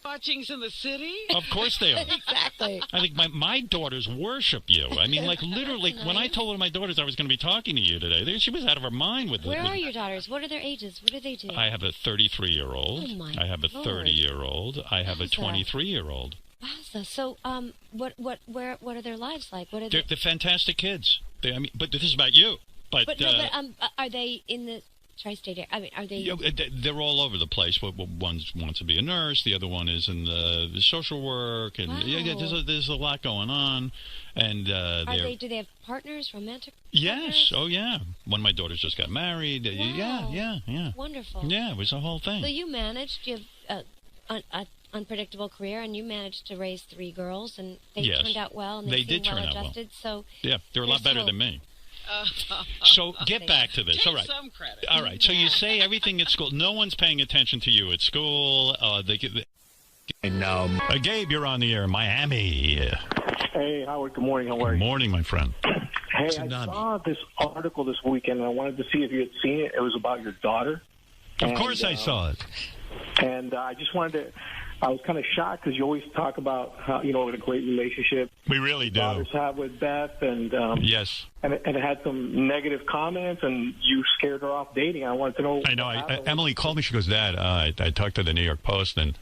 Watchings in the city? Of course they are. Exactly. I think my daughters worship you. I mean, like, literally, when I told my daughters I was going to be talking to you today, she was out of her mind with it. Where are your daughters? What are their ages? What do they do? I have a 33-year-old. Oh, my I have a 30-year-old. I have a 23-year-old. Wowza. So, what are their lives like? What are they're fantastic kids. But this is about you. But are they in the tri-state area? I mean, are they... Yeah, they're all over the place. One wants to be a nurse. The other one is in the social work. And there's a lot going on. And do they have partners, romantic Yes. partners? Oh, yeah. One of my daughters just got married. Wow. Yeah. Wonderful. Yeah, it was a whole thing. So you have an unpredictable career, and you managed to raise 3 girls, and they turned out well, and they did turn out well. So yeah, they're a lot better than me. So get back to this. Take all right. some credit. All right. So you say everything at school. No one's paying attention to you at school. Gabe, you're on the air in Miami. Hey, Howard. Good morning. How are you? Good morning, my friend. Hey, I saw this article this weekend, and I wanted to see if you had seen it. It was about your daughter. Of course I saw it. And I just wanted to... I was kind of shocked because you always talk about how, what a great relationship we really do daughters have with Beth, and yes, and it had some negative comments, and you scared her off dating. I wanted to know. I know. Emily called me. She goes, Dad, I talked to the New York Post, and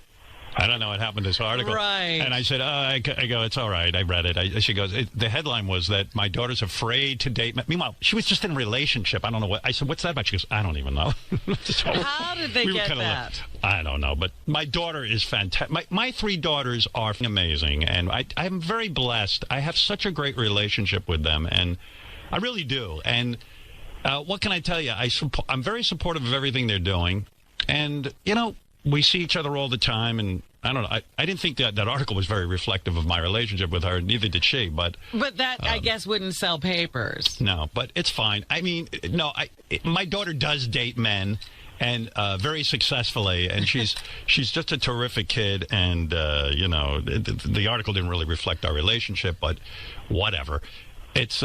I don't know what happened to this article. Right. And I said, I go, it's all right. I read it. She goes, the headline was that my daughter's afraid to date. Meanwhile, she was just in a relationship. I don't know what. I said, what's that about? She goes, I don't even know. So how did they get that? I don't know. But my daughter is fantastic. My 3 daughters are amazing. And I'm very blessed. I have such a great relationship with them. And I really do. And what can I tell you? I'm very supportive of everything they're doing. And, we see each other all the time, and I don't know. I didn't think that article was very reflective of my relationship with her. Neither did she. But that, I guess, wouldn't sell papers. No, but it's fine. I mean, no, my daughter does date men, and very successfully, and she's just a terrific kid. And, the article didn't really reflect our relationship, but whatever. It's,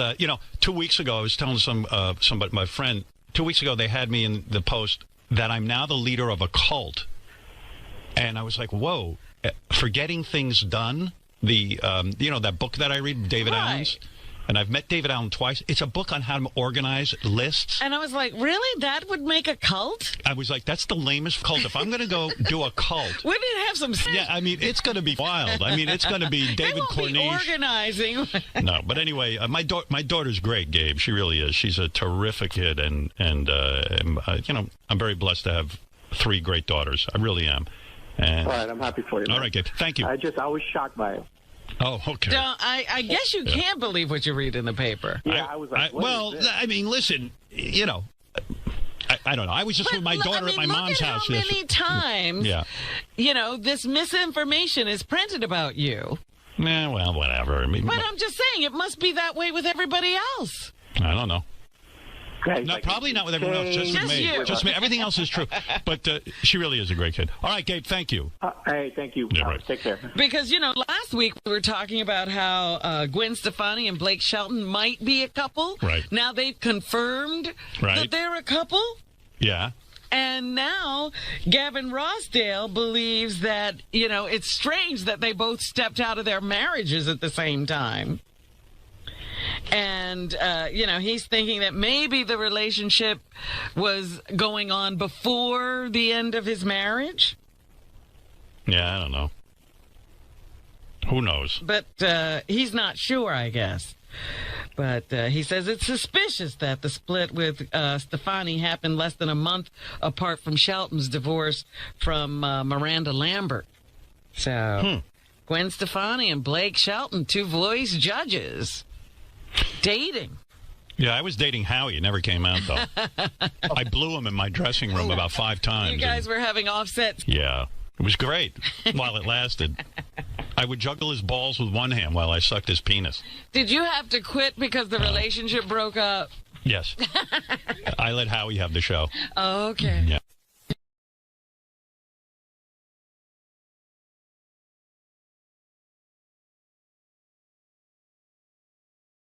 2 weeks ago, I was telling somebody, my friend, 2 weeks ago, they had me in the Post that I'm now the leader of a cult. And I was like, whoa, Forgetting Things Done, that book that I read, David Allen's. And I've met David Allen twice. It's a book on how to organize lists. And I was like, really? That would make a cult? I was like, that's the lamest cult. If I'm going to go do a cult. Wouldn't it have some sense? Yeah, I mean, it's going to be wild. I mean, it's going to be David Corniche. Be organizing. No, but anyway, my daughter's great, Gabe. She really is. She's a terrific kid. And I'm very blessed to have 3 great daughters. I really am. And, all right, I'm happy for you. All right, Gabe. Thank you. I was shocked by it. Oh, okay. I guess you can't believe what you read in the paper. Yeah, I was like, I mean, listen, I don't know. I was just with my daughter at my mom's house. How many times, this misinformation is printed about you. Well, whatever. I mean, but I'm just saying, it must be that way with everybody else. I don't know. Okay, no, probably not with everyone else. Just with me. You. Just me. Everything else is true. But she really is a great kid. All right, Gabe, thank you. Hey, thank you. Yeah, right. Take care. Because, last week we were talking about how Gwen Stefani and Blake Shelton might be a couple. Right. Now they've confirmed that they're a couple. Yeah. And now Gavin Rossdale believes that, it's strange that they both stepped out of their marriages at the same time. And, he's thinking that maybe the relationship was going on before the end of his marriage. Yeah, I don't know. Who knows? But he's not sure, I guess. But he says it's suspicious that the split with Stefani happened less than a month apart from Shelton's divorce from Miranda Lambert. So, Gwen Stefani and Blake Shelton, 2 voice judges. Dating. Yeah, I was dating Howie. It never came out, though. I blew him in my dressing room about 5 times. You guys were having offsets. Yeah. It was great while it lasted. I would juggle his balls with one hand while I sucked his penis. Did you have to quit because the relationship broke up? Yes. I let Howie have the show. Oh, okay. Yeah.